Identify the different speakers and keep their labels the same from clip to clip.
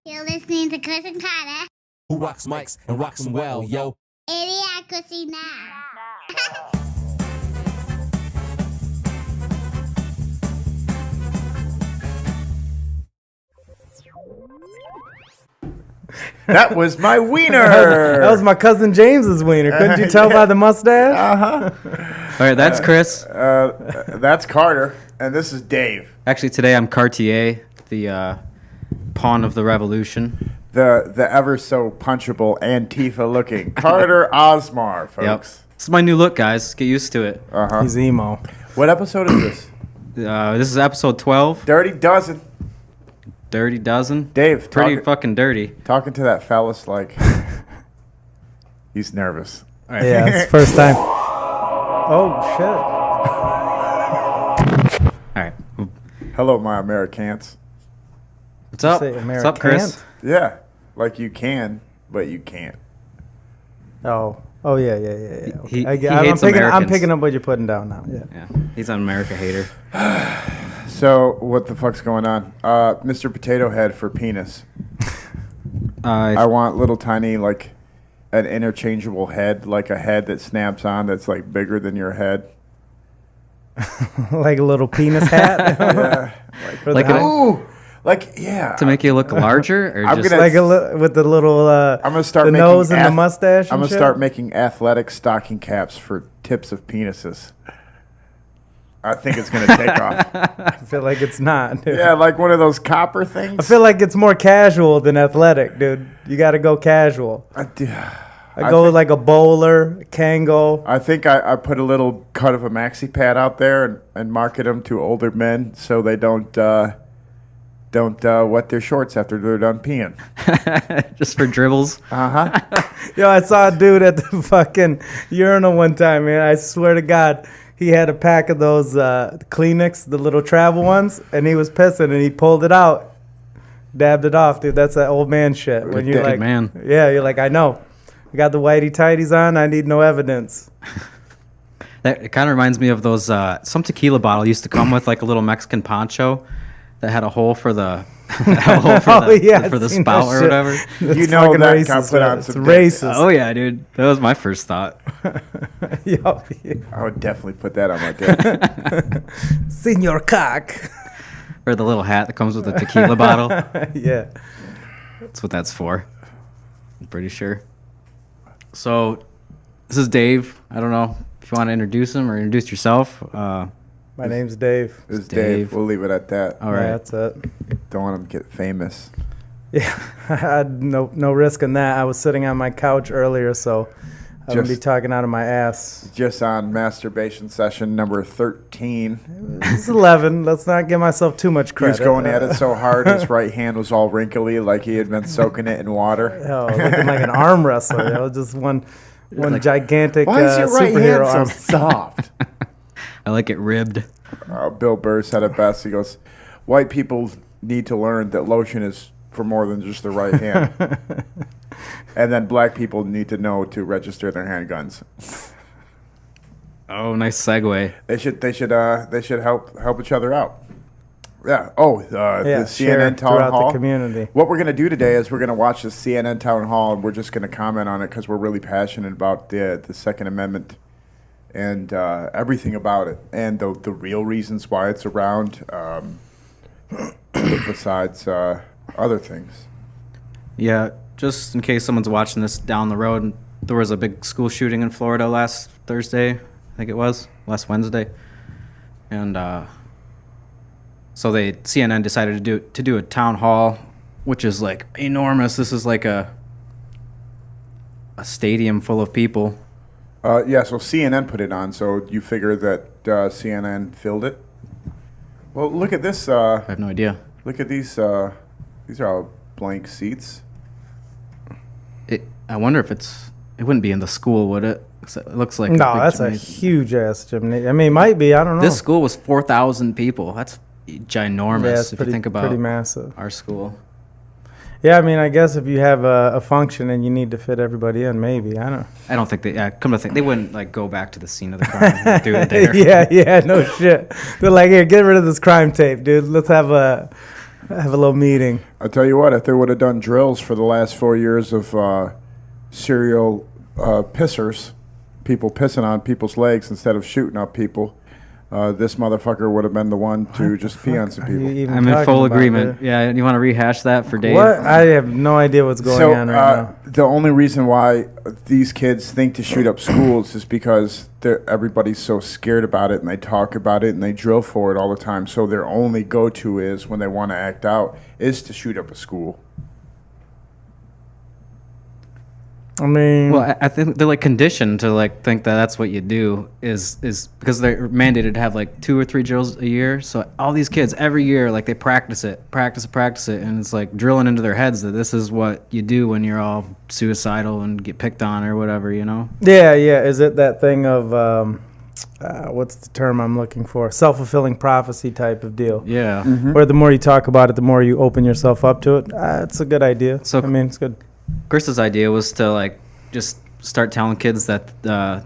Speaker 1: You're listening to Chris and Carter.
Speaker 2: Who rocks mics and rocks them well, yo.
Speaker 1: Idiocracy now.
Speaker 3: That was my wiener.
Speaker 4: That was my cousin James's wiener. Couldn't you tell by the mustache?
Speaker 5: All right, that's Chris.
Speaker 3: That's Carter, and this is Dave.
Speaker 5: Actually, today I'm Cartier, the pawn of the revolution.
Speaker 3: The ever so punchable Antifa looking Carter Osmar, folks.
Speaker 5: Yep. This is my new look, guys. Get used to it.
Speaker 4: He's emo.
Speaker 3: What episode is this?
Speaker 5: This is episode 12.
Speaker 3: Dirty Dozen.
Speaker 5: Dirty Dozen.
Speaker 3: Dave,
Speaker 5: Pretty fucking dirty.
Speaker 3: Talking to that phallus like he's nervous.
Speaker 5: All right.
Speaker 4: Yeah, it's first time. Oh, shit.
Speaker 5: All right.
Speaker 3: Hello, my Americans.
Speaker 5: What's up?
Speaker 4: say
Speaker 5: What's up, Chris?
Speaker 4: Americans?
Speaker 3: Yeah, like you can, but you can't.
Speaker 4: Oh, yeah. Okay.
Speaker 5: He
Speaker 4: I'm
Speaker 5: hates
Speaker 4: picking
Speaker 5: Americans.
Speaker 4: up what you're putting down now. Yeah.
Speaker 5: Yeah, he's an America hater.
Speaker 3: So, what the fuck's going on? Mr. Potato Head for penis. I want little tiny, like, an interchangeable head, like a head that snaps on that's, like, bigger than your head.
Speaker 4: Like a little penis hat.
Speaker 3: Yeah.
Speaker 5: Like
Speaker 3: Ooh! Like, yeah.
Speaker 5: to make you look larger, or
Speaker 3: I'm
Speaker 5: just
Speaker 3: gonna-
Speaker 4: Like with the little
Speaker 3: I'm going to start
Speaker 4: the
Speaker 3: making
Speaker 4: nose and the mustache.
Speaker 3: I'm
Speaker 4: and
Speaker 3: going to
Speaker 4: shit?
Speaker 3: start making athletic stocking caps for tips of penises. I think it's going to take off.
Speaker 4: I feel like it's not. Dude.
Speaker 3: Yeah, like one of those copper things.
Speaker 4: I feel like it's more casual than athletic, dude. You got to go casual.
Speaker 3: I
Speaker 4: Go with like a bowler, Kango.
Speaker 3: I think I put a little cut of a maxi pad out there and market them to older men so they don't wet their shorts after they're done peeing.
Speaker 5: just for dribbles.
Speaker 4: Yo, I saw a dude at the fucking urinal one time, man. I swear to God, he had a pack of those Kleenex, the little travel ones, and he was pissing, and he pulled it out, dabbed it off, dude. That's that old man shit. When you're
Speaker 5: Good
Speaker 4: like,
Speaker 5: man.
Speaker 4: yeah, you're like, I know. I got the whitey tighties on. I need no evidence.
Speaker 5: It kind of reminds me of those. Some tequila bottle used to come with like a little Mexican poncho that had a hole for the for the
Speaker 4: I've seen
Speaker 5: spout
Speaker 4: that
Speaker 5: or
Speaker 4: shit.
Speaker 5: whatever.
Speaker 3: You
Speaker 4: It's
Speaker 3: know
Speaker 4: fucking
Speaker 3: that
Speaker 4: racist,
Speaker 3: got put
Speaker 4: man.
Speaker 3: on
Speaker 4: It's
Speaker 3: some
Speaker 4: racist.
Speaker 5: Oh yeah, dude. That was my first thought.
Speaker 4: Yo, yeah.
Speaker 3: I would definitely put that on my dick.
Speaker 4: Senor cock.
Speaker 5: Or the little hat that comes with the tequila bottle.
Speaker 4: Yeah.
Speaker 5: That's what that's for. I'm pretty sure. So, this is Dave. I don't know if you want to introduce him or introduce yourself.
Speaker 4: My name's Dave.
Speaker 3: It's
Speaker 5: Dave.
Speaker 3: Dave. We'll leave it at that.
Speaker 5: All right.
Speaker 4: Yeah, that's it.
Speaker 3: Don't want him to get famous.
Speaker 4: Yeah, I had no risk in that. I was sitting on my couch earlier, so I'm going to be
Speaker 3: Just-
Speaker 4: talking out of my ass.
Speaker 3: Just on masturbation session number 13.
Speaker 4: It's 11. Let's not give myself too much
Speaker 3: He
Speaker 4: credit.
Speaker 3: was going at it so hard, his right hand was all wrinkly, like he had been soaking it in water.
Speaker 4: Hell, looking like an arm wrestler. You know, just one gigantic
Speaker 3: Why is your right
Speaker 4: superhero
Speaker 3: hand so
Speaker 4: arm.
Speaker 3: soft?
Speaker 5: I like it ribbed.
Speaker 3: Bill Burr said it best. He goes, white people need to learn that lotion is for more than just the right hand. And then black people need to know to register their handguns.
Speaker 5: Oh, nice segue.
Speaker 3: They should help each other out. Yeah. Oh, the
Speaker 4: share
Speaker 3: CNN town
Speaker 4: throughout
Speaker 3: hall.
Speaker 4: the community.
Speaker 3: What we're gonna do today is we're gonna watch the CNN town hall, and we're just gonna comment on it because we're really passionate about the Second Amendment and everything about it, and the real reasons why it's around, besides other things.
Speaker 5: Yeah, just in case someone's watching this down the road, there was a big school shooting in Florida last Thursday, I think it was, last Wednesday. And so CNN decided to do a town hall, which is like enormous. This is like a stadium full of people.
Speaker 3: Yeah, so CNN put it on, so you figure that CNN filled it? Well, look at this.
Speaker 5: I have no idea.
Speaker 3: Look at these. These are all blank seats.
Speaker 5: I wonder if it wouldn't be in the school, would it? 'Cause it looks like
Speaker 4: No,
Speaker 5: a big
Speaker 4: that's a
Speaker 5: gymnasium.
Speaker 4: huge ass gymnasium. I mean, it might be. I don't know.
Speaker 5: This school was 4,000 people. That's ginormous
Speaker 4: yeah, it's
Speaker 5: if
Speaker 4: pretty,
Speaker 5: you think about
Speaker 4: pretty massive.
Speaker 5: our school.
Speaker 4: Yeah, I mean, I guess if you have a function and you need to fit everybody in, maybe. I don't know.
Speaker 5: I don't think come to think, they wouldn't like go back to the scene of the crime and do it there.
Speaker 4: Yeah, no shit. They're like, here, get rid of this crime tape, dude. Let's have Have a little meeting.
Speaker 3: I tell you what, if they would have done drills for the last 4 years of serial pissers, people pissing on people's legs instead of shooting up people, this motherfucker would have been the one to just pee on some people.
Speaker 5: I'm in full agreement. Yeah, you want to rehash that for Dave?
Speaker 4: What? I have no idea what's going on right now.
Speaker 3: The only reason why these kids think to shoot up schools is because everybody's so scared about it, and they talk about it, and they drill for it all the time. So their only go-to is, when they want to act out, is to shoot up a school.
Speaker 4: I mean,
Speaker 5: well, I think they're like conditioned to like think that that's what you do is because they're mandated to have like 2 or 3 drills a year. So all these kids every year, like they practice it, and it's like drilling into their heads that this is what you do when you're all suicidal and get picked on or whatever, you know?
Speaker 4: Yeah. Is it that thing of what's the term I'm looking for? Self-fulfilling prophecy type of deal.
Speaker 5: Yeah.
Speaker 3: Mm-hmm.
Speaker 4: Where the more you talk about it, the more you open yourself up to it. It's a good idea.
Speaker 5: So
Speaker 4: I mean, it's good.
Speaker 5: Chris's idea was to like just start telling kids that the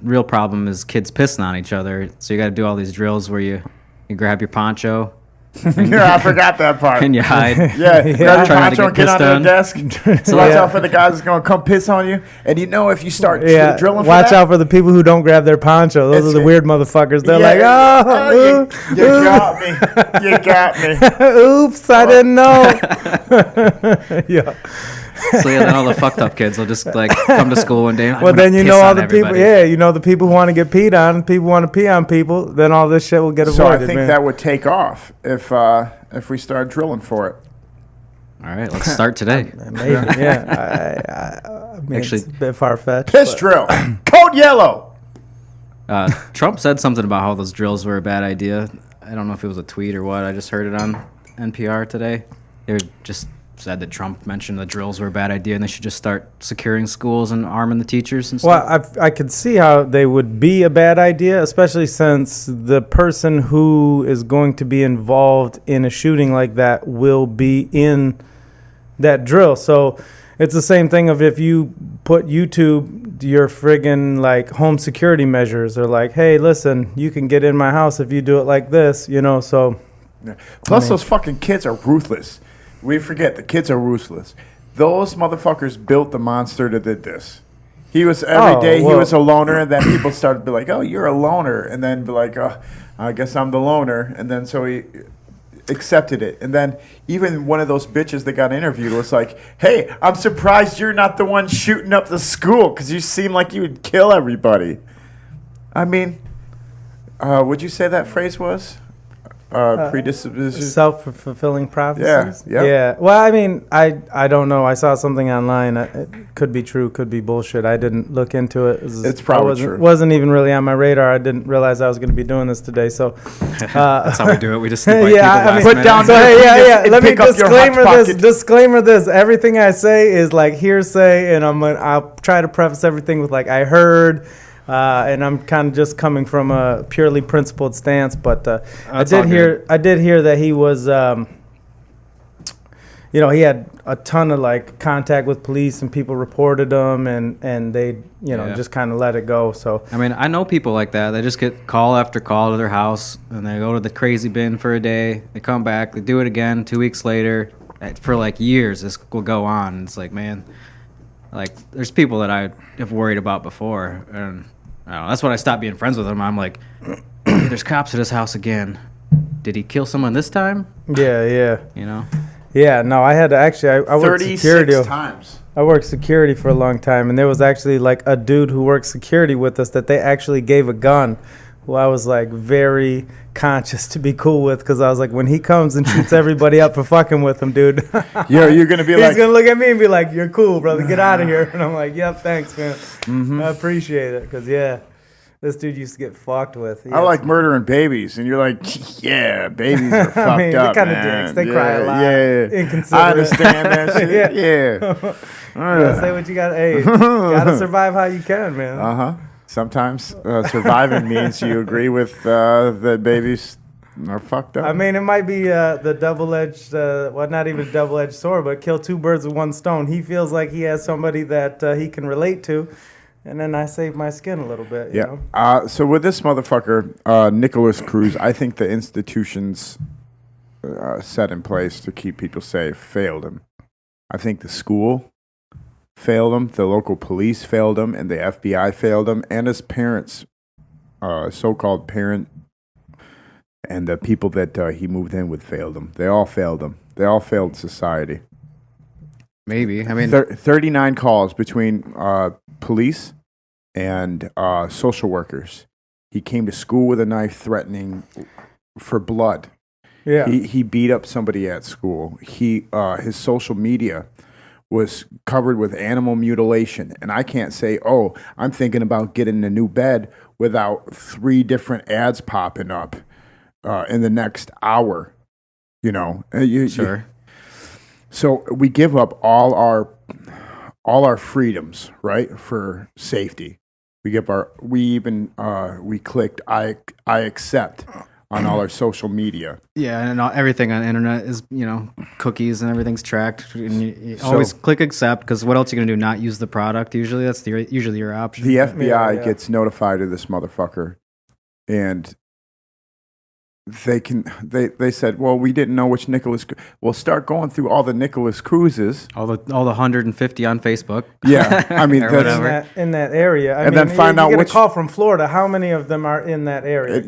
Speaker 5: real problem is kids pissing on each other. So you got to do all these drills where you grab your poncho.
Speaker 3: Yeah, I forgot that part.
Speaker 5: And you hide.
Speaker 3: Yeah, grab your
Speaker 5: Try not to
Speaker 3: poncho and
Speaker 5: get
Speaker 3: get
Speaker 5: pissed
Speaker 3: under
Speaker 5: on.
Speaker 3: the desk. So watch out for the guys that's going to come piss on you. And you know if you start drilling for
Speaker 4: watch
Speaker 3: that,
Speaker 4: out for the people who don't grab their poncho. Those are the weird motherfuckers. They're like,
Speaker 3: you got me. You got me.
Speaker 4: Oops, I didn't know. Yeah.
Speaker 5: So yeah, then all the fucked up kids will just like come to school one day. And,
Speaker 4: Well, then you know all the
Speaker 5: everybody.
Speaker 4: people. Yeah, you know the people who want to get peed on. People want to pee on people. Then all this shit will get avoided.
Speaker 3: So I think
Speaker 4: man.
Speaker 3: that would take off if we start drilling for it.
Speaker 5: All right, let's start today.
Speaker 4: Maybe. Yeah. I mean,
Speaker 5: Actually,
Speaker 4: it's a bit far fetched.
Speaker 3: Piss drill. Code yellow.
Speaker 5: Trump said something about how those drills were a bad idea. I don't know if it was a tweet or what. I just heard it on NPR today. They just said that Trump mentioned the drills were a bad idea and they should just start securing schools and arming the teachers and stuff.
Speaker 4: Well, I could see how they would be a bad idea, especially since the person who is going to be involved in a shooting like that will be in that drill. So it's the same thing of if you put YouTube your friggin' like home security measures or like, hey, listen, you can get in my house if you do it like this, you know, so.
Speaker 3: Yeah. Plus, those fucking kids are ruthless. We forget the kids are ruthless. Those motherfuckers built the monster that did this. He was every day he was a loner, and then people started to be like, "Oh, you're a loner," and then be like, "Oh, I guess I'm the loner," and then so he accepted it. And then even one of those bitches that got interviewed was like, "Hey, I'm surprised you're not the one shooting up the school because you seem like you would kill everybody." I mean, would you say that phrase was? Predisposition.
Speaker 4: Self-fulfilling prophecies.
Speaker 3: Yeah.
Speaker 4: Yeah. Well, I mean, I don't know. I saw something online. It could be true, could be bullshit. I didn't look into it.
Speaker 3: It's probably true.
Speaker 4: Wasn't even really on my radar. I didn't realize I was going to be doing this today. So
Speaker 5: that's how we do it. We just invite
Speaker 4: yeah.
Speaker 5: people
Speaker 4: I mean,
Speaker 5: last
Speaker 3: put down.
Speaker 5: minute.
Speaker 4: So hey, yeah. Let me
Speaker 3: Pick up your hot pocket.
Speaker 4: disclaimer this. Everything I say is like hearsay, and I'll try to preface everything with like I heard. And I'm kind of just coming from a purely principled stance, but I did hear that he was, he had a ton of like contact with police and people reported him, and they, just kind of let it go. So
Speaker 5: I mean, I know people like that. They just get call after call to their house, and they go to the crazy bin for a day. They come back, they do it again 2 weeks later. For like years, this will go on. It's like, man, like there's people that I have worried about before, and I don't know, that's when I stopped being friends with him. I'm like, hey, there's cops at his house again. Did he kill someone this time?
Speaker 4: Yeah.
Speaker 5: You know?
Speaker 4: Yeah, no, I had to actually, I worked security.
Speaker 3: 36 times.
Speaker 4: I worked security for a long time, and there was actually like a dude who worked security with us that they actually gave a gun, who I was like very conscious to be cool with, because I was like, when he comes and shoots everybody up for fucking with him, dude.
Speaker 3: Yeah, you're gonna be like,
Speaker 4: he's gonna look at me and be like, "You're cool, brother. Get out of here." And I'm like, "Yep, thanks, man. I appreciate it." Because this dude used to get fucked with.
Speaker 3: I like murdering babies, and you're like, yeah, babies are fucked
Speaker 4: I mean,
Speaker 3: up,
Speaker 4: they're kind of
Speaker 3: man.
Speaker 4: dicks. They cry a lot.
Speaker 3: Yeah,
Speaker 4: Inconsiderate.
Speaker 3: I understand that shit. Yeah.
Speaker 4: Yeah, say what you got. Hey, you gotta survive how you can, man.
Speaker 3: Sometimes surviving means you agree with that babies are fucked up.
Speaker 4: I mean, it might be the double-edged, not even a double-edged sword, but kill two birds with one stone. He feels like he has somebody that he can relate to, and then I save my skin a little bit. You know?
Speaker 3: So with this motherfucker, Nicholas Cruz, I think the institutions set in place to keep people safe failed him. I think the school failed him, the local police failed him, and the FBI failed him, and his parents, so-called parent, and the people that he moved in with failed him. They all failed him. They all failed society.
Speaker 5: Maybe. I mean,
Speaker 3: 39 calls between police and social workers. He came to school with a knife threatening for blood.
Speaker 4: Yeah.
Speaker 3: He beat up somebody at school. His social media was covered with animal mutilation. And I can't say, oh, I'm thinking about getting a new bed without 3 different ads popping up in the next hour. You know.
Speaker 5: sure.
Speaker 3: So we give up all our freedoms, right, for safety. We clicked I accept on all our social media.
Speaker 5: Yeah, and everything on the internet is, cookies and everything's tracked. And you always click accept, because what else are you going to do? Not use the product? Usually that's usually your option.
Speaker 3: The FBI gets notified of this motherfucker, and they said, well, we didn't know which Nicholas. We'll start going through all the Nicholas Cruises,
Speaker 5: all the 150 on Facebook.
Speaker 3: Yeah, I mean
Speaker 5: that's
Speaker 4: in that area.
Speaker 3: And then find out
Speaker 4: you get
Speaker 3: which
Speaker 4: a call from Florida. How many of them are in that area?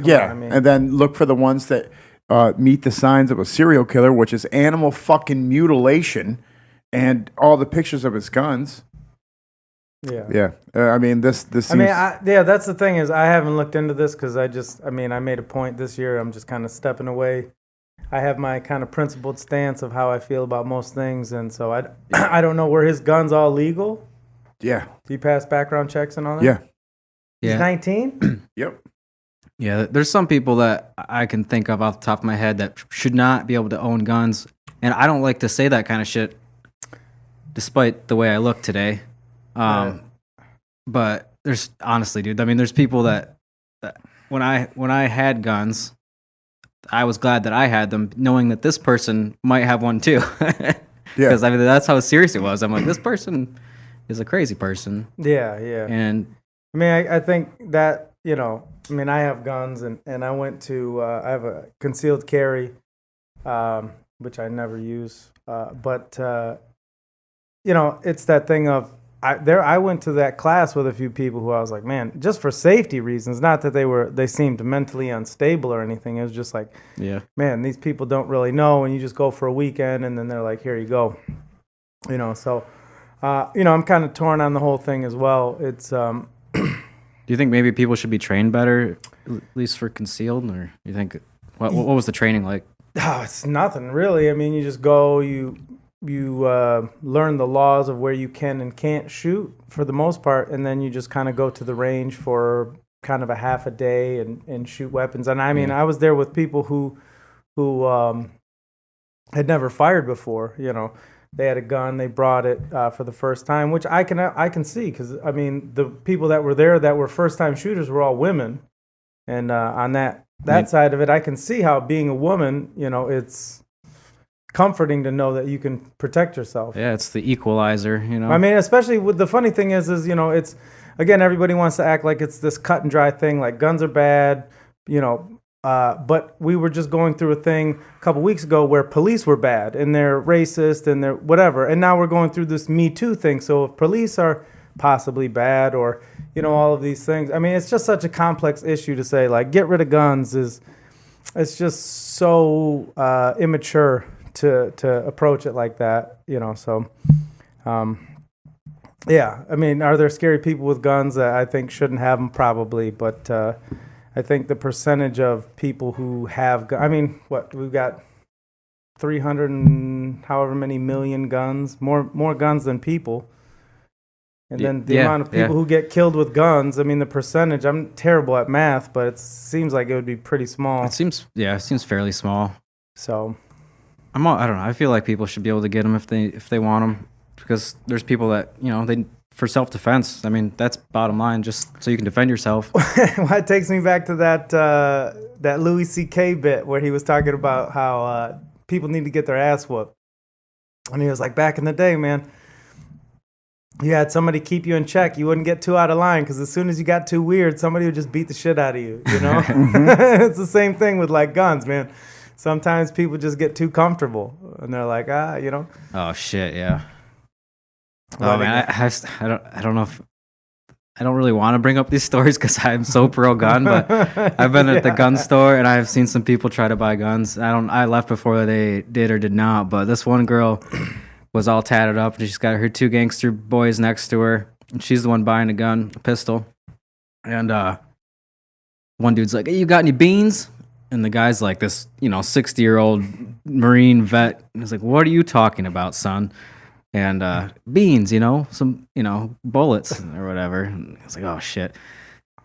Speaker 3: And then look for the ones that meet the signs of a serial killer, which is animal fucking mutilation, and all the pictures of his guns.
Speaker 4: Yeah.
Speaker 3: I mean, this.
Speaker 4: I mean, that's the thing is I haven't looked into this because I made a point this year. I'm just kind of stepping away. I have my kind of principled stance of how I feel about most things, and so I don't know, were his guns all legal?
Speaker 3: Yeah.
Speaker 4: Do you pass background checks and all that?
Speaker 3: Yeah.
Speaker 4: He's 19?
Speaker 3: Yep.
Speaker 5: Yeah, there's some people that I can think of off the top of my head that should not be able to own guns, and I don't like to say that kind of shit, despite the way I look today. But there's honestly, dude, I mean, there's people that when I had guns, I was glad that I had them, knowing that this person might have one too. Because I mean, that's how serious it was. I'm like, this person is a crazy person.
Speaker 4: Yeah.
Speaker 5: And
Speaker 4: I mean, I think that, I have guns and I went to, I have a concealed carry, which I never use. But it's that thing of, I went to that class with a few people who I was like, man, just for safety reasons, not that they seemed mentally unstable or anything. It was just like, man, these people don't really know, and you just go for a weekend, and then they're like, here you go. So, I'm kind of torn on the whole thing as well. It's,
Speaker 5: do you think maybe people should be trained better, at least for concealed, or you think, what was the training like?
Speaker 4: Oh, it's nothing really. I mean, you just go, you learn the laws of where you can and can't shoot for the most part, and then you just kind of go to the range for kind of a half a day and shoot weapons. And I mean, I was there with people who had never fired before. They had a gun, they brought it for the first time, which I can see, because I mean, the people that were there that were first time shooters were all women, and on that side of it, I can see how being a woman, it's comforting to know that you can protect yourself.
Speaker 5: Yeah, it's the equalizer,
Speaker 4: I mean, especially with the funny thing is it's, again, everybody wants to act like it's this cut and dry thing, like guns are bad, but we were just going through a thing a couple weeks ago where police were bad and they're racist and they're whatever, and now we're going through this Me Too thing. So if police are possibly bad, or all of these things, I mean, it's just such a complex issue to say like get rid of guns it's just so immature to approach it like that, so I mean, are there scary people with guns that I think shouldn't have them? Probably, but I think the percentage of people who have I mean, we've got 300 and however many million guns, more guns than people, and then the amount of people who get killed with guns, I mean, the percentage, I'm terrible at math, but it seems like it would be pretty small.
Speaker 5: It seems fairly small.
Speaker 4: So
Speaker 5: I don't know. I feel like people should be able to get them if they want them, because there's people that they for self-defense. I mean, that's bottom line, just so you can defend yourself.
Speaker 4: Well, it takes me back to that Louis C.K. bit where he was talking about how people need to get their ass whooped, and he was like, back in the day, man, you had somebody keep you in check. You wouldn't get too out of line, because as soon as you got too weird, somebody would just beat the shit out of you. It's the same thing with like guns, man. sometimes people just get too comfortable, and they're like,
Speaker 5: Oh shit, yeah. Oh man, I don't know if I don't really want to bring up these stories because I'm so pro gun, but I've been at the gun store and I've seen some people try to buy guns. I left before they did or did not, but this one girl was all tatted up. She's got her 2 gangster boys next to her, and she's the one buying a pistol. And one dude's like, "Hey, you got any beans?" And the guy's like this, 60-year-old Marine vet. And he's like, "What are you talking about, son?" And beans, some, bullets or whatever. And I was like, oh, shit.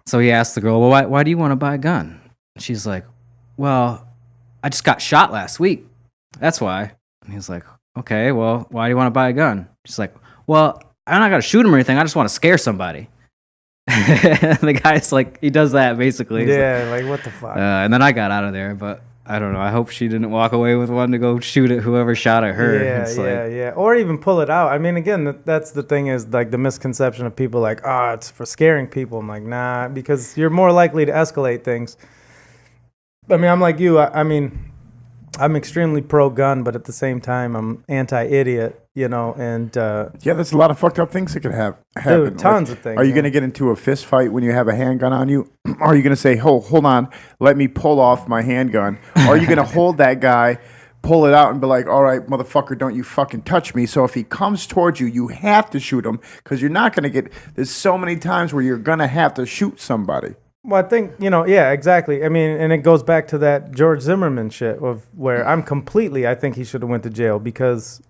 Speaker 5: So he asked the girl, well, why do you want to buy a gun? She's like, well, I just got shot last week. That's why. And he's like, okay, well, why do you want to buy a gun? She's like, well, I'm not going to shoot him or anything. I just want to scare somebody. The guy's like, he does that basically.
Speaker 4: Yeah, like what the fuck?
Speaker 5: And then I got out of there, but I don't know. I hope she didn't walk away with one to go shoot at whoever shot at her.
Speaker 4: Yeah. Or even pull it out. I mean, again, that's the thing is like the misconception of people like, it's for scaring people. I'm like, nah, because you're more likely to escalate things. I mean, I'm like you. I'm extremely pro-gun, but at the same time, I'm anti-idiot, and...
Speaker 3: yeah, there's a lot of fucked up things that could happen.
Speaker 4: Dude, tons of things.
Speaker 3: Are you going to get into a fist fight when you have a handgun on you? Are you going to say, hold on, let me pull off my handgun? Or are you going to hold that guy, pull it out, and be like, all right, motherfucker, don't you fucking touch me. So if he comes towards you, you have to shoot him because you're not going to get... There's so many times where you're going to have to shoot somebody.
Speaker 4: Well, I think, yeah, exactly. I mean, and it goes back to that George Zimmerman shit of where I think he should have went to jail because,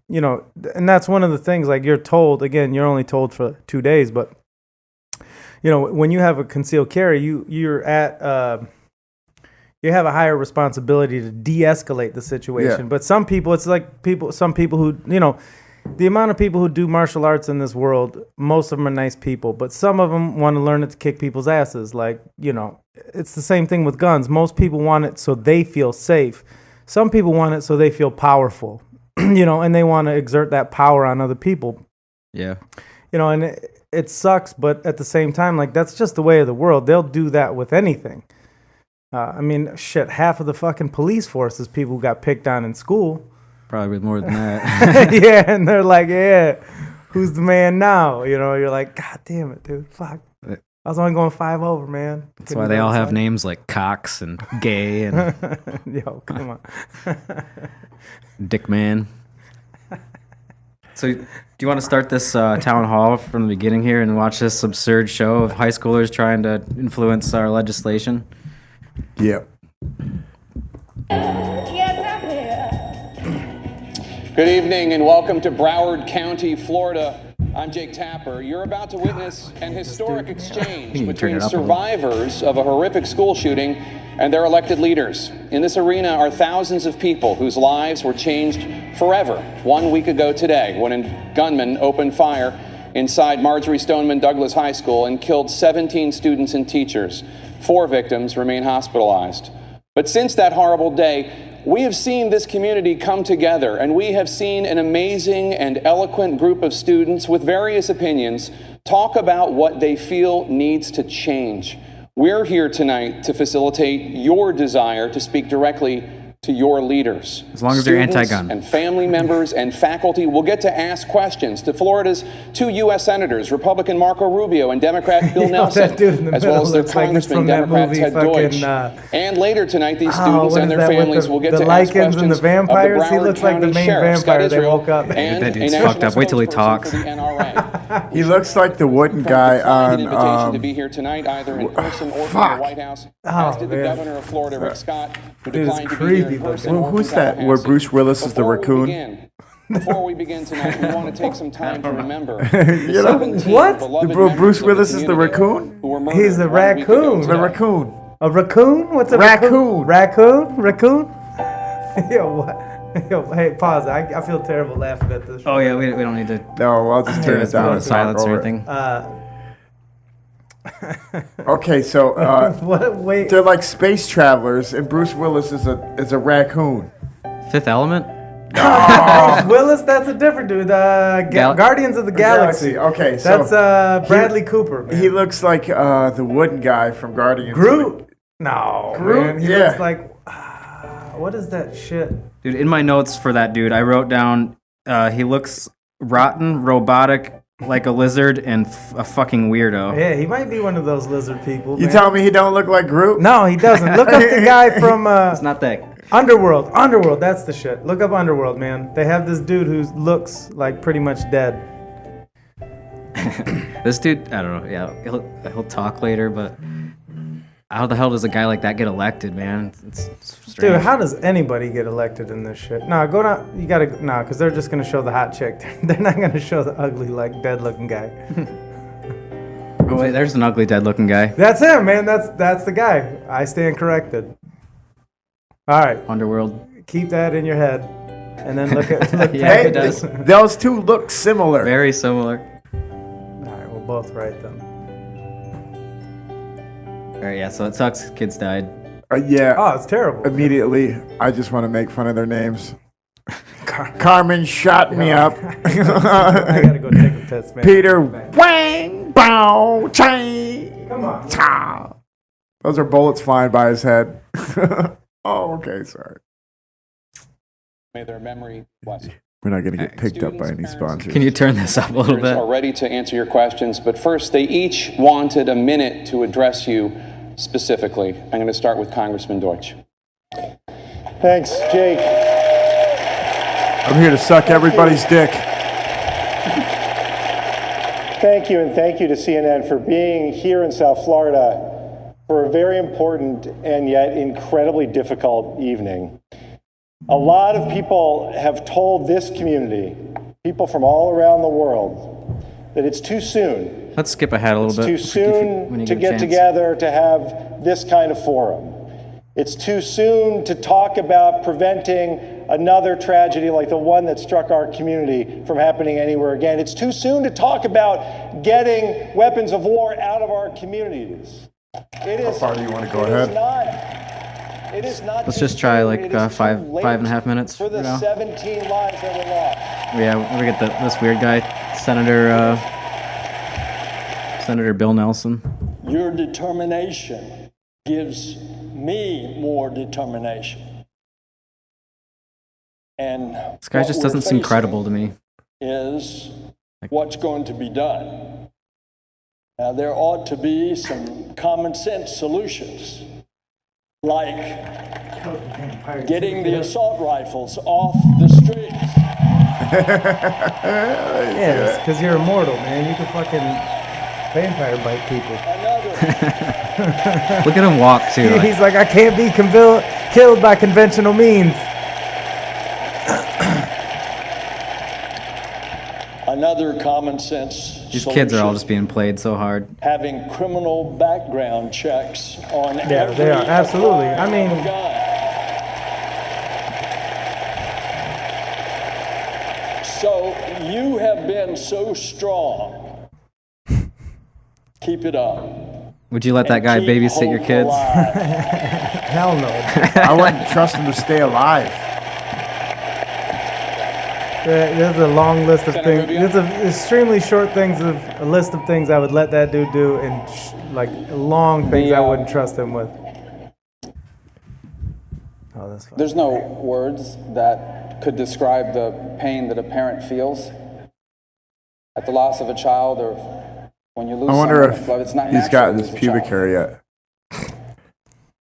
Speaker 4: and that's one of the things, like you're told, again, you're only told for 2 days, but, when you have a concealed carry, you're at, you have a higher responsibility to de-escalate the situation. Yeah. But some people, it's like some people who, the amount of people who do martial arts in this world, most of them are nice people, but some of them want to learn it to kick people's asses. Like, it's the same thing with guns. Most people want it so they feel safe. Some people want it so they feel powerful, and they want to exert that power on other people.
Speaker 5: Yeah.
Speaker 4: And it sucks, but at the same time, like, that's just the way of the world. They'll do that with anything. Half of the fucking police force is people who got picked on in school.
Speaker 5: Probably more than that.
Speaker 4: Yeah, and they're like, yeah, who's the man now? You're like, God damn it, dude, fuck. I was only going 5 over, man.
Speaker 5: That's why they all have names like Cox and Gay and...
Speaker 4: Yo, come on.
Speaker 5: Dick Man. So do you want to start this town hall from the beginning here and watch this absurd show of high schoolers trying to influence our legislation?
Speaker 3: Yep.
Speaker 6: Good evening and welcome to Broward County, Florida. I'm Jake Tapper. You're about to witness an historic exchange between survivors of a horrific school shooting and their elected leaders. In this arena are thousands of people whose lives were changed forever 1 week ago today when a gunman opened fire inside Marjorie Stoneman Douglas High School and killed 17 students and teachers. 4 victims remain hospitalized. But since that horrible day, we have seen this community come together, and we have seen an amazing and eloquent group of students with various opinions talk about what they feel needs to change. We're here tonight to facilitate your desire to speak directly to your leaders.
Speaker 5: As long as they're anti-gun.
Speaker 6: And family members and faculty will get to ask questions to Florida's 2 U.S. senators, Republican Marco Rubio and Democrat Bill Nelson, as well as their congressman, Democrat Ted Deutsch. And later tonight, these students and their families will get to ask questions
Speaker 4: and the vampires?
Speaker 6: of the
Speaker 4: He looks
Speaker 6: Broward
Speaker 4: like the
Speaker 6: County
Speaker 4: main
Speaker 6: Sheriff, Scott
Speaker 4: vampire they
Speaker 6: Israel,
Speaker 4: woke up.
Speaker 6: and
Speaker 5: That dude's
Speaker 6: a
Speaker 5: fucked up. Wait till he
Speaker 6: national
Speaker 5: talks.
Speaker 6: spokesperson for the NRA.
Speaker 3: He looks like the wooden guy
Speaker 6: An invitation
Speaker 3: on...
Speaker 6: to be here tonight, either in person or from the White House, as did the
Speaker 3: man.
Speaker 6: governor of Florida, Rick Scott, who
Speaker 4: Dude, it's
Speaker 6: declined to be here
Speaker 4: creepy,
Speaker 6: in
Speaker 4: though.
Speaker 6: person.
Speaker 3: Well,
Speaker 6: or
Speaker 3: who's
Speaker 6: from
Speaker 3: that? Where
Speaker 6: Tallahassee.
Speaker 3: Bruce Willis is the
Speaker 6: Before we begin tonight, we want to take some time to remember
Speaker 3: You know,
Speaker 6: 17
Speaker 3: what?
Speaker 6: beloved
Speaker 3: Bro,
Speaker 6: members
Speaker 3: Bruce
Speaker 6: of the
Speaker 3: Willis is the
Speaker 6: community
Speaker 3: raccoon?
Speaker 6: who were murdered
Speaker 4: He's a
Speaker 6: 1 week ago
Speaker 4: raccoon.
Speaker 3: The
Speaker 6: today.
Speaker 3: raccoon.
Speaker 4: A raccoon? What's a
Speaker 3: Raccoon.
Speaker 4: Raccoon? Raccoon? Yo, what? Yo, hey, pause. I feel terrible laughing at this.
Speaker 5: Oh, yeah, we don't need to
Speaker 3: No, I'll just turn it down and
Speaker 5: silence
Speaker 3: talk
Speaker 5: or
Speaker 3: over it.
Speaker 5: anything.
Speaker 3: Okay, so
Speaker 4: What? Wait.
Speaker 3: they're like space travelers, and Bruce Willis is a raccoon.
Speaker 5: Fifth Element?
Speaker 4: Bruce Willis, that's a different dude. Guardians of the Galaxy.
Speaker 3: Okay, so
Speaker 4: That's Bradley Cooper. Man.
Speaker 3: he looks like the wooden guy from Guardians.
Speaker 4: Groot. No,
Speaker 3: Groot?
Speaker 4: man. He
Speaker 3: Yeah.
Speaker 4: looks like. what is that shit?
Speaker 5: Dude, in my notes for that dude, I wrote down he looks rotten, robotic, like a lizard, and a fucking weirdo.
Speaker 4: Yeah, he might be one of those lizard people.
Speaker 3: You
Speaker 4: man.
Speaker 3: telling me he don't look like Groot?
Speaker 4: No, he doesn't. Look up the guy from
Speaker 5: It's not that.
Speaker 4: Underworld. Underworld, that's the shit. Look up Underworld, man. They have this dude who looks like pretty much dead.
Speaker 5: This dude, I don't know. Yeah, he'll talk later, but how the hell does a guy like that get elected, man? It's strange.
Speaker 4: Dude, how does anybody get elected in this shit? Nah, go down. You gotta, nah, because they're just gonna show the hot chick. They're not gonna show the ugly, like, dead-looking guy.
Speaker 5: Oh, wait, there's an ugly, dead-looking guy.
Speaker 4: That's him, man. That's the guy. I stand corrected. All right,
Speaker 5: Underworld.
Speaker 4: keep that in your head, and then look at.
Speaker 5: Yeah,
Speaker 3: Hey,
Speaker 5: it does.
Speaker 3: those two look similar.
Speaker 5: Very similar.
Speaker 4: All right, we'll both write them.
Speaker 5: All right, yeah. So it sucks. Kids died.
Speaker 3: Yeah.
Speaker 4: Oh, it's terrible.
Speaker 3: Immediately, I just want to make fun of their names. Carmen shot me up.
Speaker 4: I gotta go take a piss, man.
Speaker 3: Peter, wang, bow, chang.
Speaker 4: Come on.
Speaker 3: Ta. Those are bullets flying by his head. Oh, okay, sorry.
Speaker 6: May their memory bless.
Speaker 3: We're not going to get picked up by any
Speaker 6: Students,
Speaker 3: sponsors.
Speaker 5: Can you turn this up a little
Speaker 6: Are
Speaker 5: bit?
Speaker 6: ready to answer your questions, but first, they each wanted a minute to address you specifically. I'm going to start with Congressman Deutsch.
Speaker 7: Thanks, Jake.
Speaker 3: I'm here to suck everybody's dick.
Speaker 7: Thank you, and thank you to CNN for being here in South Florida for a very important and yet incredibly difficult evening. A lot of people have told this community, people from all around the world, that it's too soon.
Speaker 5: Let's skip ahead a little bit.
Speaker 7: Too
Speaker 5: when
Speaker 7: soon
Speaker 5: you
Speaker 7: to
Speaker 5: a
Speaker 7: get
Speaker 5: chance.
Speaker 7: together to have this kind of forum. It's too soon to talk about preventing another tragedy like the one that struck our community from happening anywhere again. It's too soon to talk about getting weapons of war out of our communities. It is,
Speaker 3: How far do you want to go
Speaker 7: it is
Speaker 3: ahead?
Speaker 7: not- it is not
Speaker 5: Let's
Speaker 7: too
Speaker 5: just try
Speaker 7: soon,
Speaker 5: like
Speaker 7: it is too
Speaker 5: 5.5 minutes.
Speaker 7: for the
Speaker 5: you know?
Speaker 7: 17 lives that were lost.
Speaker 5: Yeah, we get this weird guy, Senator Bill Nelson.
Speaker 8: Your determination gives me more determination. And
Speaker 5: This guy
Speaker 8: what
Speaker 5: just
Speaker 8: we're
Speaker 5: doesn't seem
Speaker 8: facing
Speaker 5: credible to me.
Speaker 8: Is what's going to be done. Now, there ought to be some common sense solutions, like getting the assault rifles off the streets.
Speaker 4: Yeah, because you're immortal, man. You can fucking vampire bite people.
Speaker 5: Look at him walk too. like-
Speaker 4: He's like, I can't be killed by conventional means.
Speaker 8: Another common sense
Speaker 5: These kids are all
Speaker 8: solution,
Speaker 5: just being played so hard.
Speaker 8: having criminal background checks on
Speaker 4: Yeah,
Speaker 8: every
Speaker 4: they are. Absolutely. I
Speaker 8: acquired
Speaker 4: mean-
Speaker 8: gun. So you have been so strong. Keep it up.
Speaker 5: Would you let that
Speaker 8: And
Speaker 5: guy
Speaker 8: keep
Speaker 5: babysit your
Speaker 8: hope
Speaker 5: kids?
Speaker 8: alive.
Speaker 4: Hell no.
Speaker 3: I wouldn't trust him to stay alive.
Speaker 4: There's a long list of
Speaker 6: Senator
Speaker 4: things.
Speaker 6: Rubio?
Speaker 4: There's a extremely short a list of things I would let that dude do, and like long things I wouldn't trust him with. Oh, that's fine.
Speaker 9: There's no words that could describe the pain that a parent feels at the loss of a child, or when you lose
Speaker 3: I wonder
Speaker 9: someone
Speaker 3: if
Speaker 9: you love. It's not
Speaker 3: he's
Speaker 9: natural
Speaker 3: got
Speaker 9: to
Speaker 3: his
Speaker 9: lose a
Speaker 3: pubic
Speaker 9: child.
Speaker 3: hair yet.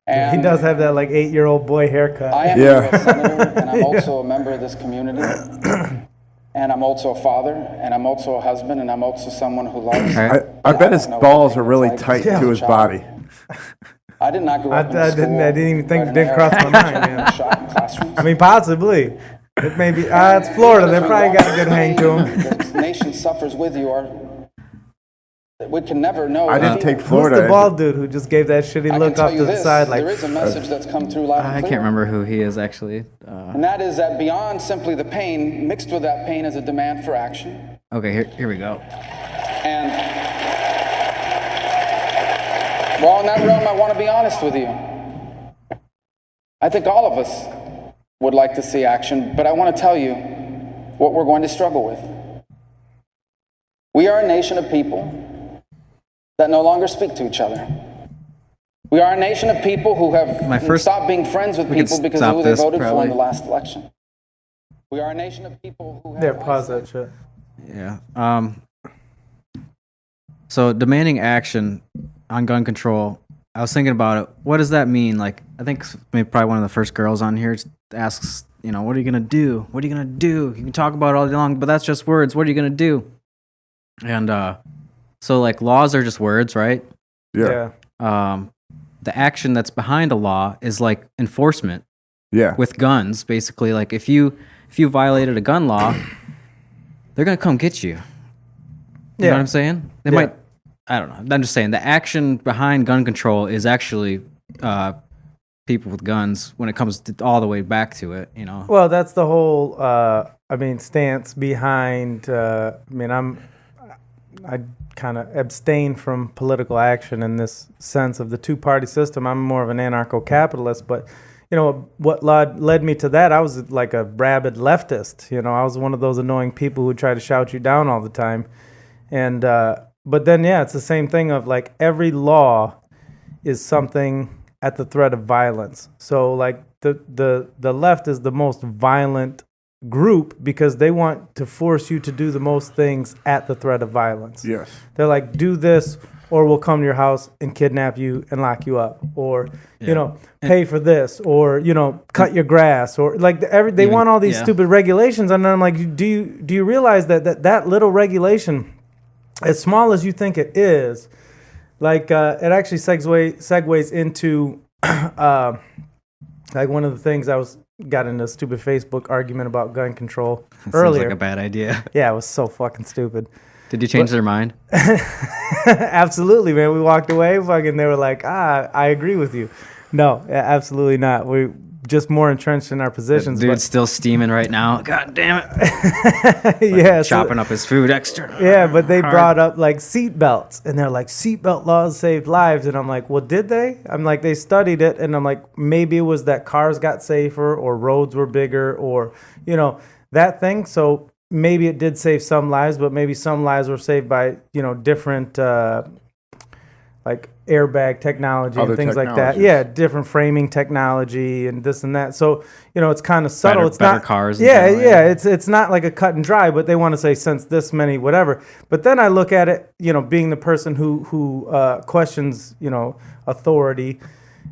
Speaker 9: And
Speaker 4: He does have that like 8-year-old boy haircut.
Speaker 9: I am
Speaker 3: Yeah.
Speaker 9: a U.S. senator, and I'm also a member of this community. And I'm also a father, and I'm also a husband, and I'm also someone who loves.
Speaker 5: All right.
Speaker 3: I bet his
Speaker 9: don't know
Speaker 3: balls
Speaker 9: what
Speaker 3: are really
Speaker 9: it's
Speaker 3: tight
Speaker 9: like
Speaker 3: to
Speaker 9: as
Speaker 3: his
Speaker 9: a child.
Speaker 3: body.
Speaker 9: I did not grow up in a school.
Speaker 4: I didn't even think
Speaker 9: right in
Speaker 4: didn't
Speaker 9: an
Speaker 4: cross
Speaker 9: era
Speaker 4: my mind, man.
Speaker 9: shot in classrooms.
Speaker 4: I mean, possibly. It may be. It's Florida. They probably got a good hang to him.
Speaker 9: The nation suffers with you, or we can never know.
Speaker 3: I didn't
Speaker 9: if-
Speaker 3: take
Speaker 4: Who's
Speaker 3: Florida.
Speaker 4: the bald dude who just gave that shitty
Speaker 9: I can
Speaker 4: look
Speaker 9: tell
Speaker 4: off
Speaker 9: you
Speaker 4: to the
Speaker 9: this,
Speaker 4: side like,
Speaker 9: there is a message that's come through loud and
Speaker 5: I
Speaker 9: clear.
Speaker 5: can't remember who he is actually.
Speaker 9: And that is that beyond simply the pain, mixed with that pain is a demand for action.
Speaker 5: Okay, here we go.
Speaker 9: And well, in that realm, I want to be honest with you. I think all of us would like to see action, but I want to tell you what we're going to struggle with. We are a nation of people that no longer speak to each other. We are a nation of people who have stopped being friends with
Speaker 5: we can
Speaker 9: people because of
Speaker 5: stop
Speaker 9: who they
Speaker 5: this,
Speaker 9: voted for
Speaker 5: probably.
Speaker 9: in the last election. We are a nation of people who have...
Speaker 4: Yeah, pause that shit.
Speaker 5: Yeah. So demanding action on gun control, I was thinking about it. What does that mean? Like, I think maybe probably one of the first girls on here asks, you know, what are you going to do? What are you going to do? You can talk about it all day long, but that's just words. What are you going to do? And so, like, laws are just words, right?
Speaker 3: Yeah.
Speaker 5: The action that's behind a law is like enforcement.
Speaker 3: Yeah.
Speaker 5: With guns, basically. Like, if you violated a gun law, they're going to come get you. You know what I'm saying? They might, I don't know. I'm just saying the action behind gun control is actually people with guns when it comes to all the way back to it, you know?
Speaker 4: Well, that's the whole, stance behind, I kind of abstain from political action in this sense of the two-party system. I'm more of an anarcho-capitalist, but you know, what led me to that, I was like a rabid leftist. You know, I was one of those annoying people who try to shout you down all the time. And, but then, yeah, it's the same thing of like every law is something at the threat of violence. So like the left is the most violent group because they want to force you to do the most things at the threat of violence.
Speaker 3: Yes.
Speaker 4: They're like, do this or we'll come to your house and kidnap you and lock you up, or you know, pay for this, or you know, cut your grass, or like they want all these stupid regulations. And then I'm like, do you realize that little regulation, as small as you think it is, like it actually segues into like one of the things got in a stupid Facebook argument about gun control earlier.
Speaker 5: Seems like a bad idea.
Speaker 4: Yeah, it was so fucking stupid.
Speaker 5: Did you change their mind?
Speaker 4: Absolutely, man. We walked away, fucking. They were like, I agree with you. No, absolutely not. We're just more entrenched in our positions.
Speaker 5: Dude's still steaming right now. God damn it.
Speaker 4: Yeah,
Speaker 5: chopping up his food extra.
Speaker 4: Yeah, but they brought up like seat belts, and they're like, seatbelt laws saved lives, and I'm like, well, did they? I'm like, they studied it, and I'm like, maybe it was that cars got safer, or roads were bigger, or you know, that thing. So maybe it did save some lives, but maybe some lives were saved by, you know, different like airbag technology and things like that. Yeah, different framing technology and this and that. So, you know, it's kind of subtle. It's
Speaker 5: better
Speaker 4: not
Speaker 5: cars.
Speaker 4: Yeah. It's not like a cut and dry, but they want to say since this many whatever. But then I look at it, you know, being the person who questions, you know, authority,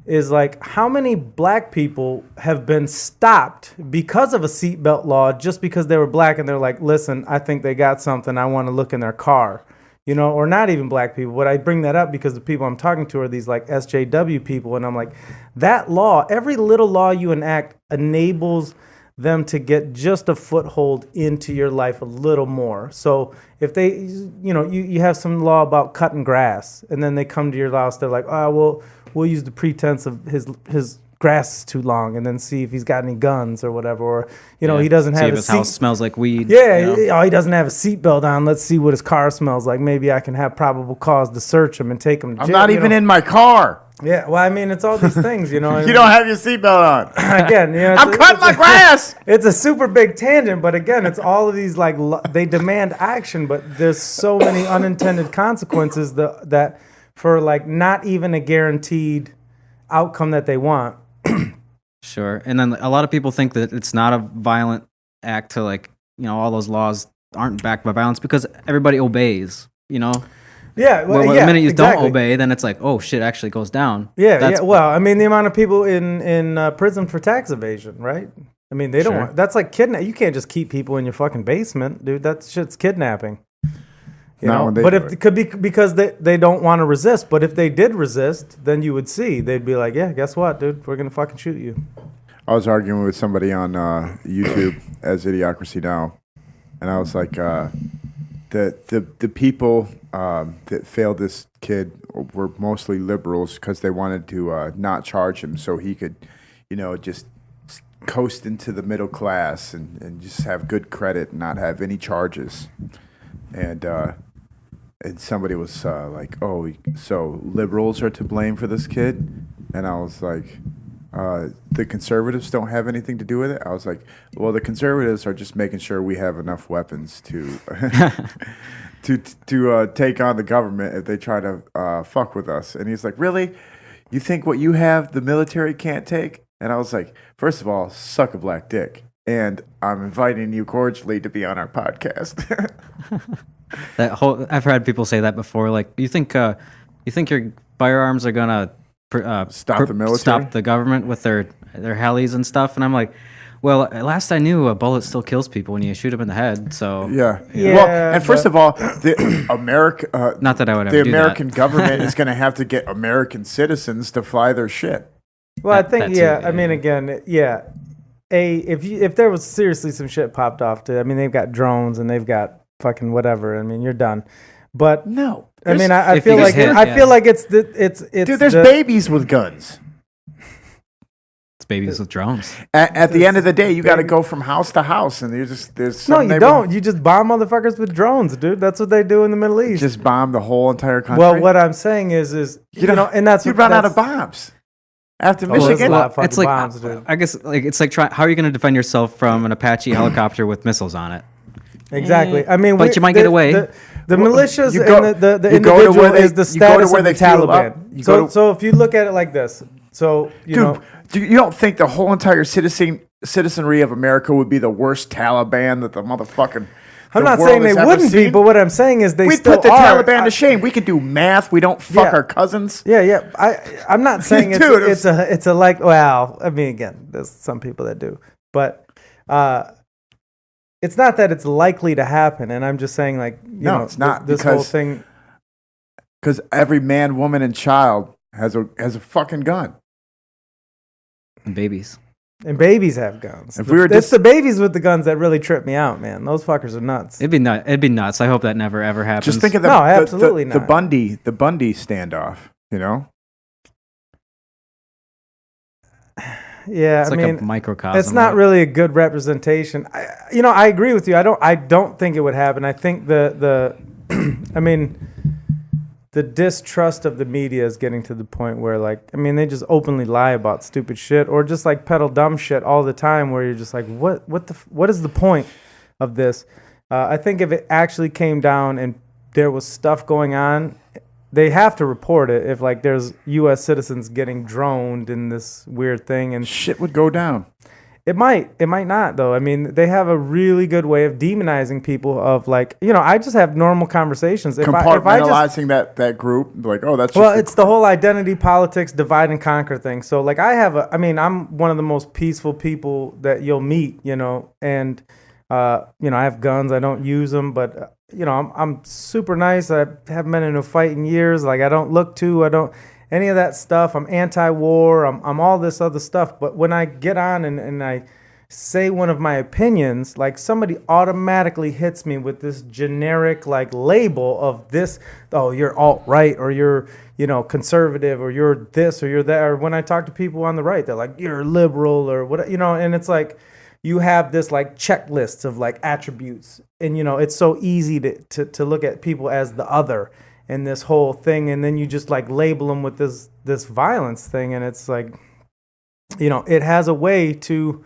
Speaker 4: is like, how many black people have been stopped because of a seatbelt law just because they were black and they're like, listen, I think they got something, I want to look in their car, you know, or not even black people. But I bring that up because the people I'm talking to are these like SJW people, and I'm like, that law, every little law you enact enables them to get just a foothold into your life a little more. So if they, you know, you have some law about cutting grass, and then they come to your house, they're like, oh, well, we'll use the pretense of his grass is too long, and then see if he's got any guns or whatever, or you know, he doesn't have
Speaker 5: his house smells like weed.
Speaker 4: Yeah,
Speaker 5: you know?
Speaker 4: Oh, he doesn't have a seatbelt on. Let's see what his car smells like. Maybe I can have probable cause to search him and take him to jail.
Speaker 3: I'm not even in my car.
Speaker 4: Yeah, well, I mean, it's all these things, you know.
Speaker 3: You don't have your seatbelt on.
Speaker 4: Again, you know,
Speaker 3: I'm cutting my grass.
Speaker 4: It's a super big tangent, but again, it's all of these like they demand action, but there's so many unintended consequences that for like not even a guaranteed outcome that they want.
Speaker 5: Sure. And then a lot of people think that it's not a violent act to, like, you know, all those laws aren't backed by violence because everybody obeys, you know?
Speaker 4: Yeah. Well,
Speaker 5: the minute you don't obey, then it's like, oh, shit actually goes down.
Speaker 4: Yeah. Well, I mean, the amount of people in prison for tax evasion, right? I mean, they don't want, that's like kidnap. You can't just keep people in your fucking basement, dude. That shit's kidnapping. You know, but if it could be because they don't want to resist. But if they did resist, then you would see they'd be like, yeah, guess what, dude? We're gonna fucking shoot you.
Speaker 3: I was arguing with somebody on YouTube as Idiocracy now, and I was like, the people that failed this kid were mostly liberals because they wanted to not charge him so he could, you know, just coast into the middle class and just have good credit and not have any charges. And somebody was like, oh, so liberals are to blame for this kid? And I was like, the conservatives don't have anything to do with it? I was like, well, the conservatives are just making sure we have enough weapons to to take on the government if they try to fuck with us. And he's like, really? you think what you have the military can't take? And I was like, first of all, suck a black dick. And I'm inviting you cordially to be on our podcast.
Speaker 5: I've heard people say that before. Like, you think your firearms are gonna
Speaker 3: stop the military,
Speaker 5: stop the government with their helis and stuff? And I'm like, well, last I knew, a bullet still kills people when you shoot them in the head. So
Speaker 3: yeah. Well, and first of all, the
Speaker 5: not that I would ever
Speaker 3: the
Speaker 5: do
Speaker 3: American
Speaker 5: that.
Speaker 3: government is going to have to get American citizens to fly their shit.
Speaker 4: Well, I think I mean, again, if there was seriously some shit popped off, they've got drones and they've got fucking whatever. I mean, you're done. But
Speaker 3: no,
Speaker 4: I mean, I feel like it's
Speaker 3: dude. There's babies with guns.
Speaker 5: It's babies with drones.
Speaker 3: At the end of the day, you got to go from house to house, and there's
Speaker 4: no, you don't. You just bomb motherfuckers with drones, dude. That's what they do in the Middle East.
Speaker 3: Just bomb the whole entire country.
Speaker 4: Well, what I'm saying is you know, and that's
Speaker 3: you run out of bombs. After Michigan,
Speaker 5: it's like bombs, I guess it's like how are you going to defend yourself from an Apache helicopter with missiles on it?
Speaker 4: Exactly. I mean,
Speaker 5: but you might get away.
Speaker 4: The militias and the individual is the status of the Taliban. So if you look at it like this, so you know,
Speaker 3: you don't think the whole entire citizenry of America would be the worst Taliban that the motherfucking.
Speaker 4: I'm not saying they wouldn't be, but what I'm saying is
Speaker 3: we
Speaker 4: still
Speaker 3: put the
Speaker 4: are.
Speaker 3: Taliban to shame. We can do math. We don't fuck our cousins.
Speaker 4: Yeah. I'm not saying it's a like. Well, I mean, again, there's some people that do, but it's not that it's likely to happen. And I'm just saying, like, you know,
Speaker 3: it's not
Speaker 4: this whole thing.
Speaker 3: Because every man, woman, and child has a fucking gun.
Speaker 5: And babies.
Speaker 4: And babies have guns. It's the babies with the guns that really trip me out, man. Those fuckers are nuts.
Speaker 5: It'd be nuts. I hope that never ever happens.
Speaker 3: Just think of the Bundy standoff. You know.
Speaker 4: Yeah,
Speaker 5: it's like a microcosm.
Speaker 4: It's not really a good representation. I agree with you. I don't think it would happen. I think the the distrust of the media is getting to the point where, like, I mean, they just openly lie about stupid shit or just like peddle dumb shit all the time. Where you're just like, what is the point of this? I think if it actually came down and there was stuff going on, they have to report it. If like there's U.S. citizens getting droned in this weird thing, and
Speaker 3: shit would go down.
Speaker 4: It might not though. I mean, they have a really good way of demonizing people. Of like, you know, I just have normal conversations.
Speaker 3: Compartmentalizing that group, like, oh, that's
Speaker 4: well, it's the whole identity politics, divide and conquer thing. So like, I'm one of the most peaceful people that you'll meet, you know, and I have guns. I don't use them, but I'm super nice. I haven't been in a fight in years. Like, I don't any of that stuff. I'm anti-war. I'm all this other stuff. But when I get on and I say one of my opinions, like, somebody automatically hits me with this generic like label of this. Oh, you're alt-right, or you're conservative, or you're this, or you're that. Or when I talk to people on the right, they're like, you're liberal, or what, and it's like you have this like checklist of like attributes, and it's so easy to look at people as the other. And this whole thing, and then you just like label them with this violence thing, and it's like, it has a way to,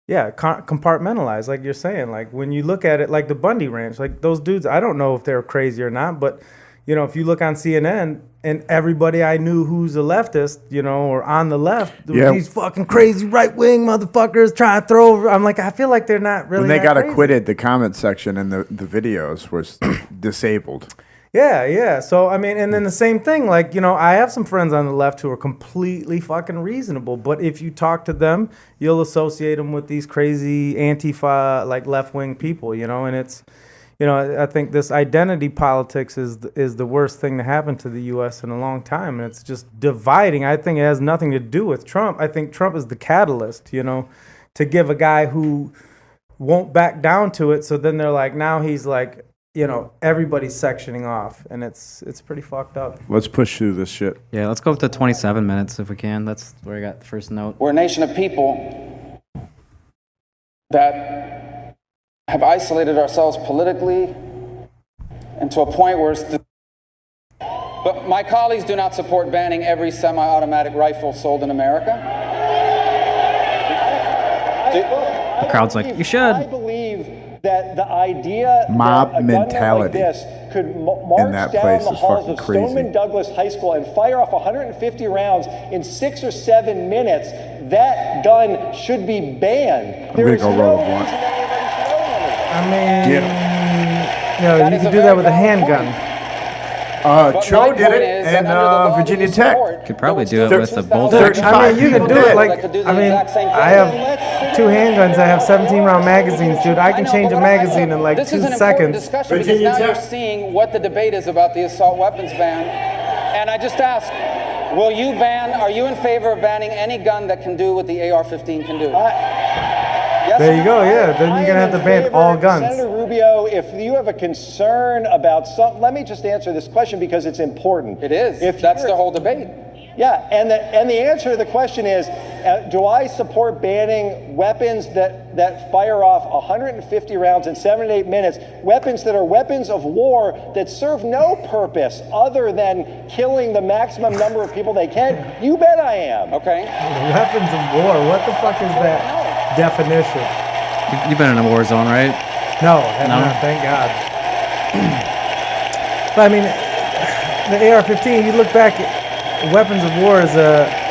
Speaker 4: compartmentalize, like you're saying. Like when you look at it, like the Bundy Ranch, like those dudes, I don't know if they're crazy or not, but if you look on CNN and everybody I knew who's a leftist, or on the left, these fucking crazy right wing motherfuckers trying to throw over. I'm like, I feel like they're not really.
Speaker 3: When they got
Speaker 4: crazy.
Speaker 3: acquitted, the comment section and the videos was disabled.
Speaker 4: Yeah. So, I mean, and then the same thing, like, I have some friends on the left who are completely fucking reasonable, but if you talk to them, you'll associate them with these crazy Antifa, like, left-wing people, and it's, I think this identity politics is the worst thing to happen to the U.S. in a long time, and it's just dividing. I think it has nothing to do with Trump. I think Trump is the catalyst, to give a guy who won't back down to it, so then they're like, now he's like, everybody's sectioning off, and it's pretty fucked up.
Speaker 3: Let's push through this shit.
Speaker 5: Yeah, let's go up to 27 minutes if we can. That's where I got the first note.
Speaker 9: We're a nation of people that have isolated ourselves politically and to a point where but my colleagues do not support banning every semi-automatic rifle sold in America.
Speaker 5: The crowd's like, you should.
Speaker 8: I believe
Speaker 7: that the idea
Speaker 3: Mob
Speaker 7: that a gunman
Speaker 3: mentality
Speaker 7: like this could
Speaker 3: in
Speaker 7: march
Speaker 3: that
Speaker 7: down
Speaker 3: place
Speaker 7: the
Speaker 3: is
Speaker 7: halls
Speaker 3: fucking
Speaker 7: of
Speaker 3: crazy.
Speaker 7: Stoneman Douglas High School and fire off 150 rounds in 6 or 7 minutes, that gun should be banned.
Speaker 3: I'm gonna go roll a blunt.
Speaker 4: I mean,
Speaker 3: Get 'em.
Speaker 4: you know,
Speaker 9: That
Speaker 4: you
Speaker 9: is
Speaker 4: can
Speaker 9: a
Speaker 4: do
Speaker 9: very
Speaker 4: that with a
Speaker 9: valid
Speaker 4: handgun.
Speaker 9: point.
Speaker 3: Cho
Speaker 9: my
Speaker 3: did
Speaker 9: point
Speaker 3: it
Speaker 9: is that
Speaker 3: in
Speaker 9: under the law that
Speaker 3: Virginia
Speaker 9: you
Speaker 3: Tech.
Speaker 9: support,
Speaker 5: Could probably
Speaker 9: there
Speaker 5: do
Speaker 9: would
Speaker 5: it
Speaker 9: still
Speaker 5: with a
Speaker 9: be
Speaker 5: bolt
Speaker 9: 2,000
Speaker 5: action.
Speaker 4: I mean, you can do it
Speaker 9: people
Speaker 4: like,
Speaker 9: that could do the
Speaker 4: I mean,
Speaker 9: exact same thing.
Speaker 4: I have 2 handguns. I have 17 round magazines, dude. I can
Speaker 9: know,
Speaker 4: change
Speaker 9: but
Speaker 4: a
Speaker 9: what I-
Speaker 4: magazine in like
Speaker 9: this
Speaker 4: 2
Speaker 9: is an important
Speaker 4: seconds.
Speaker 9: discussion because
Speaker 3: Virginia
Speaker 9: now you're
Speaker 3: Tech.
Speaker 9: seeing what the debate is about the assault weapons ban. And I just ask, will you ban, are you in favor of banning any gun that can do what the AR-15 can do? Yes
Speaker 4: There
Speaker 9: or
Speaker 4: you
Speaker 9: no?
Speaker 4: go, yeah. Then you're going to have to ban all guns.
Speaker 7: Senator Rubio, if you have a concern about some, let me just answer this question because it's important.
Speaker 9: It is.
Speaker 7: If
Speaker 9: That's
Speaker 7: you're-
Speaker 9: the whole debate.
Speaker 7: Yeah, and the answer to the question is, do I support banning weapons that fire off 150 rounds in 7 to 8 minutes, weapons that are weapons of war that serve no purpose other than killing the maximum number of people they can? You bet I am.
Speaker 9: Okay.
Speaker 4: Weapons of war. What the fuck is that definition?
Speaker 5: You've been in a war zone, right?
Speaker 4: No, have
Speaker 5: No?
Speaker 4: not, thank God. But I mean, the AR-15, you look back, weapons of war is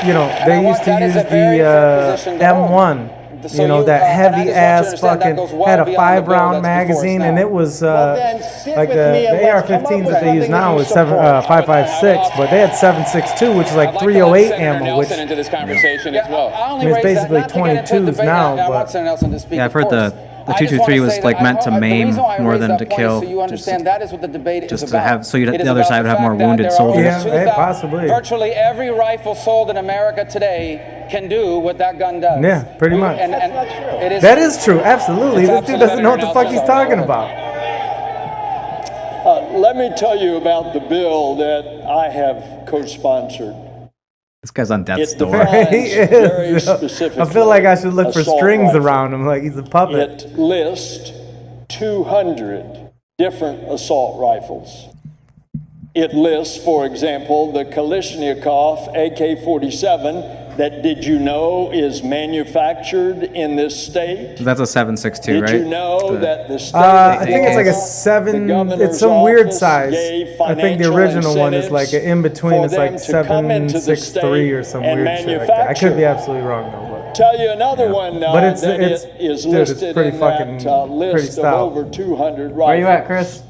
Speaker 4: you know,
Speaker 9: I
Speaker 4: they
Speaker 9: want-
Speaker 4: used to
Speaker 9: that is
Speaker 4: use
Speaker 9: a very
Speaker 4: the
Speaker 9: fair position to hold.
Speaker 4: M1.
Speaker 9: So
Speaker 4: You know,
Speaker 9: you,
Speaker 4: that
Speaker 9: and I
Speaker 4: heavy
Speaker 9: just want you to
Speaker 4: ass
Speaker 9: understand that
Speaker 4: fucking,
Speaker 9: goes well
Speaker 4: had a
Speaker 9: beyond the bill
Speaker 4: 5-round
Speaker 9: that's before us
Speaker 4: magazine, and
Speaker 9: now.
Speaker 4: it was
Speaker 7: Well, then sit
Speaker 4: like
Speaker 7: with
Speaker 4: the
Speaker 7: me and let's come up
Speaker 4: AR-15s
Speaker 7: with
Speaker 4: that they use
Speaker 7: something
Speaker 4: now
Speaker 7: that
Speaker 4: is
Speaker 7: you support.
Speaker 4: 5.56, but they had 7.62, which is like
Speaker 6: I'd like to let
Speaker 4: 308
Speaker 6: Senator
Speaker 4: ammo, which
Speaker 6: Nelson into this conversation as well.
Speaker 9: I only
Speaker 4: I mean, it's
Speaker 9: raise that
Speaker 4: basically
Speaker 9: not to get into a
Speaker 4: 22s
Speaker 9: debate.
Speaker 4: now,
Speaker 9: I want
Speaker 4: but-
Speaker 9: Senator Nelson to speak.
Speaker 5: Yeah, I've
Speaker 9: of
Speaker 5: heard
Speaker 9: course.
Speaker 5: the
Speaker 9: I just
Speaker 5: 223
Speaker 9: wanna
Speaker 5: was,
Speaker 9: say
Speaker 5: like,
Speaker 9: that
Speaker 5: meant to
Speaker 9: the
Speaker 5: maim
Speaker 9: reason why I
Speaker 5: more
Speaker 9: raised
Speaker 5: than
Speaker 9: that
Speaker 5: to
Speaker 9: point
Speaker 5: kill.
Speaker 9: is so you understand that is what the debate
Speaker 5: Just
Speaker 9: is
Speaker 5: to
Speaker 9: about.
Speaker 5: have- so you'd-
Speaker 9: It is
Speaker 5: the other
Speaker 9: about
Speaker 5: side would have
Speaker 9: fact
Speaker 5: more
Speaker 9: that
Speaker 5: wounded
Speaker 9: there are
Speaker 5: soldiers.
Speaker 9: over
Speaker 4: Yeah,
Speaker 9: 2,000
Speaker 4: possibly.
Speaker 9: Virtually every rifle sold in America today can do what that gun does.
Speaker 4: Yeah, pretty much.
Speaker 9: And
Speaker 7: That's not true.
Speaker 9: it is.
Speaker 4: That is true, absolutely.
Speaker 9: It's
Speaker 4: This dude doesn't know what the fuck he's
Speaker 9: absolutely
Speaker 4: talking
Speaker 9: true.
Speaker 4: about.
Speaker 8: Let me tell you about the bill that I have co-sponsored.
Speaker 5: This guy's on death's
Speaker 8: It
Speaker 5: door.
Speaker 8: defines
Speaker 4: He
Speaker 8: very
Speaker 4: is.
Speaker 8: specifically
Speaker 4: I feel like I should look for
Speaker 8: assault
Speaker 4: strings
Speaker 8: rifle.
Speaker 4: around him, like he's a puppet.
Speaker 8: It lists 200 different assault rifles. It lists, for example, the Kalashnikov AK-47 that, did you know, is manufactured in this state?
Speaker 5: That's a 7.62,
Speaker 8: Did
Speaker 5: right?
Speaker 8: you know
Speaker 5: The-
Speaker 8: that the state
Speaker 4: I think it's like a
Speaker 8: law,
Speaker 4: 7,
Speaker 8: the governor's
Speaker 4: it's some weird
Speaker 8: office
Speaker 4: size.
Speaker 8: gave
Speaker 4: I think the
Speaker 8: financial
Speaker 4: original one is like an in between,
Speaker 8: for
Speaker 4: it's like
Speaker 8: them to come into the
Speaker 4: 7.63 or
Speaker 8: state
Speaker 4: some
Speaker 8: and
Speaker 4: weird shit like that. I could be
Speaker 8: manufacture.
Speaker 4: absolutely wrong though,
Speaker 8: Tell you another one
Speaker 4: But it's-
Speaker 8: that
Speaker 4: it's-
Speaker 8: is
Speaker 4: dude, it's
Speaker 8: listed
Speaker 4: pretty
Speaker 8: in
Speaker 4: fucking-
Speaker 8: that
Speaker 4: pretty
Speaker 8: list of
Speaker 4: stout.
Speaker 8: over 200 rifles.
Speaker 5: Where you at, Chris?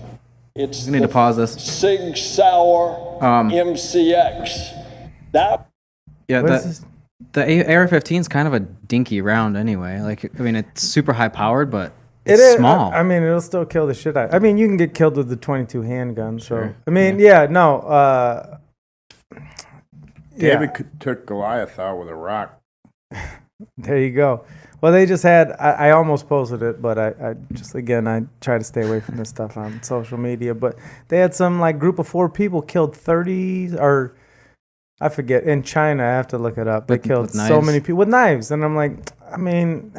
Speaker 8: It's
Speaker 5: We need to
Speaker 8: the
Speaker 5: pause this.
Speaker 8: Sig Sauer MCX. That
Speaker 5: Yeah,
Speaker 4: What is
Speaker 5: the AR-15 is kind of a dinky round anyway. Like, I mean, it's super high powered, but
Speaker 4: It
Speaker 5: it's
Speaker 4: is
Speaker 5: small.
Speaker 4: I mean, it'll still kill the shit out. I mean, you can get killed with the 22 handgun. So
Speaker 5: Sure.
Speaker 4: I mean, yeah, no.
Speaker 3: David took Goliath out with a rock.
Speaker 4: There you go. Well, they just had, I almost posted it, but I just, again, I try to stay away from this stuff on social media. But they had some like group of 4 people killed 30, or I forget, in China. I have to look it up. They killed
Speaker 5: with
Speaker 4: so
Speaker 5: knives?
Speaker 4: many people with knives. And I'm like, I mean,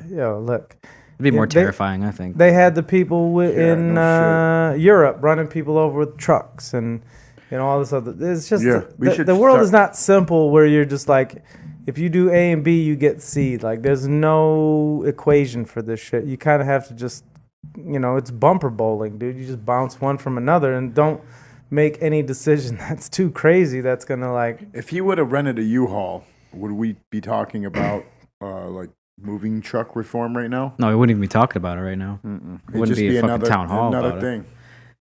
Speaker 4: look.
Speaker 5: It'd be more
Speaker 4: they-
Speaker 5: terrifying, I think.
Speaker 4: They had the people in
Speaker 3: no
Speaker 4: Europe running people over with trucks and all this other. It's just
Speaker 3: Yeah, we
Speaker 4: the,
Speaker 3: should
Speaker 4: the world
Speaker 3: start-
Speaker 4: is not simple where you're just like, if you do A and B, you get C. Like there's no equation for this shit. You kind of have to just, it's bumper bowling, dude. You just bounce one from another and don't make any decision that's too crazy. That's gonna like.
Speaker 3: If he would have rented a U-Haul, would we be talking about like moving truck reform right now?
Speaker 5: No, we wouldn't even be talking about it right now. It
Speaker 3: It'd
Speaker 5: wouldn't
Speaker 3: just
Speaker 5: be a fucking
Speaker 3: another,
Speaker 5: town hall
Speaker 3: another
Speaker 5: about it.
Speaker 3: thing.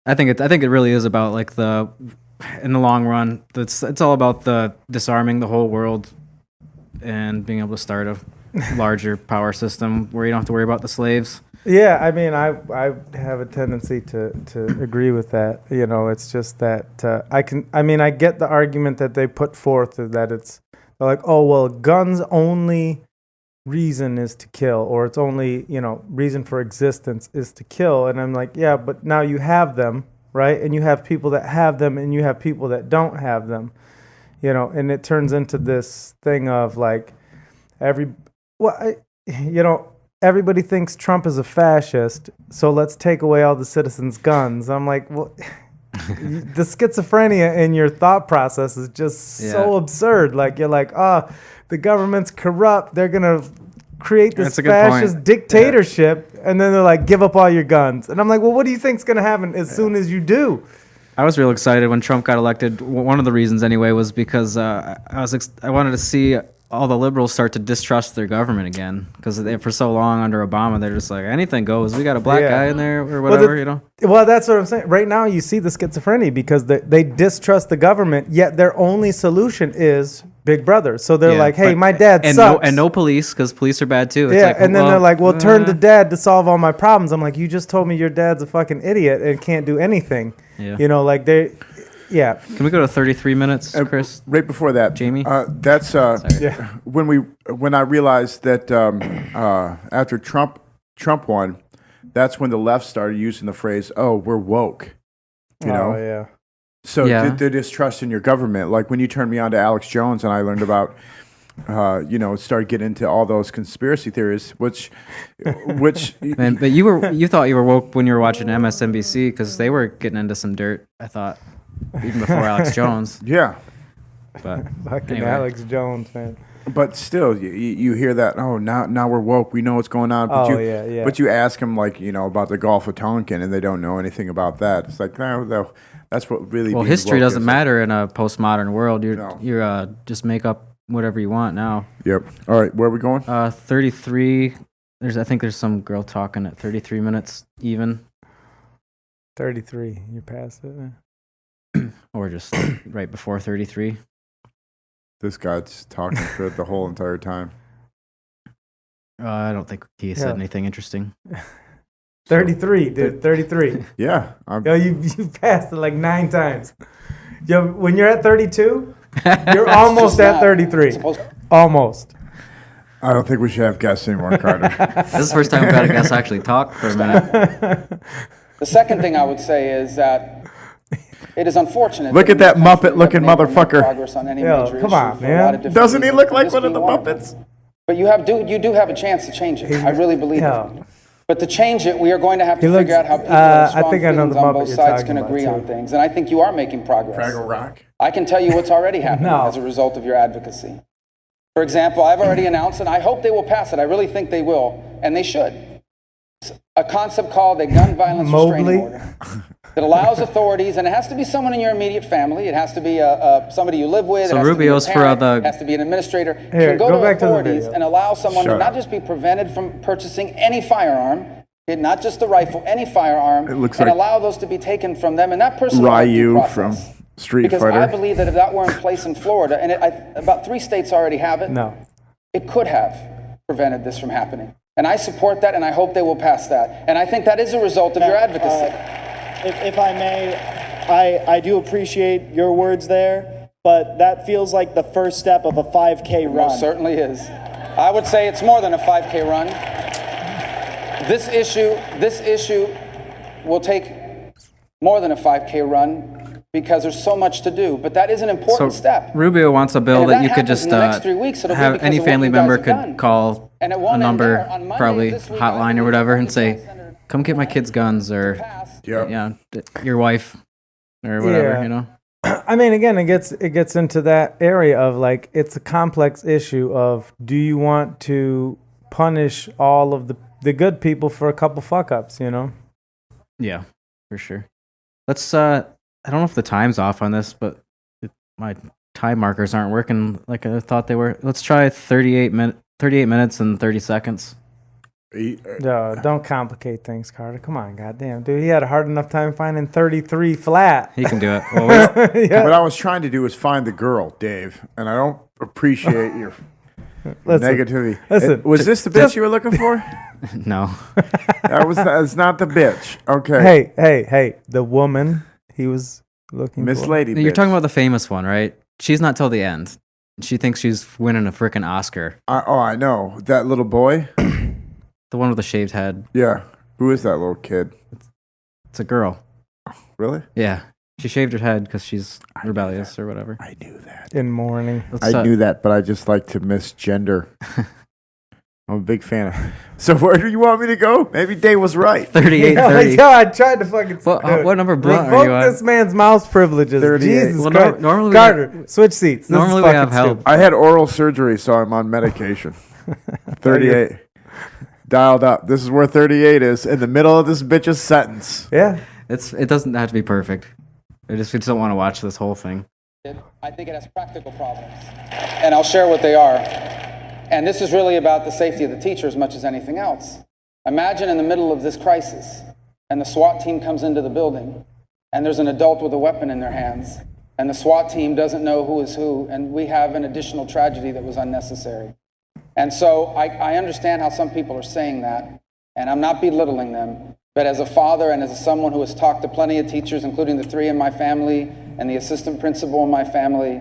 Speaker 5: I think it really is about like in the long run, it's all about the disarming the whole world and being able to start a larger power system where you don't have to worry about the slaves.
Speaker 4: Yeah, I mean, I have a tendency to agree with that. It's just that I get the argument that they put forth that they're like, oh, well, guns only reason is to kill, or it's only, reason for existence is to kill. And I'm like, yeah, but now you have them, right? And you have people that have them and you have people that don't have them, and it turns into this thing of like everybody thinks Trump is a fascist, so let's take away all the citizens' guns. I'm like, well, the schizophrenia in your thought process is just so absurd. Like, you're like, the government's corrupt. They're going to create this
Speaker 5: That's a good point.
Speaker 4: fascist dictatorship, and then they're like, give up all your guns. And I'm like, well, what do you think's going to happen as soon as you do?
Speaker 5: I was real excited when Trump got elected. One of the reasons, anyway, was because I wanted to see all the liberals start to distrust their government again, because for so long under Obama, they're just like, anything goes. We got a black guy in there or whatever, you know.
Speaker 4: Well, that's what I'm saying. Right now, you see the schizophrenia because they distrust the government, yet their only solution is Big Brother. So they're like, hey, my dad sucks.
Speaker 5: No police, because police are bad too. It's
Speaker 4: yeah,
Speaker 5: like,
Speaker 4: and then they're like, well, turn to dad to solve all my problems. I'm like, you just told me your dad's a fucking idiot and can't do anything.
Speaker 5: Yeah.
Speaker 4: You know, like they... Yeah.
Speaker 5: Can we go to 33 minutes, Chris?
Speaker 3: Right before that,
Speaker 5: Jamie.
Speaker 3: That's when I realized that after Trump won, that's when the left started using the phrase, "Oh, we're woke," you know.
Speaker 4: Yeah.
Speaker 3: So they're distrusting your government. Like when you turned me on to Alex Jones, and I learned about, started getting into all those conspiracy theories, which.
Speaker 5: Man, but you thought you were woke when you were watching MSNBC because they were getting into some dirt. I thought. Even before Alex Jones.
Speaker 3: Yeah.
Speaker 4: But fucking anyway. Alex Jones, man.
Speaker 3: But still, you hear that, oh, now we're woke. We know what's going on. But But you ask them, like, about the Gulf of Tonkin, and they don't know anything about that. It's like, no, that's what really
Speaker 5: Well, history doesn't matter in a postmodern world. You're just make up whatever you want now.
Speaker 3: Yep. All right, where are we going?
Speaker 5: 33. I think there's some girl talking at 33 minutes even.
Speaker 4: 33. You're past it, man.
Speaker 5: Or just right before 33.
Speaker 3: This guy's talking for the whole entire time.
Speaker 5: I don't think he said anything interesting.
Speaker 4: 33, dude. 33.
Speaker 3: Yeah.
Speaker 4: Yo, you passed it like 9 times. Yo, when you're at 32, you're almost at 33. Almost.
Speaker 3: I don't think we should have guests anymore, Carter.
Speaker 5: This is the first time we've had a guest actually talk for a minute.
Speaker 9: The second thing I would say is that it is unfortunate.
Speaker 3: Look at that Muppet-looking motherfucker.
Speaker 9: Progress on any major
Speaker 4: come on, man.
Speaker 3: Doesn't he look like one of the Muppets?
Speaker 9: But you do have a chance to change it. I really believe it. But to change it, we are going to have to figure out how people with strong feelings on both sides can agree on things. And I think you are making progress.
Speaker 3: Fraggle Rock.
Speaker 9: I can tell you what's already happening as a result of your advocacy. For example, I've already announced, and I hope they will pass it. I really think they will, and they should. A concept called a gun violence restraining order. That allows authorities, and it has to be someone in your immediate family. It has to be somebody you live with.
Speaker 5: So
Speaker 9: it has
Speaker 5: Rubio's
Speaker 9: to be a parent,
Speaker 5: for
Speaker 9: it has to be an administrator.
Speaker 4: Here,
Speaker 9: can go to
Speaker 4: back
Speaker 9: authorities
Speaker 4: to the
Speaker 9: and allow someone to
Speaker 3: Shut
Speaker 9: not
Speaker 3: up.
Speaker 9: just be prevented from purchasing any firearm, not just the rifle, any firearm,
Speaker 3: It looks
Speaker 9: and
Speaker 3: like
Speaker 9: allow those to be taken from them. And that person will have due
Speaker 3: Ryu
Speaker 9: process.
Speaker 3: from Street
Speaker 9: because
Speaker 3: Fighter.
Speaker 9: I believe that if that were in place in Florida, and about 3 states already have it, it could have prevented this from happening. And I support that, and I hope they will pass that. And I think that is a result of your advocacy.
Speaker 10: If I may, I do appreciate your words there, but that feels like the first step of a 5K run.
Speaker 9: Most certainly is. I would say it's more than a 5K run. This issue will take more than a 5K run because there's so much to do, but that is an important step.
Speaker 5: Rubio wants a bill that you could just
Speaker 9: in the next 3 weeks, it'll be
Speaker 5: have
Speaker 9: because
Speaker 5: any
Speaker 9: of what
Speaker 5: family
Speaker 9: you guys
Speaker 5: member
Speaker 9: have
Speaker 5: could
Speaker 9: done.
Speaker 5: call
Speaker 9: And it
Speaker 5: a
Speaker 9: won't end
Speaker 5: number,
Speaker 9: there. On Monday
Speaker 5: probably
Speaker 9: this week,
Speaker 5: hotline or whatever, and say, "Come get my kids' guns," or your wife, or whatever, you know.
Speaker 4: I mean, again, it gets into that area of like it's a complex issue of do you want to punish all of the good people for a couple fuck ups, you know?
Speaker 5: Yeah, for sure. Let's. I don't know if the time's off on this, but my time markers aren't working like I thought they were. Let's try 38 minutes and 30 seconds.
Speaker 4: No, don't complicate things, Carter. Come on, goddamn, dude. He had a hard enough time finding 33 flat.
Speaker 5: He can do it. Well,
Speaker 3: What I was trying to do was find the girl, Dave, and I don't appreciate your negativity.
Speaker 4: Listen,
Speaker 3: was this the bitch you were looking for?
Speaker 5: No.
Speaker 3: That's not the bitch. Okay.
Speaker 4: Hey, the woman he was looking
Speaker 3: Miss
Speaker 4: for.
Speaker 3: Lady.
Speaker 5: You're
Speaker 3: bitch.
Speaker 5: talking about the famous one, right? She's not till the end. She thinks she's winning a freaking Oscar.
Speaker 3: I know that little boy.
Speaker 5: The one with the shaved head.
Speaker 3: Yeah. Who is that little kid?
Speaker 5: It's a girl.
Speaker 3: Really?
Speaker 5: Yeah. She shaved her head because she's rebellious or whatever.
Speaker 3: I knew that.
Speaker 4: In mourning.
Speaker 3: I knew that, but I just like to misgender. I'm a big fan of. So where do you want me to go? Maybe Dave was right.
Speaker 5: 38,
Speaker 4: Yeah,
Speaker 5: 30.
Speaker 4: yo, I tried to fucking.
Speaker 5: What number blunt are
Speaker 4: revoke
Speaker 5: you on?
Speaker 4: this man's mouse privileges.
Speaker 3: 38.
Speaker 4: Jesus
Speaker 5: Well,
Speaker 4: Christ.
Speaker 5: normally
Speaker 4: Carter, switch seats. This
Speaker 5: normally
Speaker 4: is
Speaker 5: we
Speaker 4: fucking
Speaker 5: have help.
Speaker 4: stupid.
Speaker 3: I had oral surgery, so I'm on medication. 38. Dialed up. This is where 38 is in the middle of this bitch's sentence.
Speaker 4: Yeah.
Speaker 5: It doesn't have to be perfect. We just don't want to watch this whole thing.
Speaker 9: I think it has practical problems, and I'll share what they are. And this is really about the safety of the teacher as much as anything else. Imagine in the middle of this crisis, and the SWAT team comes into the building, and there's an adult with a weapon in their hands, and the SWAT team doesn't know who is who, and we have an additional tragedy that was unnecessary. And so I understand how some people are saying that, and I'm not belittling them, but as a father and as someone who has talked to plenty of teachers, including the 3 in my family and the assistant principal in my family,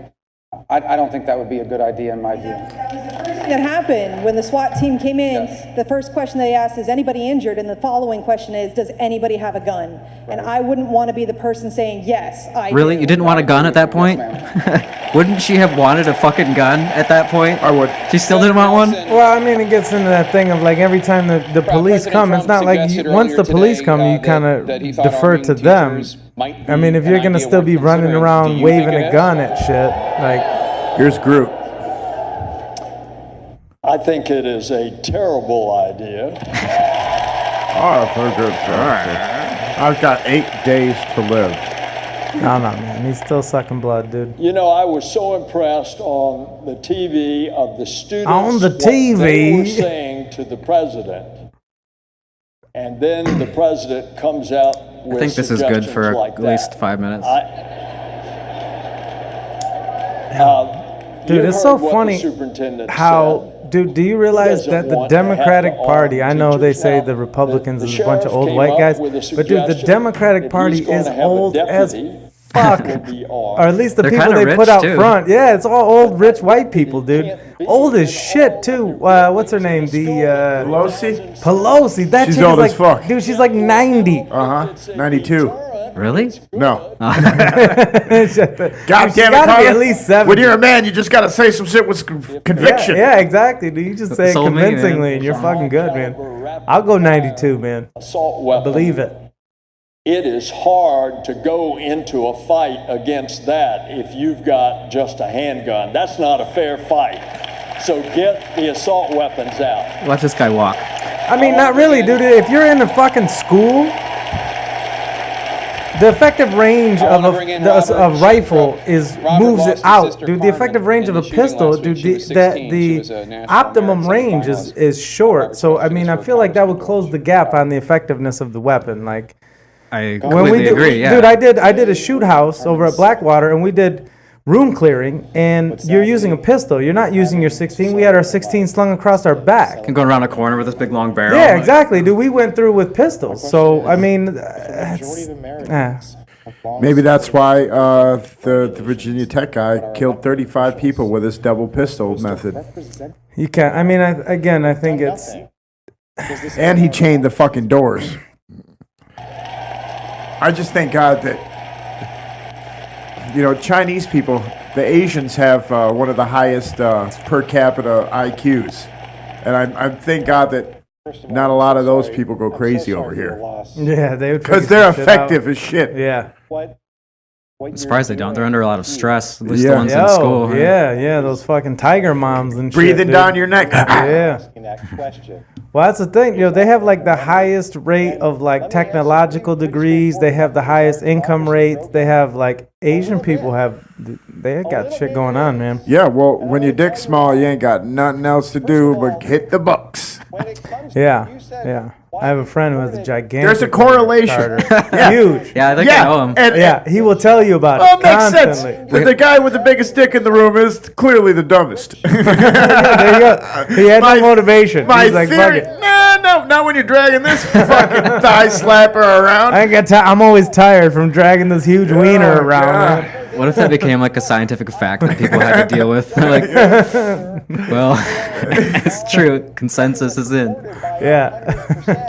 Speaker 9: I don't think that would be a good idea in my view.
Speaker 11: That happened when the SWAT team came in. Yes. The first question they asked is anybody injured, and the following question is, does anybody have a gun? Right. And I wouldn't want to be the person saying yes.
Speaker 5: Really, you didn't want a gun at that point? Yes, wouldn't she have wanted a fucking gun at that point?
Speaker 3: I would.
Speaker 5: She still didn't want one?
Speaker 4: Well, I mean, it gets into that thing of like every time the police come, it's not like once the police come, you kind of defer to them. I mean, if you're gonna still be running around waving a gun at shit, like
Speaker 3: here's Groot.
Speaker 8: I think it is a terrible idea.
Speaker 3: I've got 8 days to live.
Speaker 4: No, man. He's still sucking blood, dude.
Speaker 8: You know, I was so impressed on the TV of the students.
Speaker 4: On the TV.
Speaker 8: What they were saying to the president. And then the president comes out with
Speaker 5: I think this is good for
Speaker 8: like
Speaker 5: at least 5 minutes.
Speaker 4: Dude, it's so funny how... Dude, do you realize that the Democratic Party, I know they say the Republicans is a bunch of old white guys, but dude, the Democratic Party is old as fuck. Or at least the people they put out front. Yeah, it's all old, rich white people, dude. Old as shit, too. What's her name?
Speaker 3: Pelosi?
Speaker 4: Pelosi. That
Speaker 3: she's
Speaker 4: chick
Speaker 3: old
Speaker 4: is
Speaker 3: as fuck.
Speaker 4: Dude, she's like 90.
Speaker 3: Uh-huh. 92.
Speaker 5: Really?
Speaker 3: No.
Speaker 4: God
Speaker 3: damn it,
Speaker 4: Carter. At least 70.
Speaker 3: When you're a man, you just gotta say some shit with conviction.
Speaker 4: Yeah, exactly, dude. You just say it convincingly, and you're fucking good, man. I'll go 92, man.
Speaker 8: Assault weapon.
Speaker 4: Believe it.
Speaker 8: It is hard to go into a fight against that if you've got just a handgun. That's not a fair fight. So get the assault weapons out.
Speaker 5: Watch this guy walk.
Speaker 4: I mean, not really, dude. If you're in a fucking school, the effective range of a rifle moves it out, dude. The effective range of a pistol, dude. The optimum range is short. So I mean, I feel like that would close the gap on the effectiveness of the weapon. Like,
Speaker 5: I completely agree. Yeah,
Speaker 4: dude. I did a shoot house over at Blackwater, and we did room clearing, and you're using a pistol. You're not using your 16. We had our 16 slung across our back.
Speaker 5: Can go around a corner with this big long barrel.
Speaker 4: Yeah, exactly, dude. We went through with pistols. So I mean,
Speaker 3: maybe that's why the Virginia Tech guy killed 35 people with his double pistol method.
Speaker 4: You can't. I mean, I think it's.
Speaker 3: And he chained the fucking doors. I just thank God that, Chinese people, the Asians have one of the highest per capita IQs. And I thank God that not a lot of those people go crazy over here.
Speaker 4: Yeah, they would.
Speaker 3: Because they're effective as shit.
Speaker 4: Yeah.
Speaker 5: I'm surprised they don't. They're under a lot of stress. At least the ones in school. Huh?
Speaker 4: Yeah, those fucking tiger moms and
Speaker 3: breathing
Speaker 4: shit,
Speaker 3: down your neck.
Speaker 4: Yeah. Well, that's the thing. They have like the highest rate of like technological degrees. They have the highest income rates. They have like Asian people they got shit going on, man.
Speaker 3: Yeah, well, when your dick's small, you ain't got nothing else to do but hit the bucks.
Speaker 4: Yeah. I have a friend who has a gigantic.
Speaker 3: There's a correlation.
Speaker 4: Huge.
Speaker 5: Yeah, I think I know him.
Speaker 4: And he will tell you about it.
Speaker 3: Well, it makes
Speaker 4: constantly.
Speaker 3: sense. The guy with the biggest dick in the room is clearly the dumbest.
Speaker 4: There you go. He had no motivation.
Speaker 3: My
Speaker 4: He's like,
Speaker 3: theory.
Speaker 4: fuck it.
Speaker 3: No, not when you're dragging this fucking thigh slapper around.
Speaker 4: I'm always tired from dragging this huge wiener around. Man.
Speaker 5: What if that became like a scientific fact that people had to deal with? Like, well, it's true. Consensus is in.
Speaker 4: Yeah.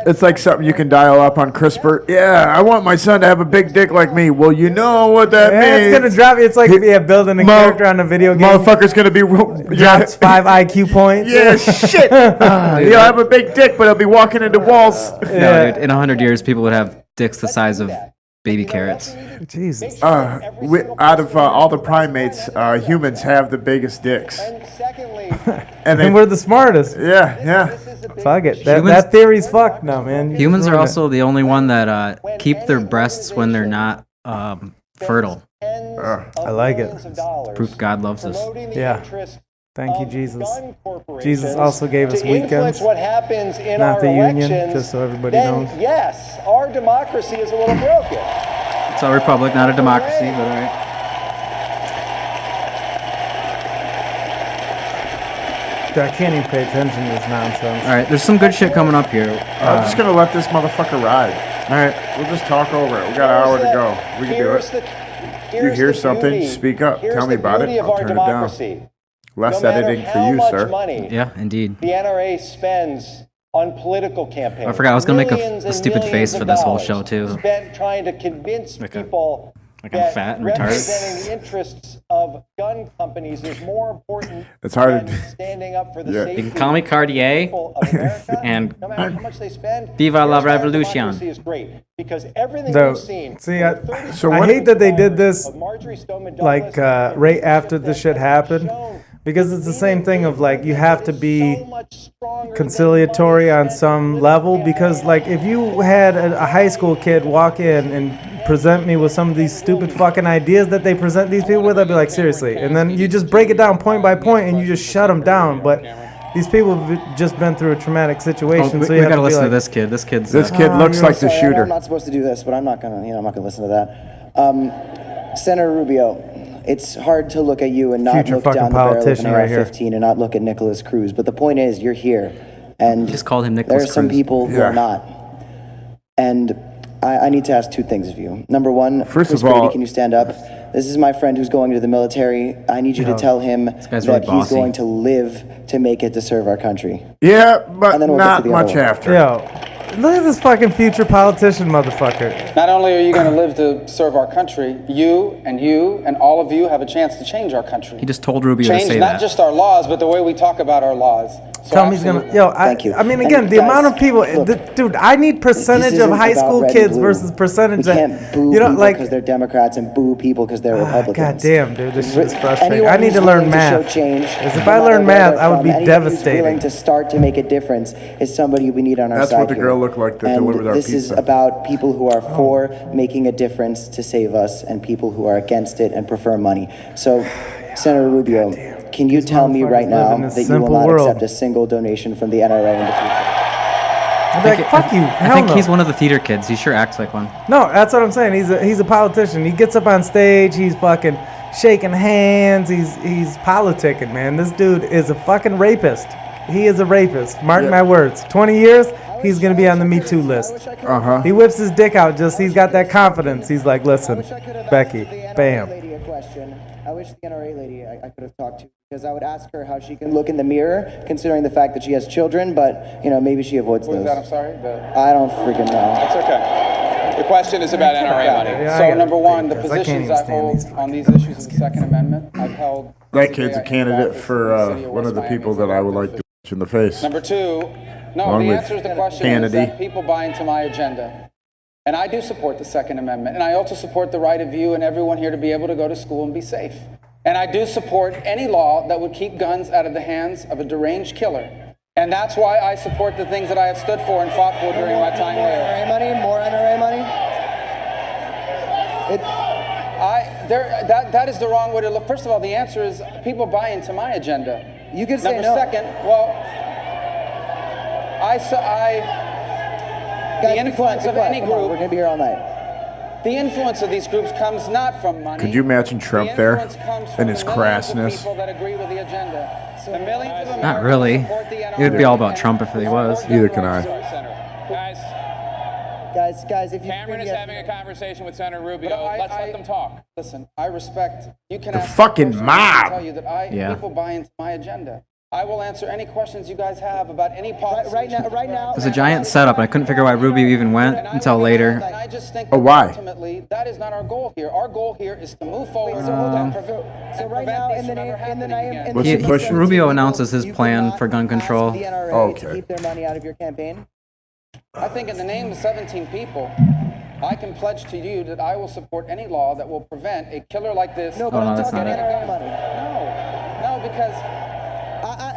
Speaker 3: It's like something you can dial up on CRISPR. Yeah, I want my son to have a big dick like me. Well, you know what that means.
Speaker 4: It's going to drop you. It's like building a character on a video game.
Speaker 3: Motherfucker's going to be...
Speaker 4: Drops 5 IQ points.
Speaker 3: Yeah, shit. He'll have a big dick, but he'll be walking into walls.
Speaker 5: No, dude, in 100 years, people would have dicks the size of Baby carrots.
Speaker 4: Jesus.
Speaker 3: Out of all the primates, humans have the biggest dicks.
Speaker 7: And secondly,
Speaker 4: And we're the smartest.
Speaker 3: Yeah.
Speaker 4: Fuck it. That theory's fucked now, man.
Speaker 5: Humans are also the only one that keep their breasts when they're not fertile.
Speaker 4: I like it.
Speaker 5: Proof God loves us.
Speaker 4: Yeah. Thank you, Jesus. Jesus also gave us weekends,
Speaker 7: what happens in
Speaker 4: not
Speaker 7: our
Speaker 4: the union,
Speaker 7: elections,
Speaker 4: just so everybody
Speaker 7: then
Speaker 4: knows.
Speaker 7: yes, our democracy is a little broken.
Speaker 5: It's a republic, not a democracy, but all right.
Speaker 4: I can't even pay attention to this nonsense.
Speaker 5: All right, there's some good shit coming up here.
Speaker 3: I'm just gonna let this motherfucker ride.
Speaker 5: All right,
Speaker 3: we'll just talk over it. We got an hour to go. We can do it. You hear something? Speak up. Tell me about it. I'll turn it down. Less editing for you, sir.
Speaker 5: Yeah, indeed.
Speaker 7: The NRA spends on political campaigns.
Speaker 5: I forgot I was gonna make
Speaker 7: Millions
Speaker 5: a
Speaker 7: and
Speaker 5: stupid
Speaker 7: millions
Speaker 5: face
Speaker 7: of
Speaker 5: for this whole
Speaker 7: dollars
Speaker 5: show too.
Speaker 7: Spent trying to convince people
Speaker 5: like I'm
Speaker 7: that
Speaker 5: fat and retarded.
Speaker 7: representing the interests of gun companies is more important
Speaker 3: It's hard
Speaker 7: than standing up for the
Speaker 3: Yeah.
Speaker 7: safety
Speaker 5: You can call me Cartier
Speaker 7: of America.
Speaker 5: and
Speaker 7: No matter how much they spend,
Speaker 5: Viva la
Speaker 7: here's why our
Speaker 5: Revolution.
Speaker 7: democracy is great, because everything
Speaker 4: No,
Speaker 7: we've seen.
Speaker 4: see,
Speaker 7: for
Speaker 4: I,
Speaker 7: the 30
Speaker 3: So
Speaker 4: I
Speaker 3: what-
Speaker 4: hate that they did this
Speaker 7: of Marjorie Stoneman
Speaker 4: like
Speaker 7: Douglas,
Speaker 4: right after this shit happened, because it's the same thing of like you have to be conciliatory on some level, because like if you had a high school kid walk in and present me with some of these stupid fucking ideas that they present these people with, I'd be like, seriously, and then you just break it down point by point and you just shut them down. But these people have just been through a traumatic situation,
Speaker 5: we
Speaker 4: so you have
Speaker 5: gotta
Speaker 4: to be
Speaker 5: listen
Speaker 4: like,
Speaker 5: to this kid. This kid's
Speaker 3: This kid looks like the shooter.
Speaker 12: I'm not supposed to do this, but I'm not gonna listen to that. Senator Rubio, it's hard to look at you and not
Speaker 4: Future
Speaker 12: look down
Speaker 4: fucking
Speaker 12: the barrel of
Speaker 4: politician
Speaker 12: an
Speaker 4: right here.
Speaker 12: AR-15 and not look at Nicholas Cruz. But the point is, you're here, and
Speaker 5: Just called him
Speaker 12: there
Speaker 5: Nicholas
Speaker 12: are some
Speaker 5: Cruz.
Speaker 12: people who
Speaker 3: Yeah.
Speaker 12: are not. And I need to ask two things of you. Number one,
Speaker 3: First
Speaker 12: Chris
Speaker 3: of all-
Speaker 12: Brady, can you stand up? This is my friend who's going to the military. I need you to tell him
Speaker 5: guy's really
Speaker 12: that he's
Speaker 5: bossy.
Speaker 12: going to live to make it to serve our country.
Speaker 3: Yeah, but
Speaker 12: And then we'll get to
Speaker 3: not
Speaker 12: the other
Speaker 3: much
Speaker 12: one.
Speaker 3: after.
Speaker 4: yo, look at this fucking future politician motherfucker.
Speaker 9: Not only are you going to live to serve our country, you and all of you have a chance to change our country.
Speaker 5: He just told Rubio to
Speaker 9: Change
Speaker 5: say
Speaker 9: not
Speaker 5: that.
Speaker 9: just our laws, but the way we talk about our laws. So
Speaker 4: Tell me he's gonna.
Speaker 9: absolutely.
Speaker 4: Yo,
Speaker 12: Thank you.
Speaker 4: I mean,
Speaker 12: And
Speaker 4: again, the
Speaker 12: guys,
Speaker 4: amount of people,
Speaker 12: look,
Speaker 4: dude. I need percentage
Speaker 12: This
Speaker 4: of
Speaker 12: isn't
Speaker 4: high
Speaker 12: about
Speaker 4: school
Speaker 12: red
Speaker 4: kids
Speaker 12: and blue.
Speaker 4: versus percentage
Speaker 12: We
Speaker 4: that,
Speaker 12: can't boo
Speaker 4: you know,
Speaker 12: people
Speaker 4: like.
Speaker 12: because they're Democrats and boo people because they're Republicans.
Speaker 4: God damn, dude, this shit's frustrating.
Speaker 12: Anyone
Speaker 4: I need
Speaker 12: who's
Speaker 4: to learn
Speaker 12: willing to show
Speaker 4: math.
Speaker 12: change,
Speaker 4: Because if
Speaker 12: no
Speaker 4: I
Speaker 12: matter
Speaker 4: learned
Speaker 12: where
Speaker 4: math,
Speaker 12: they're
Speaker 4: I would
Speaker 12: from,
Speaker 4: be
Speaker 12: anybody
Speaker 4: devastated.
Speaker 12: Who's willing to start to make a difference is somebody we need on our
Speaker 3: That's
Speaker 12: side
Speaker 3: what the
Speaker 12: here.
Speaker 3: girl looked like that
Speaker 12: And
Speaker 3: delivered our
Speaker 12: this is
Speaker 3: pizza.
Speaker 12: about people who are for making a difference to save us and people who are against it and prefer money. So, Senator Rubio, can you tell me right
Speaker 4: motherfuckers
Speaker 12: now
Speaker 4: live in this
Speaker 12: that you will
Speaker 4: simple
Speaker 12: not
Speaker 4: world.
Speaker 12: accept a single donation from the NRA in the future?
Speaker 4: I'd be like, fuck you.
Speaker 5: I
Speaker 4: Hell
Speaker 5: think
Speaker 4: no.
Speaker 5: he's one of the theater kids. He sure acts like one.
Speaker 4: No, that's what I'm saying. He's a politician. He gets up on stage. He's fucking shaking hands. He's politicking, man. This dude is a fucking rapist. He is a rapist. Mark my words. 20 years, he's gonna be on the Me Too list. He whips his dick out. He's got that confidence. He's like, listen, Becky, bam.
Speaker 12: Lady a question. I wish the NRA lady I could have talked to, because I would ask her how she can look in the mirror, considering the fact that she has children, but, maybe she avoids
Speaker 9: What
Speaker 12: those.
Speaker 9: was that? I'm sorry.
Speaker 12: I don't freaking know.
Speaker 9: That's okay. The question is about NRA money.
Speaker 4: Yeah, I
Speaker 9: So
Speaker 4: gotta
Speaker 9: number one, the
Speaker 4: take this. I can't
Speaker 9: positions
Speaker 4: even
Speaker 9: I
Speaker 4: stand
Speaker 9: hold
Speaker 4: these
Speaker 9: on these issues of the Second Amendment, I've held.
Speaker 3: That kid's a candidate for one of the people that I would like to punch in the face.
Speaker 9: Number two, no,
Speaker 3: Along
Speaker 9: the
Speaker 3: with
Speaker 9: answer to the question is
Speaker 3: Kennedy.
Speaker 9: that people buy into my agenda. And I do support the Second Amendment. And I also support the right of you and everyone here to be able to go to school and be safe. And I do support any law that would keep guns out of the hands of a deranged killer. And that's why I support the things that I have stood for and fought for during my time there.
Speaker 12: NRA money? More NRA money?
Speaker 9: That is the wrong way to look. First of all, the answer is people buy into my agenda.
Speaker 12: You could say
Speaker 9: Number
Speaker 12: no.
Speaker 9: second, well, the influence of any
Speaker 12: Come on, we're
Speaker 9: group,
Speaker 12: gonna be here all night.
Speaker 9: the influence of these groups comes not from money.
Speaker 3: Could you imagine Trump
Speaker 9: The
Speaker 3: there
Speaker 9: influence comes from
Speaker 3: and his
Speaker 9: the millions of
Speaker 3: crassness?
Speaker 9: people that agree with the agenda. The millions of
Speaker 5: Not
Speaker 9: Americans
Speaker 5: really.
Speaker 9: support the
Speaker 5: It would be all about
Speaker 9: NRA
Speaker 5: Trump if he was.
Speaker 9: and
Speaker 3: Neither can I.
Speaker 12: Guys, if you
Speaker 6: Cameron is having a conversation with Senator Rubio. Let's let them talk.
Speaker 9: Listen, I respect. You can
Speaker 3: The
Speaker 9: ask
Speaker 3: fucking
Speaker 9: questions. I
Speaker 3: mob.
Speaker 9: tell you that
Speaker 5: Yeah.
Speaker 9: people buy into my agenda. I will answer any questions you guys have about any policy.
Speaker 12: Right now.
Speaker 5: It was a giant setup, and I couldn't figure out why Rubio even went until later.
Speaker 9: And I just think
Speaker 3: Oh,
Speaker 9: that
Speaker 3: why?
Speaker 9: ultimately that is not our goal here. Our goal here is to move forward.
Speaker 12: So hold on.
Speaker 9: and
Speaker 12: So right now, in the name,
Speaker 3: What's he pushing?
Speaker 5: Rubio announces his plan for gun control.
Speaker 12: The NRA
Speaker 3: Okay.
Speaker 12: to keep their money out of your campaign.
Speaker 9: I think in the name of 17 people, I can pledge to you that I will support any law that will prevent a killer like this.
Speaker 12: No, but I'm
Speaker 5: that's
Speaker 12: talking
Speaker 5: not it.
Speaker 12: NRA money.
Speaker 9: No, because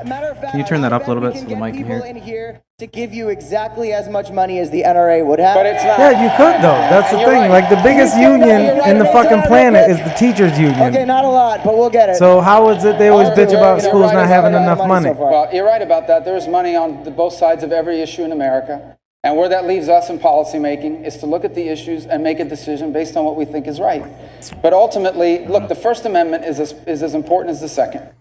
Speaker 12: Matter of fact,
Speaker 5: Can you turn that up a little
Speaker 12: we
Speaker 5: bit
Speaker 12: can
Speaker 5: so the
Speaker 12: get
Speaker 5: mic can
Speaker 12: people
Speaker 5: hear?
Speaker 12: in here to give you exactly as much money as the NRA would have.
Speaker 9: but it's not.
Speaker 4: Yeah, you could though. That's the
Speaker 9: And you're
Speaker 4: thing.
Speaker 9: right.
Speaker 4: Like the biggest
Speaker 12: You say that,
Speaker 4: union
Speaker 12: you're right,
Speaker 4: in the
Speaker 12: but
Speaker 4: fucking
Speaker 12: it's not
Speaker 4: planet
Speaker 12: real
Speaker 4: is the teachers union.
Speaker 12: Okay, not a lot, but we'll get it.
Speaker 4: So how is it they always bitch about
Speaker 9: You're
Speaker 4: schools
Speaker 9: right
Speaker 4: not
Speaker 9: about
Speaker 4: having
Speaker 9: that.
Speaker 4: enough money?
Speaker 12: So far.
Speaker 9: Well, you're right about that. There's money on both sides of every issue in America. And where that leaves us in policymaking is to look at the issues and make a decision based on what we think is right. But ultimately, look, the First Amendment is as important as the Second.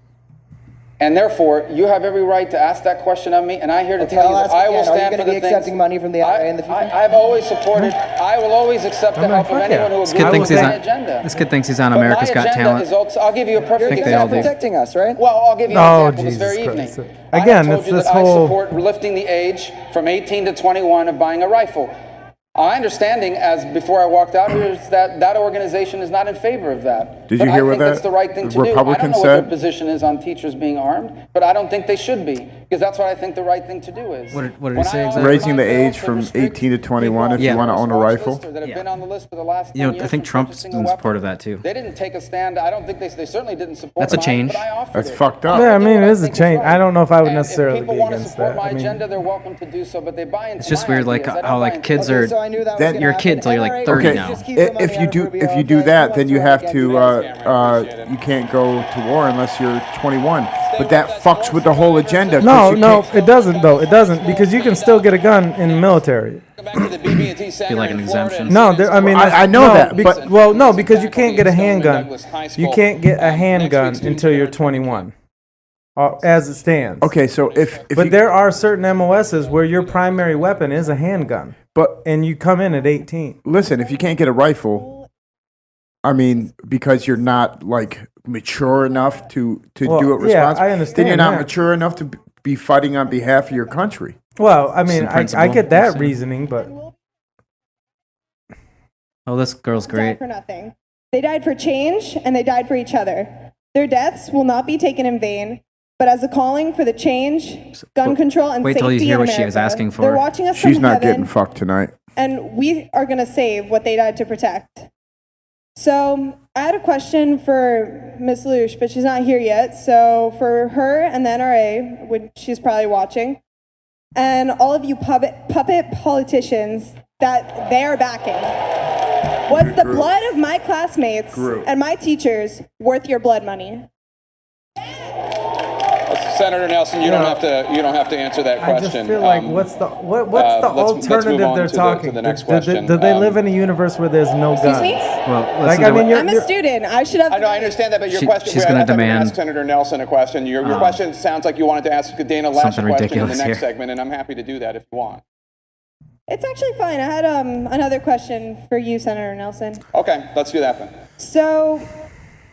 Speaker 9: And therefore, you have every right to ask that question of me, and I'm here to tell you
Speaker 12: I'll
Speaker 9: that
Speaker 12: ask
Speaker 9: I will
Speaker 12: again. Are you
Speaker 9: stand
Speaker 12: gonna
Speaker 9: for the
Speaker 12: be
Speaker 9: things.
Speaker 12: accepting money from the NRA in the future?
Speaker 9: I've always supported. I will always accept the
Speaker 4: I'm like,
Speaker 9: help of
Speaker 4: fuck
Speaker 9: anyone
Speaker 4: yeah.
Speaker 9: who
Speaker 5: This
Speaker 9: agrees
Speaker 5: kid thinks
Speaker 9: with
Speaker 5: he's
Speaker 9: my
Speaker 5: on.
Speaker 9: agenda.
Speaker 5: This kid thinks he's on
Speaker 9: But
Speaker 5: America's
Speaker 9: my
Speaker 5: Got
Speaker 9: agenda
Speaker 5: Talent.
Speaker 9: is also, I'll give you a perfect
Speaker 5: think they all
Speaker 9: example.
Speaker 5: do.
Speaker 12: Protecting us, right?
Speaker 9: Well, I'll give you an
Speaker 4: Oh,
Speaker 9: example this
Speaker 4: Jesus
Speaker 9: very evening.
Speaker 4: Christ.
Speaker 9: I
Speaker 4: Again,
Speaker 9: have told
Speaker 4: it's
Speaker 9: you
Speaker 4: this
Speaker 9: that
Speaker 4: whole-
Speaker 9: I support lifting the age from 18 to 21 of buying a rifle. My understanding, as before I walked out here, is that that organization is not in favor of that.
Speaker 3: Did
Speaker 9: But
Speaker 3: you hear
Speaker 9: I
Speaker 3: what
Speaker 9: think that's
Speaker 3: that
Speaker 9: the right thing to do. I don't
Speaker 3: Republican
Speaker 9: know what their
Speaker 3: said?
Speaker 9: position is on teachers being armed, but I don't think they should be, because that's what I think the right thing to do is.
Speaker 5: What did he
Speaker 9: When
Speaker 5: say
Speaker 9: I
Speaker 5: exactly?
Speaker 9: offer
Speaker 3: Raising
Speaker 9: my
Speaker 3: the
Speaker 9: bill
Speaker 3: age
Speaker 9: to
Speaker 3: from
Speaker 9: restrict
Speaker 3: 18 to 21 if
Speaker 9: people
Speaker 3: you want to
Speaker 9: on
Speaker 3: own a
Speaker 9: the watch
Speaker 3: rifle.
Speaker 9: list or that have been on the list for the last
Speaker 5: You
Speaker 9: 10
Speaker 5: know, I
Speaker 9: years
Speaker 5: think
Speaker 9: from
Speaker 5: Trump's
Speaker 9: purchasing a
Speaker 5: in
Speaker 9: weapon.
Speaker 5: support of that too.
Speaker 9: They didn't take a stand. I don't think they certainly didn't support
Speaker 5: That's a
Speaker 9: mine,
Speaker 5: change.
Speaker 9: but I offered
Speaker 3: That's
Speaker 9: it.
Speaker 3: fucked up.
Speaker 4: Yeah, I
Speaker 9: I do
Speaker 4: mean,
Speaker 9: what
Speaker 4: it
Speaker 9: I
Speaker 4: is a
Speaker 9: think is
Speaker 4: change.
Speaker 9: right.
Speaker 4: I don't know if I would
Speaker 9: And
Speaker 4: necessarily
Speaker 9: if people
Speaker 4: be
Speaker 9: want to
Speaker 4: against
Speaker 9: support
Speaker 4: that.
Speaker 9: my
Speaker 4: I mean,
Speaker 9: agenda, they're welcome to do so, but they buy into
Speaker 5: It's just
Speaker 9: my
Speaker 5: weird, like
Speaker 9: ideas. I don't
Speaker 5: how
Speaker 9: buy
Speaker 5: like
Speaker 9: into
Speaker 5: kids
Speaker 9: theirs.
Speaker 5: are.
Speaker 12: So I knew that was
Speaker 3: Then-
Speaker 12: gonna
Speaker 5: You're a
Speaker 12: happen.
Speaker 5: kid till you're like
Speaker 12: NRA,
Speaker 5: 30
Speaker 3: Okay,
Speaker 5: now.
Speaker 12: just keep your money
Speaker 3: if you
Speaker 12: out of
Speaker 3: do
Speaker 12: Rubio,
Speaker 3: if you do
Speaker 12: okay?
Speaker 3: that,
Speaker 12: He
Speaker 3: then you
Speaker 12: wants
Speaker 3: have
Speaker 12: to
Speaker 3: to you can't go to war unless you're 21. But that fucks with the whole agenda. 'cause
Speaker 4: no,
Speaker 3: you
Speaker 4: no,
Speaker 3: can't-
Speaker 4: it doesn't though. It doesn't because you can still get a gun in the military.
Speaker 6: Back to the BB&T Center
Speaker 5: Be like
Speaker 6: in
Speaker 5: an
Speaker 6: Florida.
Speaker 5: exemption.
Speaker 4: No, there, I mean,
Speaker 3: I know
Speaker 4: no,
Speaker 3: that,
Speaker 4: bec-
Speaker 3: but-
Speaker 4: well, no, because you can't get a handgun. You can't get a handgun until you're 21, as it stands.
Speaker 3: Okay, so if
Speaker 4: But
Speaker 3: you,
Speaker 4: there are certain MOSs where your primary weapon is a handgun,
Speaker 3: but
Speaker 4: and you come in at 18.
Speaker 3: listen, if you can't get a rifle, I mean, because you're not like mature enough to
Speaker 4: Well,
Speaker 3: do it
Speaker 4: yeah,
Speaker 3: responsibly,
Speaker 4: I
Speaker 3: then
Speaker 4: understand
Speaker 3: you're not
Speaker 4: that.
Speaker 3: mature enough to be fighting on behalf of your country.
Speaker 4: Well, I mean,
Speaker 5: Some
Speaker 4: I
Speaker 5: principle,
Speaker 4: get that
Speaker 5: same.
Speaker 4: reasoning, but
Speaker 5: Oh, this girl's
Speaker 11: Died
Speaker 5: great.
Speaker 11: for nothing. They died for change and they died for each other. Their deaths will not be taken in vain, but as a calling for the change, gun control, and
Speaker 5: wait
Speaker 11: safety
Speaker 5: till you hear
Speaker 11: in
Speaker 5: what
Speaker 11: America.
Speaker 5: she was asking for.
Speaker 11: They're watching us
Speaker 3: She's
Speaker 11: from
Speaker 3: not
Speaker 11: heaven,
Speaker 3: getting fucked tonight.
Speaker 11: and we are going to save what they died to protect. So I had a question for Ms. Lush, but she's not here yet. So for her and the NRA, which she's probably watching, and all of you puppet politicians that they are backing, was the blood of my classmates and my teachers worth your blood money?
Speaker 6: Senator Nelson, you don't have to answer that
Speaker 4: I
Speaker 6: question.
Speaker 4: just feel like what's the
Speaker 6: let's move
Speaker 4: alternative
Speaker 6: on
Speaker 4: they're
Speaker 6: to the
Speaker 4: talking?
Speaker 6: next
Speaker 4: Do
Speaker 6: question.
Speaker 4: they live in a universe where there's no
Speaker 11: Excuse
Speaker 4: guns?
Speaker 11: me?
Speaker 5: Well,
Speaker 4: Like, I mean,
Speaker 11: I'm a student. I should have.
Speaker 6: I know, I understand that, but your question.
Speaker 5: she's
Speaker 6: I
Speaker 5: gonna
Speaker 6: thought we were
Speaker 5: demand-
Speaker 6: ask Senator Nelson a question. Your question sounds like you wanted to ask Dana Lash a
Speaker 5: Something
Speaker 6: question in the
Speaker 5: ridiculous
Speaker 6: next
Speaker 5: here.
Speaker 6: segment, and I'm happy to do that if you want.
Speaker 11: It's actually fine. I had another question for you, Senator Nelson.
Speaker 6: Okay, let's do that then.
Speaker 11: So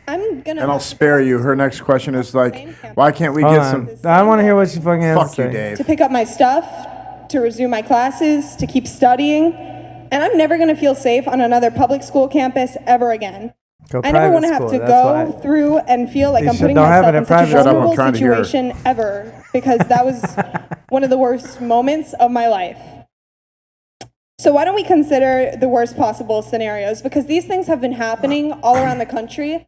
Speaker 11: I'm gonna.
Speaker 3: And I'll spare you. Her next question is like, why can't we
Speaker 4: Hold
Speaker 3: get
Speaker 4: on.
Speaker 3: some?
Speaker 4: I want to hear what she fucking has
Speaker 3: Fuck
Speaker 4: to
Speaker 3: you,
Speaker 4: say.
Speaker 3: Dave.
Speaker 11: to pick up my stuff, to resume my classes, to keep studying, and I'm never gonna feel safe on another public school campus ever again.
Speaker 4: Go
Speaker 11: I never
Speaker 4: private
Speaker 11: want to have
Speaker 4: school,
Speaker 11: to
Speaker 4: that's
Speaker 11: go
Speaker 4: why.
Speaker 11: through and feel like
Speaker 4: They
Speaker 11: I'm
Speaker 4: should-
Speaker 11: putting
Speaker 4: don't have
Speaker 11: myself
Speaker 4: it in
Speaker 11: in such a
Speaker 4: private
Speaker 3: Shut up, I'm
Speaker 11: vulnerable
Speaker 3: trying to hear her.
Speaker 11: situation ever, because that was one of the worst moments of my life. So why don't we consider the worst possible scenarios? Because these things have been happening all around the country,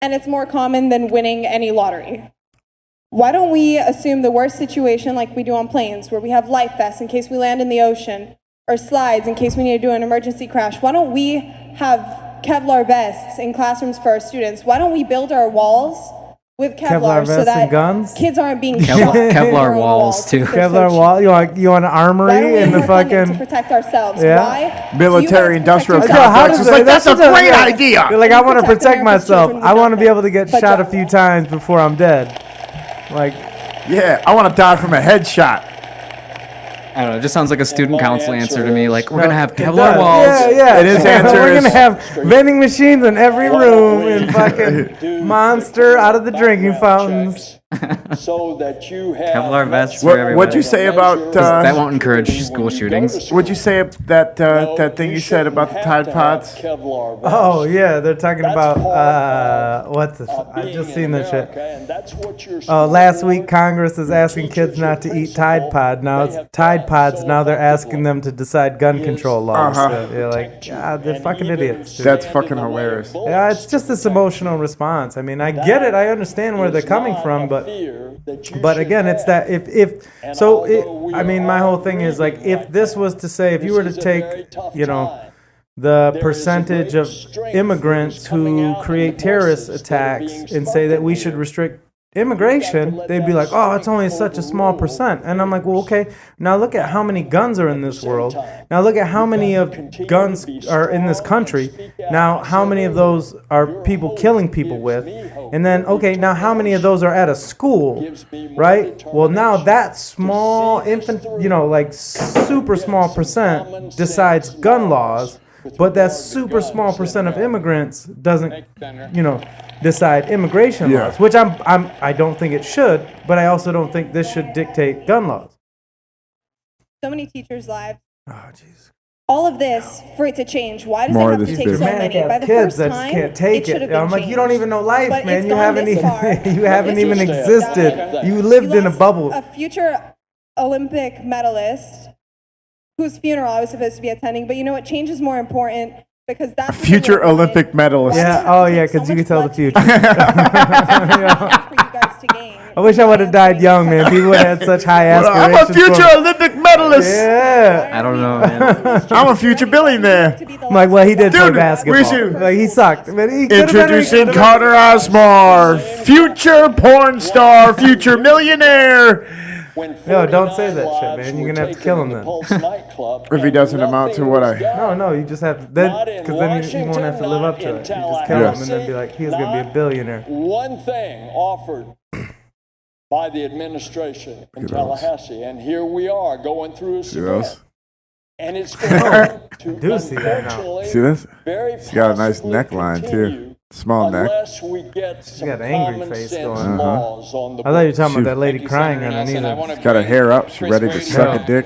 Speaker 11: and it's more common than winning any lottery. Why don't we assume the worst situation like we do on planes, where we have life vests in case we land in the ocean, or slides in case we need to do an emergency crash? Why don't we have Kevlar vests in classrooms for our students? Why don't we build our walls with Kevlar,
Speaker 4: Kevlar
Speaker 11: so
Speaker 4: vests
Speaker 11: that
Speaker 4: and guns?
Speaker 11: kids aren't being
Speaker 5: Kevlar-
Speaker 11: shot in
Speaker 5: Kevlar
Speaker 11: their own
Speaker 5: walls, too.
Speaker 11: because they're so
Speaker 4: Kevlar
Speaker 11: cheap?
Speaker 4: wall? You want an
Speaker 11: Why don't
Speaker 4: armory
Speaker 11: we
Speaker 4: in
Speaker 11: have
Speaker 4: the
Speaker 11: more funding to
Speaker 4: fucking?
Speaker 11: protect ourselves?
Speaker 4: Yeah.
Speaker 11: Why?
Speaker 3: Military industrial
Speaker 11: You guys protect
Speaker 3: complex.
Speaker 11: yourselves.
Speaker 3: It's like, that's a
Speaker 4: what-
Speaker 3: great
Speaker 4: yeah.
Speaker 3: idea.
Speaker 4: You're like, I want to
Speaker 11: Protect
Speaker 4: protect
Speaker 11: America's
Speaker 4: myself.
Speaker 11: children
Speaker 4: I
Speaker 11: with
Speaker 4: want to be
Speaker 11: nothing
Speaker 4: able to get
Speaker 11: but
Speaker 4: shot a
Speaker 11: drugs.
Speaker 4: few times before I'm dead. Like,
Speaker 3: Yeah, I want to die from a headshot.
Speaker 5: I don't know. It just sounds like a student
Speaker 8: my
Speaker 5: council
Speaker 8: answer
Speaker 5: answer to me.
Speaker 8: is-
Speaker 5: Like, we're gonna have
Speaker 4: it
Speaker 5: Kevlar
Speaker 4: does.
Speaker 5: walls.
Speaker 4: Yeah, yeah.
Speaker 3: And his answer
Speaker 4: We're
Speaker 3: is-
Speaker 4: gonna have vending machines in every room and fucking Monster out of the drinking fountains.
Speaker 8: so that you have
Speaker 5: Kevlar vests for
Speaker 3: What,
Speaker 5: everybody.
Speaker 3: what'd you say about
Speaker 5: that won't encourage school shootings.
Speaker 3: What'd you say that that thing you said about the Tide Pods?
Speaker 4: Oh yeah, they're talking about what's this? I just seen this shit. Oh, last week Congress is asking kids not to eat Tide Pod. Now it's Tide Pods. Now they're asking them to decide gun control laws. So you're like, God, they're fucking idiots. Dude.
Speaker 3: That's fucking hilarious.
Speaker 4: Yeah, it's just this emotional response. I mean, I get it. I understand where they're coming from, but again, it's that I mean, my whole thing is like, if this was to say, if you were to take, you know, the percentage of immigrants who create terrorist attacks and say that we should restrict immigration, they'd be like, oh, it's only such a small percent. And I'm like, well, okay, now look at how many guns are in this world. Now look at how many of guns are in this country. Now how many of those are people killing people with? And then, okay, now how many of those are at a school, right? Well, now that small like super small percent decides gun laws, but that super small percent of immigrants doesn't, decide immigration laws, which I don't think it should, but I also don't think this should dictate gun laws.
Speaker 11: So many teachers' lives.
Speaker 4: Oh, jeez.
Speaker 11: All of this for it to change. Why does it have to take so many? By the
Speaker 4: kids
Speaker 11: first
Speaker 4: that
Speaker 11: time,
Speaker 4: can't take
Speaker 11: it should have been
Speaker 4: I'm like, you don't even know life,
Speaker 11: But
Speaker 4: man.
Speaker 11: it's
Speaker 4: You
Speaker 11: gone
Speaker 4: haven't
Speaker 11: this
Speaker 4: even
Speaker 11: far.
Speaker 4: you haven't
Speaker 11: This
Speaker 4: even
Speaker 11: is
Speaker 4: existed. You lived in a bubble.
Speaker 11: A future Olympic medalist whose funeral I was supposed to be attending, but you know what? Change is more important because that's
Speaker 3: A future Olympic medalist.
Speaker 4: Yeah. Oh, yeah, because you can tell the future. I wish I would have died young, man. People had such high aspirations.
Speaker 3: I'm a future Olympic medalist.
Speaker 4: Yeah.
Speaker 5: I don't know, man.
Speaker 3: I'm a future billionaire.
Speaker 4: I'm like, well, he did play
Speaker 3: Dude,
Speaker 4: basketball. Like, he sucked. But he could've been-
Speaker 3: Introducing Carter Osmar, future porn star, future millionaire.
Speaker 4: No, don't say that shit, man. You're gonna have to kill him then.
Speaker 3: If he doesn't amount to what I...
Speaker 4: No, you just have to, because then you won't have to live up to it. You just kill him and then be like, he's gonna be a billionaire.
Speaker 8: One thing offered by the administration in Tallahassee, and here we are going through a cement. And it's going to, unfortunately,
Speaker 3: See this?
Speaker 8: very
Speaker 3: She's got a nice
Speaker 8: possibly
Speaker 3: neckline,
Speaker 8: continue
Speaker 3: too. Small neck.
Speaker 8: unless we get some
Speaker 4: got an angry
Speaker 8: common
Speaker 4: face
Speaker 8: sense
Speaker 4: going.
Speaker 8: laws on the
Speaker 4: I thought you were talking
Speaker 3: She-
Speaker 4: about that lady
Speaker 6: Thank you,
Speaker 4: crying
Speaker 6: Senator
Speaker 4: underneath
Speaker 6: Nelson. I
Speaker 4: her.
Speaker 6: wanna
Speaker 3: She's got her
Speaker 6: bring
Speaker 3: hair up. She's
Speaker 6: Chris
Speaker 3: ready to
Speaker 6: Brady
Speaker 3: suck
Speaker 6: up.
Speaker 3: a dick.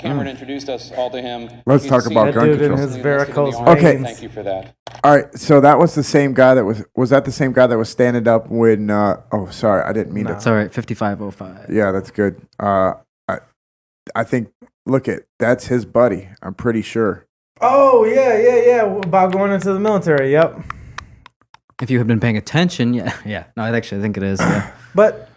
Speaker 6: Cameron introduced us all to him.
Speaker 3: Let's
Speaker 6: You
Speaker 3: talk
Speaker 6: can
Speaker 3: about
Speaker 6: see
Speaker 3: gun
Speaker 4: That dude in
Speaker 3: control.
Speaker 4: his varicose
Speaker 3: Okay.
Speaker 4: veins.
Speaker 6: Thank you for that.
Speaker 3: All right, so that was the same guy that was that the same guy that was standing up when oh sorry, I didn't mean
Speaker 5: It's all right. 5505.
Speaker 3: to. Yeah, that's good. I think that's his buddy. I'm pretty sure.
Speaker 4: Oh, yeah. About going into the military, yep.
Speaker 5: If you had been paying attention, yeah. No, I think it is. Yeah.
Speaker 4: But,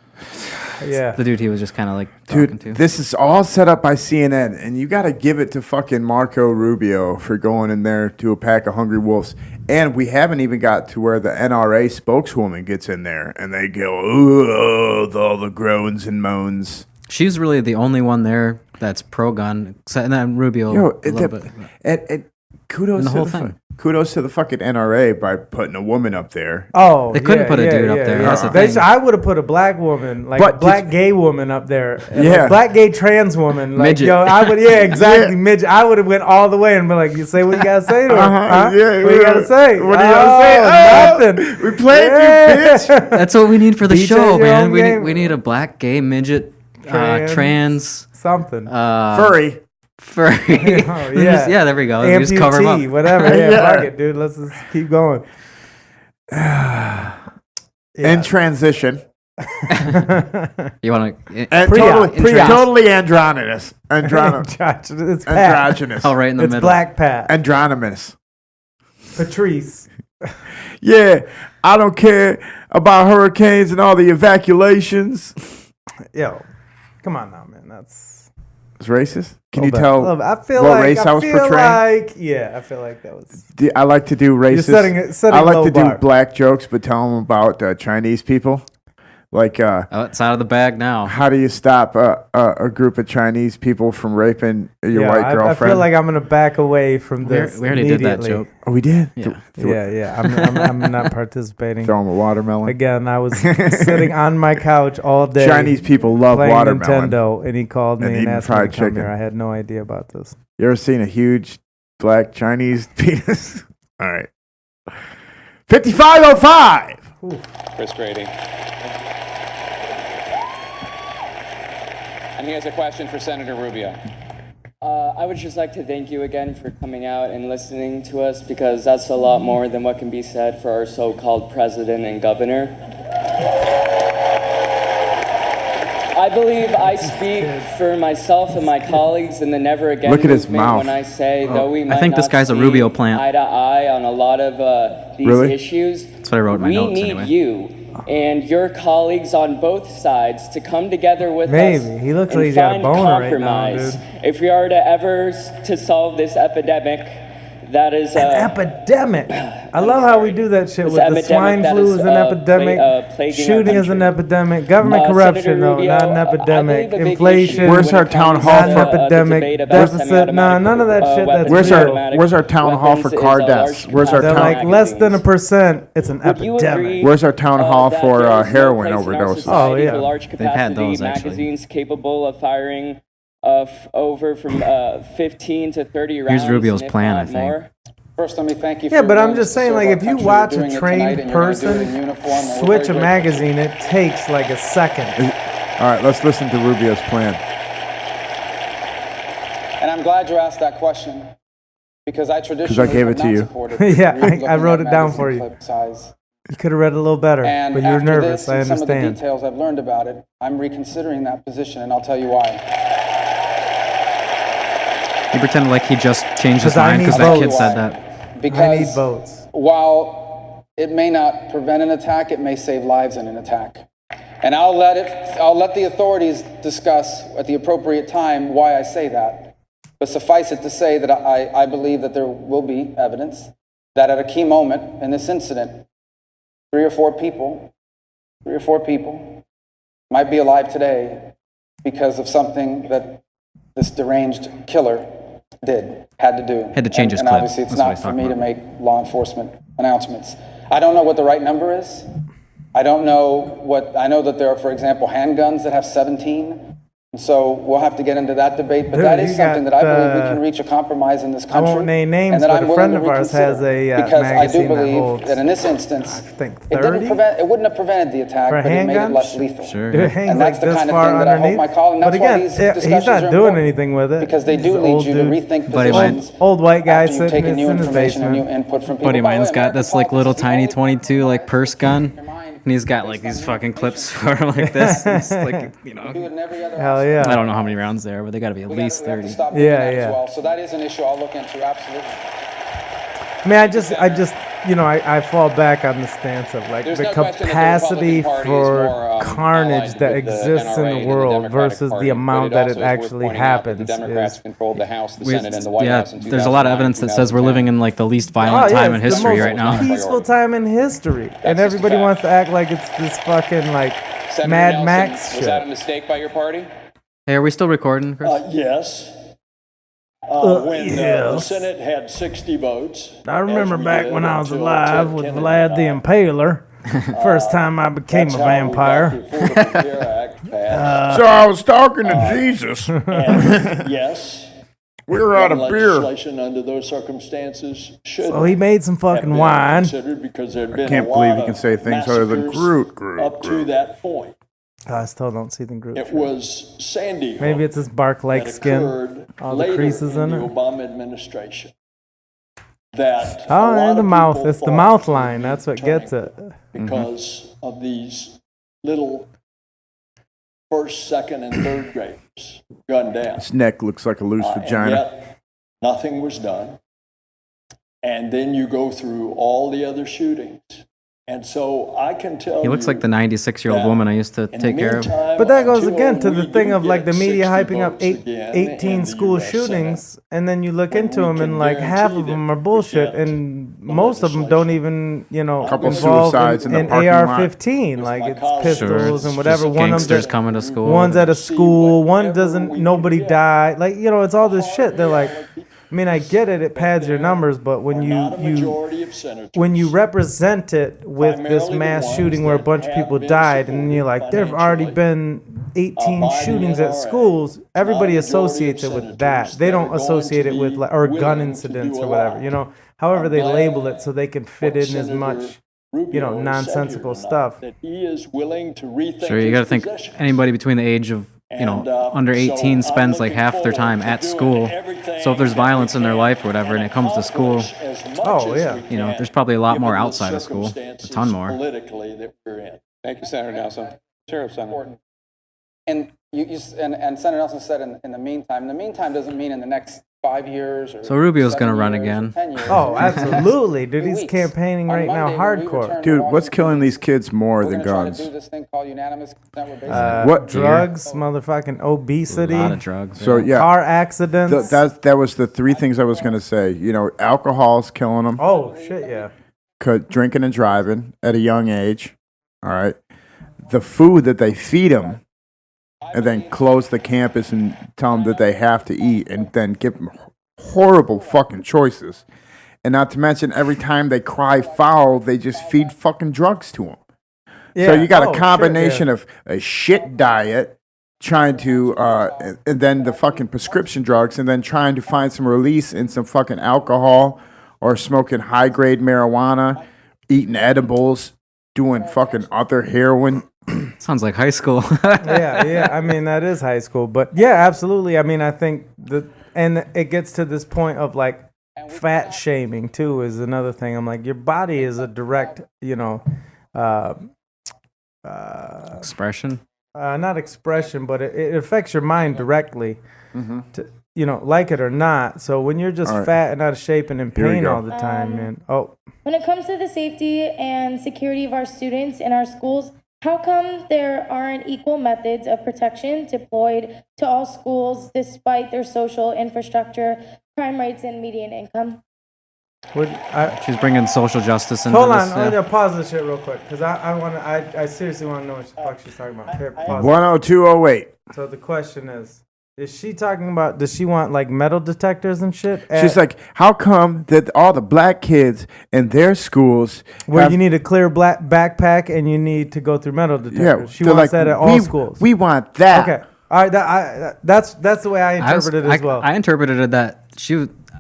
Speaker 4: yeah.
Speaker 5: The dude he was just kind of like talking
Speaker 3: Dude,
Speaker 5: to.
Speaker 3: this is all set up by CNN, and you got to give it to fucking Marco Rubio for going in there to a pack of hungry wolves. And we haven't even got to where the NRA spokeswoman gets in there, and they go, "Ooh," with all the groans and moans.
Speaker 5: She's really the only one there that's pro-gun, and then Rubio
Speaker 3: Yo,
Speaker 5: a little bit.
Speaker 3: and kudos
Speaker 5: And the
Speaker 3: to
Speaker 5: whole
Speaker 3: the
Speaker 5: thing.
Speaker 3: kudos to the fucking NRA by putting a woman up there.
Speaker 4: Oh,
Speaker 5: They couldn't put a dude up there, that's the thing.
Speaker 4: I would have put a black woman, like
Speaker 3: But
Speaker 4: a black gay woman up there.
Speaker 3: Yeah.
Speaker 4: A black gay trans woman. Like,
Speaker 5: Midget.
Speaker 4: yo, I would, exactly, midget. I would have went all the way and been like, you say what you gotta say to her. Huh?
Speaker 3: Yeah,
Speaker 4: What you gotta say?
Speaker 3: What do you gotta say?
Speaker 4: Nothing.
Speaker 3: We played you, bitch.
Speaker 5: That's what we need for the
Speaker 4: Beat
Speaker 5: show,
Speaker 4: your
Speaker 5: man.
Speaker 4: own
Speaker 5: We
Speaker 4: game.
Speaker 5: need a black, gay, midget, trans,
Speaker 4: Something.
Speaker 3: Furry.
Speaker 5: furry.
Speaker 4: Oh, yeah.
Speaker 5: Yeah, there we go. We just cover 'em
Speaker 4: Amputee,
Speaker 5: up.
Speaker 4: whatever. Yeah,
Speaker 3: Yeah.
Speaker 4: fuck it, dude. Let's just keep going.
Speaker 3: In transition.
Speaker 5: You want to?
Speaker 3: And totally androgynous.
Speaker 4: It's Pat.
Speaker 3: Androgynous.
Speaker 5: Oh, right in the
Speaker 4: It's
Speaker 5: middle.
Speaker 4: Black Pat.
Speaker 3: Androgynous.
Speaker 4: Patrice.
Speaker 3: Yeah, I don't care about hurricanes and all the evacuations.
Speaker 4: Yo, come on now, man. That's
Speaker 3: It's racist. Can
Speaker 4: a
Speaker 3: you
Speaker 4: little bit.
Speaker 3: tell
Speaker 4: I feel
Speaker 3: what
Speaker 4: like
Speaker 3: race I was portraying?
Speaker 4: I feel like that was.
Speaker 3: I like to do racist.
Speaker 4: setting
Speaker 3: I like
Speaker 4: low
Speaker 3: to
Speaker 4: bar.
Speaker 3: do black jokes, but tell them about Chinese people. Like,
Speaker 5: Oh, it's out of the bag now.
Speaker 3: how do you stop a group of Chinese people from raping your white
Speaker 4: I
Speaker 3: girlfriend?
Speaker 4: feel like I'm gonna back away from this.
Speaker 5: We already did that
Speaker 4: immediately.
Speaker 5: joke.
Speaker 3: Oh, we did.
Speaker 5: Yeah.
Speaker 4: Yeah. I'm not participating.
Speaker 3: Throw him a watermelon.
Speaker 4: Again, I was sitting on my couch all day.
Speaker 3: Chinese people love
Speaker 4: playing
Speaker 3: watermelon.
Speaker 4: Nintendo, and he called me
Speaker 3: And
Speaker 4: and
Speaker 3: eating
Speaker 4: asked me
Speaker 3: fried
Speaker 4: to come
Speaker 3: chicken.
Speaker 4: here. I had no idea about this.
Speaker 3: You ever seen a huge black Chinese penis? All right. 5505.
Speaker 6: Chris Grady. and he has a question for Senator Rubio.
Speaker 13: I would just like to thank you again for coming out and listening to us, because that's a lot more than what can be said for our so-called president and governor. I believe I speak for myself and my colleagues in the Never Again
Speaker 3: Look at his
Speaker 13: movement
Speaker 3: mouth.
Speaker 13: when I say, though we might
Speaker 5: I think this
Speaker 13: not
Speaker 5: guy's a
Speaker 13: see
Speaker 5: Rubio plant.
Speaker 13: eye to eye on a lot of these
Speaker 3: Really?
Speaker 13: issues,
Speaker 5: That's what I wrote in my
Speaker 13: we
Speaker 5: notes
Speaker 13: need
Speaker 5: anyway.
Speaker 13: you and your colleagues on both sides to come together with us
Speaker 4: Maybe. He looks
Speaker 13: and
Speaker 4: like he's got a
Speaker 13: find
Speaker 4: boner right now,
Speaker 13: compromise.
Speaker 4: dude.
Speaker 13: If we are to ever to solve this epidemic, that is
Speaker 4: An epidemic. I love how we do that shit with the
Speaker 13: epidemic
Speaker 4: swine
Speaker 13: that
Speaker 4: flu
Speaker 13: is,
Speaker 4: is an epidemic,
Speaker 13: plaguing our
Speaker 4: shooting is an
Speaker 13: country.
Speaker 4: epidemic, government corruption
Speaker 13: Senator
Speaker 4: no,
Speaker 13: Rubio,
Speaker 4: not an
Speaker 13: I
Speaker 4: epidemic,
Speaker 13: believe a big
Speaker 4: inflation,
Speaker 13: issue
Speaker 3: Where's
Speaker 13: when
Speaker 3: our
Speaker 13: it
Speaker 3: town
Speaker 13: comes
Speaker 3: hall
Speaker 13: to
Speaker 3: for-
Speaker 13: the
Speaker 4: epidemic,
Speaker 13: debate about
Speaker 4: deficit, no, none of that shit, that's
Speaker 3: Where's
Speaker 4: real.
Speaker 3: our town hall for car deaths? Where's our
Speaker 4: They're
Speaker 3: town?
Speaker 4: like less than 1%, it's an epidemic.
Speaker 3: Where's our town hall
Speaker 13: that
Speaker 3: for
Speaker 13: there is no
Speaker 3: heroin
Speaker 13: place in our
Speaker 3: overdoses?
Speaker 13: society
Speaker 4: Oh,
Speaker 13: for
Speaker 4: yeah.
Speaker 13: large
Speaker 5: They've had
Speaker 13: capacity
Speaker 5: those, actually.
Speaker 13: magazines capable of firing over from 15 to 30 rounds.
Speaker 5: Here's Rubio's
Speaker 13: and if
Speaker 5: plan,
Speaker 13: not
Speaker 5: I think.
Speaker 13: more.
Speaker 9: First, let me thank you for
Speaker 4: Yeah,
Speaker 9: your
Speaker 4: but I'm
Speaker 9: willingness
Speaker 4: just
Speaker 9: to
Speaker 4: saying,
Speaker 9: serve
Speaker 4: like,
Speaker 9: our
Speaker 4: if you
Speaker 9: country.
Speaker 4: watch
Speaker 9: You're
Speaker 4: a
Speaker 9: doing it tonight,
Speaker 4: trained
Speaker 9: and you're gonna do it
Speaker 4: person
Speaker 9: in uniform, and we're
Speaker 4: switch
Speaker 9: very
Speaker 4: a
Speaker 9: grateful.
Speaker 4: magazine, it takes like a second.
Speaker 3: All right, let's listen to Rubio's plan.
Speaker 9: And I'm glad you asked that question, because I traditionally
Speaker 3: 'Cause I gave
Speaker 9: have
Speaker 3: it to
Speaker 9: not
Speaker 3: you.
Speaker 9: supported
Speaker 4: Yeah,
Speaker 9: looking
Speaker 4: I wrote
Speaker 9: at
Speaker 4: it down
Speaker 9: magazine
Speaker 4: for you.
Speaker 9: clip size.
Speaker 4: You could have read it a little better,
Speaker 9: And
Speaker 4: but you're
Speaker 9: after
Speaker 4: nervous,
Speaker 9: this
Speaker 4: I
Speaker 9: and some of the
Speaker 4: understand.
Speaker 9: details I've learned about it, I'm reconsidering that position, and I'll tell you why.
Speaker 5: He pretended like he just changed his
Speaker 4: 'Cause I
Speaker 5: mind
Speaker 4: need
Speaker 5: because that
Speaker 4: votes.
Speaker 5: kid said that.
Speaker 4: I need
Speaker 9: Because
Speaker 4: votes.
Speaker 9: while it may not prevent an attack, it may save lives in an attack. And I'll let the authorities discuss at the appropriate time why I say that. But suffice it to say that I believe that there will be evidence that at a key moment in this incident, three or four people might be alive today because of something that this deranged killer had to do.
Speaker 5: Had to change his
Speaker 9: and
Speaker 5: clip.
Speaker 9: obviously it's
Speaker 5: That's what
Speaker 9: not
Speaker 5: he's
Speaker 9: for
Speaker 5: talking
Speaker 9: me to
Speaker 5: about.
Speaker 9: make law enforcement announcements. I don't know what the right number is. I don't know I know that there are, for example, handguns that have 17. And so we'll have to get into that debate, but
Speaker 4: Dude,
Speaker 9: that is
Speaker 4: you
Speaker 9: something
Speaker 4: got,
Speaker 9: that I believe we can reach a compromise in this
Speaker 4: I
Speaker 9: country.
Speaker 4: won't name names,
Speaker 9: and that
Speaker 4: but
Speaker 9: I'm
Speaker 4: a
Speaker 9: willing
Speaker 4: friend
Speaker 9: to
Speaker 4: of ours has
Speaker 9: reconsider.
Speaker 4: a
Speaker 9: Because I do
Speaker 4: magazine that
Speaker 9: believe
Speaker 4: holds,
Speaker 9: that in this instance,
Speaker 4: I think
Speaker 9: it
Speaker 4: 30
Speaker 9: wouldn't have prevented the attack,
Speaker 4: for
Speaker 9: but it made it
Speaker 4: handguns.
Speaker 9: less lethal.
Speaker 5: Sure.
Speaker 4: It hangs
Speaker 9: And
Speaker 4: like
Speaker 9: that's the
Speaker 4: this
Speaker 9: kind of
Speaker 4: far
Speaker 9: thing that I hope
Speaker 4: underneath.
Speaker 9: my colleague, and
Speaker 4: But
Speaker 9: that's why
Speaker 4: again,
Speaker 9: these
Speaker 4: he's
Speaker 9: discussions
Speaker 4: not
Speaker 9: are
Speaker 4: doing
Speaker 9: important,
Speaker 4: anything with it.
Speaker 9: because they
Speaker 4: He's
Speaker 9: do
Speaker 4: an
Speaker 9: lead
Speaker 4: old
Speaker 9: you to
Speaker 4: dude.
Speaker 9: rethink
Speaker 5: Buddy
Speaker 9: positions.
Speaker 4: Old white guy
Speaker 9: after you've
Speaker 4: sitting
Speaker 9: taken new
Speaker 4: in his
Speaker 9: information and new
Speaker 4: basement.
Speaker 9: input from people.
Speaker 5: Buddy of
Speaker 9: By the way,
Speaker 5: mine's got
Speaker 9: American
Speaker 5: this like little
Speaker 9: politics is the
Speaker 5: tiny
Speaker 9: only
Speaker 5: 22 like purse gun,
Speaker 9: mind
Speaker 5: and he's got like these fucking clips for like this. And it's like, you know,
Speaker 9: do it in every other
Speaker 4: Hell
Speaker 9: aspect.
Speaker 4: yeah.
Speaker 5: I don't know how many rounds there, but they got to be at
Speaker 9: We
Speaker 5: least
Speaker 9: have to
Speaker 5: 30.
Speaker 9: stop doing
Speaker 4: Yeah,
Speaker 9: that
Speaker 4: yeah.
Speaker 9: as well. So that is an issue I'll look into, absolutely.
Speaker 4: I mean, I just, I fall back on the stance of like
Speaker 6: There's
Speaker 4: the
Speaker 6: no question that the
Speaker 4: capacity
Speaker 6: Republican Party is
Speaker 4: for
Speaker 6: more,
Speaker 4: carnage
Speaker 6: allied
Speaker 4: that
Speaker 6: with the
Speaker 4: exists
Speaker 6: NRA
Speaker 4: in
Speaker 6: than
Speaker 4: the
Speaker 6: the
Speaker 4: world
Speaker 6: Democratic
Speaker 4: versus
Speaker 6: Party,
Speaker 4: the
Speaker 6: but
Speaker 4: amount
Speaker 6: it
Speaker 4: that
Speaker 6: also
Speaker 4: it
Speaker 6: is worth
Speaker 4: actually
Speaker 6: pointing out that
Speaker 4: happens.
Speaker 6: The Democrats
Speaker 4: Is,
Speaker 6: controlled the House, the
Speaker 5: We-
Speaker 6: Senate, and the White
Speaker 5: yeah,
Speaker 6: House in 2009.
Speaker 5: there's a lot of evidence that says we're living in like the least violent
Speaker 4: oh yeah,
Speaker 5: time in
Speaker 4: it's the
Speaker 5: history
Speaker 4: most
Speaker 5: right now.
Speaker 4: peaceful time in history, and
Speaker 6: just a
Speaker 4: everybody
Speaker 6: fact.
Speaker 4: wants to act like it's this fucking like
Speaker 6: Senator
Speaker 4: Mad
Speaker 6: Nelson,
Speaker 4: Max
Speaker 6: was that a
Speaker 4: shit.
Speaker 6: mistake by your party?
Speaker 5: Hey, are we still recording, Chris?
Speaker 8: Yes. When the
Speaker 4: yes.
Speaker 8: Senate had 60 votes.
Speaker 4: I remember
Speaker 8: as we
Speaker 4: back
Speaker 8: did
Speaker 4: when I was
Speaker 8: until
Speaker 4: alive
Speaker 8: Ted
Speaker 4: with
Speaker 8: Kennedy
Speaker 4: Vlad the
Speaker 8: died.
Speaker 4: Impaler. First time I became a
Speaker 8: That's how we got
Speaker 4: vampire.
Speaker 8: the Affordable Care Act passed.
Speaker 3: So I was talking to Jesus.
Speaker 8: And yes,
Speaker 3: We were out of beer.
Speaker 8: legislation under those circumstances should
Speaker 4: So he made some
Speaker 8: have
Speaker 4: fucking
Speaker 8: been
Speaker 4: wine.
Speaker 8: considered, because there had been
Speaker 3: can't
Speaker 8: a
Speaker 3: believe
Speaker 8: lot
Speaker 3: you can
Speaker 8: of
Speaker 3: say things other than
Speaker 8: massacres up to
Speaker 3: Groot.
Speaker 8: that point.
Speaker 4: I still don't see the group.
Speaker 8: It was Sandy
Speaker 4: Maybe
Speaker 8: Hook
Speaker 4: it's this bark like
Speaker 8: that
Speaker 4: skin.
Speaker 8: occurred
Speaker 4: All the
Speaker 8: later
Speaker 4: creases in
Speaker 8: the
Speaker 4: it.
Speaker 8: Obama administration. That a
Speaker 4: Oh,
Speaker 8: lot
Speaker 4: and the
Speaker 8: of
Speaker 4: mouth.
Speaker 8: people
Speaker 4: It's the
Speaker 8: thought
Speaker 4: mouth
Speaker 8: would
Speaker 4: line.
Speaker 8: be
Speaker 4: That's what
Speaker 8: turning
Speaker 4: gets it.
Speaker 8: because of these little first, second, and third graders gunned down.
Speaker 3: His neck looks like a loose
Speaker 8: And
Speaker 3: vagina.
Speaker 8: yet, nothing was done. And then you go through all the other shootings. And so I can tell
Speaker 5: He looks
Speaker 8: you
Speaker 5: like the 96-year-old
Speaker 8: that
Speaker 5: woman I used to
Speaker 8: in
Speaker 5: take
Speaker 8: the
Speaker 5: care of.
Speaker 8: meantime,
Speaker 4: But that goes
Speaker 8: until
Speaker 4: again to the
Speaker 8: we
Speaker 4: thing
Speaker 8: do
Speaker 4: of like the
Speaker 8: get
Speaker 4: media
Speaker 8: 60
Speaker 4: hyping up
Speaker 8: votes again
Speaker 4: 18
Speaker 8: in the
Speaker 4: school
Speaker 8: US
Speaker 4: shootings, and then you look
Speaker 8: when
Speaker 4: into
Speaker 8: we
Speaker 4: them
Speaker 8: can
Speaker 4: and like half of
Speaker 8: guarantee
Speaker 4: them
Speaker 8: that
Speaker 4: are bullshit,
Speaker 8: we get
Speaker 4: and
Speaker 8: the
Speaker 4: most of them don't
Speaker 8: legislation.
Speaker 4: even,
Speaker 3: Couple
Speaker 4: involve
Speaker 3: suicides in the
Speaker 4: in
Speaker 3: parking lot.
Speaker 4: AR-15.
Speaker 8: With
Speaker 4: Like
Speaker 8: my
Speaker 4: it's
Speaker 8: colleagues.
Speaker 4: pistols
Speaker 5: Sure,
Speaker 4: and whatever.
Speaker 5: just
Speaker 4: One of
Speaker 5: gangsters
Speaker 4: them,
Speaker 5: coming to school.
Speaker 4: one's at a
Speaker 8: See
Speaker 4: school. One
Speaker 8: whatever
Speaker 4: doesn't.
Speaker 8: we
Speaker 4: Nobody
Speaker 8: can get.
Speaker 4: died. Like it's all this shit. They're like, I mean, I get it. It pads your numbers, but when
Speaker 8: Are not a
Speaker 4: you
Speaker 8: majority of senators.
Speaker 4: when you represent it with this
Speaker 8: Primarily the
Speaker 4: mass
Speaker 8: ones
Speaker 4: shooting where a
Speaker 8: that
Speaker 4: bunch of
Speaker 8: have
Speaker 4: people
Speaker 8: been
Speaker 4: died, and you're
Speaker 8: supported
Speaker 4: like, there have already
Speaker 8: financially,
Speaker 4: been 18
Speaker 8: by the
Speaker 4: shootings at
Speaker 8: NRA,
Speaker 4: schools. Everybody
Speaker 8: not a majority
Speaker 4: associates
Speaker 8: of
Speaker 4: it with
Speaker 8: senators
Speaker 4: that. They
Speaker 8: that
Speaker 4: don't
Speaker 8: are going
Speaker 4: associate
Speaker 8: to
Speaker 4: it with
Speaker 8: be
Speaker 4: like or
Speaker 8: willing
Speaker 4: gun
Speaker 8: to
Speaker 4: incidents
Speaker 8: do
Speaker 4: or
Speaker 8: a
Speaker 4: whatever.
Speaker 8: lot.
Speaker 4: However
Speaker 8: I'm
Speaker 4: they
Speaker 8: glad
Speaker 4: label it so they can fit
Speaker 8: what
Speaker 4: in as
Speaker 8: Senator
Speaker 4: much,
Speaker 8: Rubio has said
Speaker 4: nonsensical
Speaker 8: here tonight,
Speaker 4: stuff.
Speaker 8: that he is willing to rethink
Speaker 5: Sure, you
Speaker 8: his
Speaker 5: got to think
Speaker 8: positions.
Speaker 5: anybody between the age of under 18 spends like half their time at school. So if there's violence in their life or whatever, and it comes to school, there's probably a lot more outside of school, a ton more.
Speaker 6: Politically that we're in. Thank you, Senator Nelson. Sheriff Senator.
Speaker 9: And and Senator Nelson said in the meantime. In the meantime doesn't mean in the next 5 years or
Speaker 5: so Rubio's going to run
Speaker 9: years or
Speaker 5: again.
Speaker 9: 10 years.
Speaker 4: Oh, absolutely, dude. He's campaigning right now hardcore.
Speaker 3: Dude, what's killing these kids more than guns?
Speaker 9: Do this thing called unanimous consent. We're
Speaker 3: What?
Speaker 4: Drugs, motherfucking obesity,
Speaker 5: A lot of drugs.
Speaker 3: So yeah,
Speaker 4: car accidents.
Speaker 3: that was the three things I was gonna say. You know, alcohol's killing them.
Speaker 4: Oh shit, yeah.
Speaker 3: Drinking and driving at a young age. All right, the food that they feed them, and then close the campus and tell them that they have to eat, and then give them horrible fucking choices. And not to mention, every time they cry foul, they just feed fucking drugs to them.
Speaker 4: Yeah.
Speaker 3: So you got a combination of a shit diet, trying to, and then the fucking prescription drugs, and then trying to find some release in some fucking alcohol or smoking high-grade marijuana, eating edibles, doing fucking other heroin.
Speaker 5: Sounds like high school.
Speaker 4: yeah. I mean, that is high school, but yeah, absolutely. I mean, I think and it gets to this point of like fat shaming too is another thing. I'm like, your body is a direct,
Speaker 5: expression.
Speaker 4: Not expression, but it affects your mind directly. To, like it or not. So when you're just fat and out of shape and in pain all the time, man.
Speaker 14: When it comes to the safety and security of our students in our schools, how come there aren't equal methods of protection deployed to all schools despite their social infrastructure, crime rates, and median income?
Speaker 5: She's bringing social justice into
Speaker 4: Hold
Speaker 5: this.
Speaker 4: on, I'm gonna pause this shit real quick because I seriously want to know what the fuck she's talking about. Here, pause.
Speaker 3: 10208.
Speaker 4: So the question is she talking about, does she want like metal detectors and shit?
Speaker 3: She's like, how come that all the black kids in their schools
Speaker 4: where you need a clear black backpack and you need to go through metal detectors?
Speaker 3: Yeah,
Speaker 4: She wants that at all schools.
Speaker 3: We want that.
Speaker 4: Okay. All right, that's the way I interpreted it as well.
Speaker 5: I interpreted it that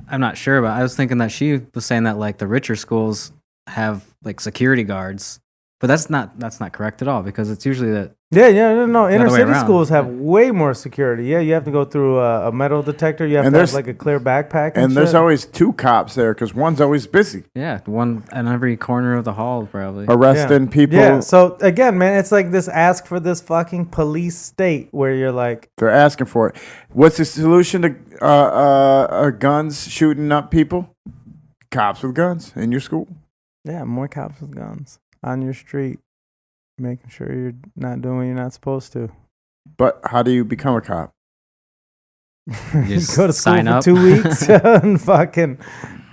Speaker 5: I'm not sure, but I was thinking that she was saying that like the richer schools have like security guards, but that's not correct at all because it's usually that.
Speaker 4: No. Inner city schools have way more security. Yeah, you have to go through a metal detector. You have to have like a clear backpack. And
Speaker 3: there's always two cops there because one's always busy.
Speaker 5: Yeah, one in every corner of the hall probably.
Speaker 3: Arresting people.
Speaker 4: Yeah, so again, man, it's like this ask for this fucking police state where you're like.
Speaker 3: They're asking for it. What's the solution to guns shooting up people? Cops with guns in your school.
Speaker 4: Yeah, more cops with guns on your street. Making sure you're not doing what you're not supposed to.
Speaker 3: But how do you become a cop?
Speaker 4: You go to school for 2 weeks and fucking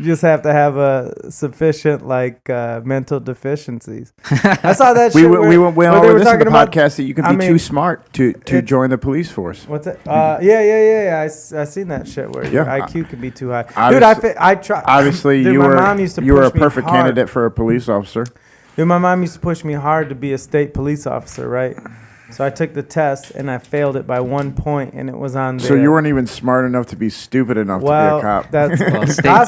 Speaker 4: just have to have a sufficient mental deficiencies. I saw that shit.
Speaker 3: We went over this in the
Speaker 4: about,
Speaker 3: podcast that you can be too smart to join the police force.
Speaker 4: What's it? Yeah. I seen that shit where your IQ can be too high. I try.
Speaker 3: Obviously,
Speaker 4: dude,
Speaker 3: you were a perfect
Speaker 4: hard.
Speaker 3: candidate for a police officer.
Speaker 4: Dude, my mom used to push me hard to be a state police officer, right? So I took the test and I failed it by 1 point, and it was on there.
Speaker 3: So you weren't even smart enough to be stupid enough to be a cop.
Speaker 4: That's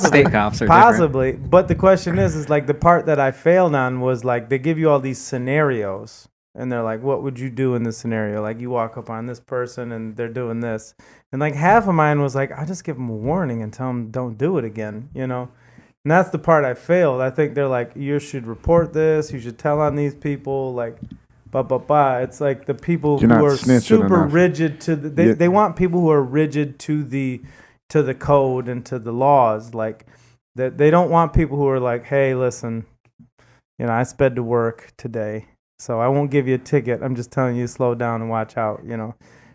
Speaker 5: state cops are
Speaker 4: possibly. Different. But the question is like the part that I failed on was like they give you all these scenarios, and they're like, "What would you do in this scenario?" Like you walk up on this person and they're doing this, and like half of mine was like, I just give them a warning and tell them don't do it again, And that's the part I failed. I think they're like, you should report this. You should tell on these people. Like, It's like the people who are super rigid to the. They want people who are rigid to the code and to the laws. Like that, they don't want people who are like, hey, listen, I sped to work today, so I won't give you a ticket. I'm just telling you to slow down and watch out.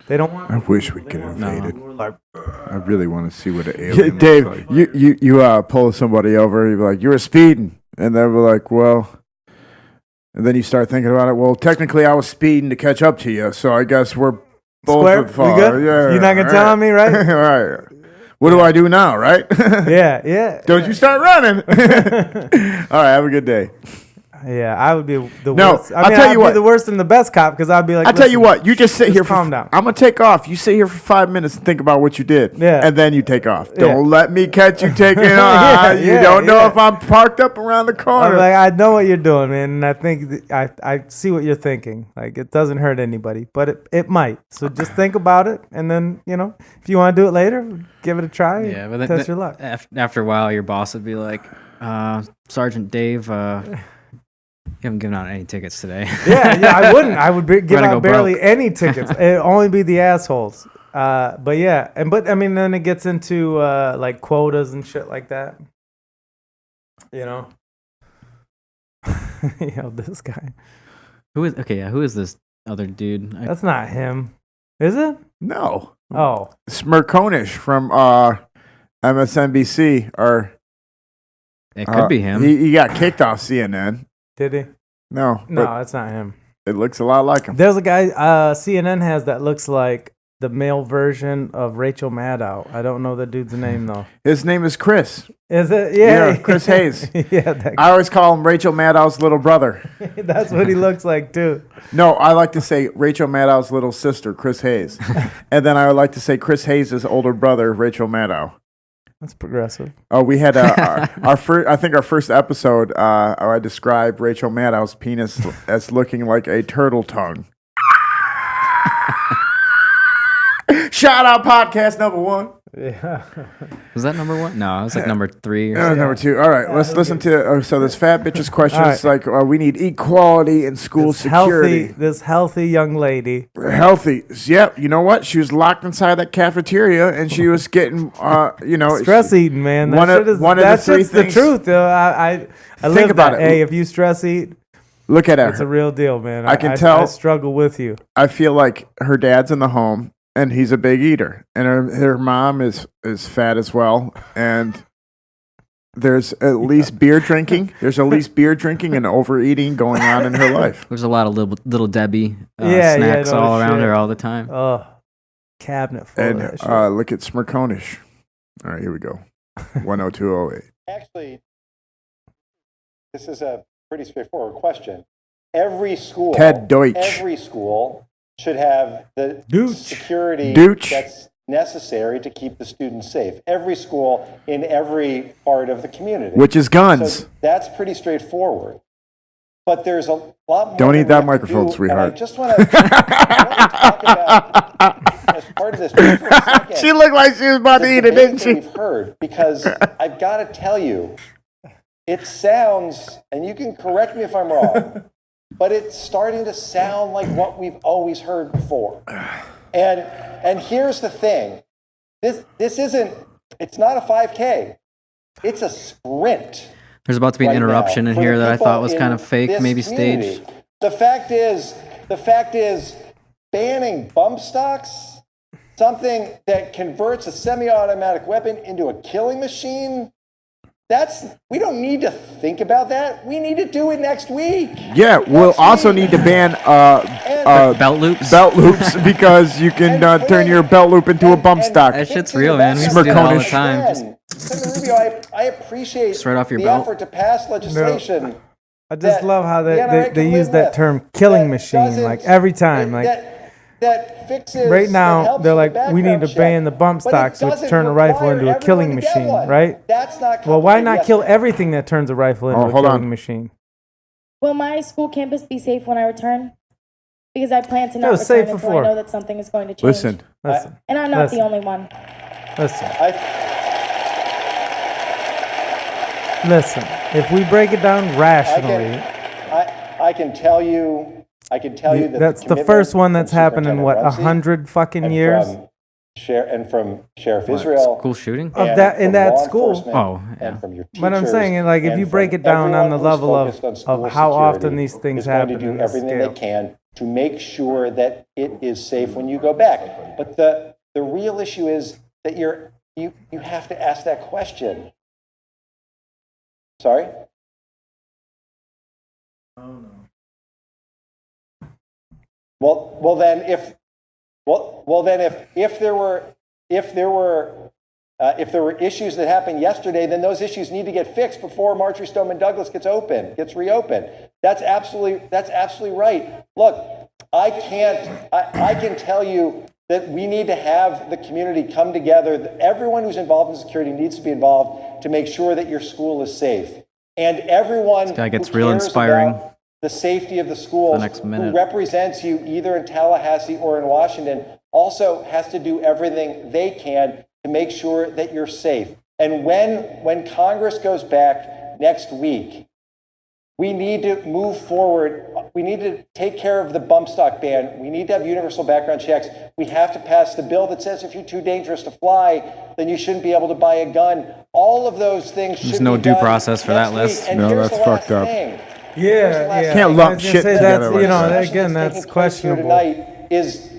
Speaker 4: They don't want.
Speaker 3: I wish we could invade it.
Speaker 4: Like,
Speaker 3: I really want to see what an alien Dave, looks like. you pull somebody over, you're like, you were speeding. And then we're like, well. And then you start thinking about it. Well, technically, I was speeding to catch up to you, so I guess we're both at fault.
Speaker 4: We good?
Speaker 3: Yeah,
Speaker 4: you're not going to tell on me, right?
Speaker 3: All right. What do I do now, right?
Speaker 4: Yeah.
Speaker 3: Don't you start running. All right, have a good day.
Speaker 4: Yeah, I would be the
Speaker 3: No,
Speaker 4: worst.
Speaker 3: I'll tell you
Speaker 4: I'd
Speaker 3: what.
Speaker 4: be the worst and the best cop because I'd be like,
Speaker 3: I'll tell you
Speaker 4: "Listen,
Speaker 3: what. You just sit here for.
Speaker 4: calm down.
Speaker 3: I'm gonna take off. You sit here for 5 minutes and think about what you did.
Speaker 4: Yeah.
Speaker 3: And then you take off.
Speaker 4: Yeah.
Speaker 3: Don't let me catch you taking off. You don't know if I'm parked up around the corner.
Speaker 4: I'm like, I know what you're doing, man, and I think I see what you're thinking. Like, it doesn't hurt anybody, but it might. So just think about it, and then if you want to do it later, give it a try.
Speaker 5: Yeah, but
Speaker 4: test your luck.
Speaker 5: After a while, your boss would be like, Sergeant Dave, you haven't given out any tickets today.
Speaker 4: Yeah, I wouldn't. I would give
Speaker 5: We're gonna
Speaker 4: out
Speaker 5: go
Speaker 4: barely
Speaker 5: broke.
Speaker 4: any tickets. It'd only be the assholes. But yeah, but I mean, then it gets into like quotas and shit like that. This guy.
Speaker 5: Who is this other dude?
Speaker 4: That's not him, is it?
Speaker 3: No.
Speaker 4: Oh,
Speaker 3: Smirkonish from MSNBC, or
Speaker 5: it could be him.
Speaker 3: He got kicked off CNN.
Speaker 4: did he?
Speaker 3: No,
Speaker 4: No,
Speaker 3: but
Speaker 4: that's not him.
Speaker 3: it looks a lot like him.
Speaker 4: There's a guy CNN has that looks like the male version of Rachel Maddow. I don't know the dude's name though.
Speaker 3: His name is Chris.
Speaker 4: Is it? Yeah,
Speaker 3: Chris Hayes.
Speaker 4: Yeah, that
Speaker 3: I always call him Rachel Maddow's little brother.
Speaker 4: that's what he looks like too.
Speaker 3: No, I like to say Rachel Maddow's little sister, Chris Hayes. And then I would like to say Chris Hayes' older brother, Rachel Maddow.
Speaker 4: That's progressive.
Speaker 3: Oh, we had our first. I think our first episode. I described Rachel Maddow's penis as looking like a turtle tongue. Shout out podcast number 1.
Speaker 4: Yeah.
Speaker 5: Was that number 1? No, it was like number 3 or
Speaker 3: Number
Speaker 5: something.
Speaker 3: 2. All right, let's listen to. So this fat bitch's question
Speaker 4: All
Speaker 3: is like, we need equality in school security.
Speaker 4: This healthy young lady.
Speaker 3: Healthy. Yep. You know what? She was locked inside that cafeteria, and she was getting,
Speaker 4: Stress eating, man. That
Speaker 3: one of-
Speaker 4: shit is
Speaker 3: one of the
Speaker 4: that's
Speaker 3: three
Speaker 4: just the
Speaker 3: things-
Speaker 4: truth. I
Speaker 3: Think
Speaker 4: live
Speaker 3: about
Speaker 4: that.
Speaker 3: it.
Speaker 4: Hey, if you stress eat,
Speaker 3: Look at her.
Speaker 4: it's a real deal, man.
Speaker 3: I can tell.
Speaker 4: I struggle with you.
Speaker 3: I feel like her dad's in the home, and he's a big eater, and her mom is fat as well, and there's at least beer drinking. There's at least beer drinking and overeating going on in her life.
Speaker 5: There's a lot of little Debbie
Speaker 4: Yeah,
Speaker 5: snacks
Speaker 4: no
Speaker 5: all around
Speaker 4: shit.
Speaker 5: her all the time.
Speaker 4: Oh, cabinet full
Speaker 3: And
Speaker 4: of that shit.
Speaker 3: look at Smirkonish. All right, here we go. 10208.
Speaker 7: Actually, this is a pretty straightforward question. Every school,
Speaker 3: Ted Deutsch.
Speaker 7: every school should have the security
Speaker 3: Deutsch.
Speaker 7: that's necessary to keep the students safe. Every school in every part of the community.
Speaker 3: Which is guns.
Speaker 7: So that's pretty straightforward. But there's a lot more.
Speaker 3: Don't eat
Speaker 7: we
Speaker 3: that
Speaker 7: have to
Speaker 3: microphone,
Speaker 7: do,
Speaker 3: sweetheart.
Speaker 7: And I just want to talk about, as part of this, just for a second,
Speaker 3: She looked like she was about to eat it,
Speaker 7: debate
Speaker 3: didn't
Speaker 7: that
Speaker 3: she?
Speaker 7: We've heard, because I've got to tell you, it sounds, and you can correct me if I'm wrong, but it's starting to sound like what we've always heard before. And here's the thing. This isn't, it's not a 5K. It's a sprint.
Speaker 5: There's about to be an
Speaker 7: right
Speaker 5: interruption
Speaker 7: now
Speaker 5: in
Speaker 7: for
Speaker 5: here
Speaker 7: the
Speaker 5: that I
Speaker 7: people
Speaker 5: thought was
Speaker 7: in
Speaker 5: kind of fake,
Speaker 7: this
Speaker 5: maybe
Speaker 7: community.
Speaker 5: staged.
Speaker 7: The fact is banning bump stocks, something that converts a semi-automatic weapon into a killing machine, we don't need to think about that. We need to do it next week.
Speaker 3: Yeah, we'll also need to ban
Speaker 5: belt loops.
Speaker 3: Belt loops because you can turn your belt loop into a bump stock.
Speaker 5: That shit's real, man. We used to do that all the
Speaker 3: Smirkonish.
Speaker 5: time.
Speaker 7: Senator Rubio, I appreciate
Speaker 5: Just right off your
Speaker 7: the
Speaker 5: belt.
Speaker 7: effort to pass legislation.
Speaker 4: I just love how
Speaker 7: the NRA
Speaker 4: they
Speaker 7: can
Speaker 4: use
Speaker 7: live
Speaker 4: that
Speaker 7: with,
Speaker 4: term killing
Speaker 7: that
Speaker 4: machine
Speaker 7: doesn't-
Speaker 4: like every time. Like
Speaker 7: that fixes,
Speaker 4: right
Speaker 7: that
Speaker 4: now,
Speaker 7: helps
Speaker 4: they're
Speaker 7: with
Speaker 4: like, we need to
Speaker 7: background
Speaker 4: ban the
Speaker 7: check,
Speaker 4: bump
Speaker 7: but it
Speaker 4: stocks, which
Speaker 7: doesn't
Speaker 4: turn a rifle
Speaker 7: require
Speaker 4: into a killing
Speaker 7: everyone to get
Speaker 4: machine,
Speaker 7: one.
Speaker 4: right?
Speaker 7: That's not
Speaker 4: Well, why not
Speaker 7: complicated.
Speaker 4: kill
Speaker 7: Yes,
Speaker 4: everything that turns a rifle into a
Speaker 3: hold
Speaker 4: killing
Speaker 3: on.
Speaker 4: machine?
Speaker 14: Will my school campus be safe when I return? Because I plan to
Speaker 4: It
Speaker 14: not
Speaker 4: was safe
Speaker 14: return until
Speaker 4: before.
Speaker 14: I know that something is going to change.
Speaker 3: Listen,
Speaker 14: And I'm not
Speaker 4: listen.
Speaker 14: the only one.
Speaker 4: Listen, if we break it down rationally,
Speaker 7: I can tell you that
Speaker 4: that's the
Speaker 7: commitment
Speaker 4: first one
Speaker 7: from
Speaker 4: that's happened in what,
Speaker 7: Superintendent Rumsey
Speaker 4: 100 fucking
Speaker 7: and
Speaker 4: years?
Speaker 7: from Sheriff Israel
Speaker 5: School shooting?
Speaker 4: Of
Speaker 7: and
Speaker 4: that in
Speaker 7: from
Speaker 4: that
Speaker 7: law
Speaker 4: school.
Speaker 7: enforcement
Speaker 5: Oh,
Speaker 7: and from your teachers.
Speaker 4: But I'm saying, like, if
Speaker 7: and
Speaker 4: you break
Speaker 7: from
Speaker 4: it down on
Speaker 7: everyone
Speaker 4: the
Speaker 7: who's
Speaker 4: level
Speaker 7: focused on
Speaker 4: of
Speaker 7: school
Speaker 4: how often
Speaker 7: security
Speaker 4: these things
Speaker 7: is going
Speaker 4: happen
Speaker 7: to do
Speaker 4: in this
Speaker 7: everything
Speaker 4: scale.
Speaker 7: they can to make sure that it is safe when you go back. But the real issue is that you have to ask that question. Sorry? Well then if there were If there were issues that happened yesterday, then those issues need to get fixed before Marjory Stoneman Douglas gets reopened. That's absolutely right. Look, I can tell you that we need to have the community come together. Everyone who's involved in security needs to be involved to make sure that your school is safe. And everyone
Speaker 5: This guy gets
Speaker 7: who
Speaker 5: real
Speaker 7: cares
Speaker 5: inspiring.
Speaker 7: about the safety of the schools, who represents you either in Tallahassee or in Washington, also has to do everything they can to make sure that you're safe. And when Congress goes back next week, we need to move forward. We need to take care of the bump stock ban. We need to have universal background checks. We have to pass the bill that says if you're too dangerous to fly, then you shouldn't be able to buy a gun. All of those things should be done.
Speaker 5: There's no due process for that list.
Speaker 7: And
Speaker 3: No,
Speaker 7: here's
Speaker 3: that's
Speaker 7: the last
Speaker 3: fucked up.
Speaker 7: thing.
Speaker 4: Yeah.
Speaker 3: Can't lump shit together like that.
Speaker 4: Again, that's questionable.
Speaker 7: Tonight is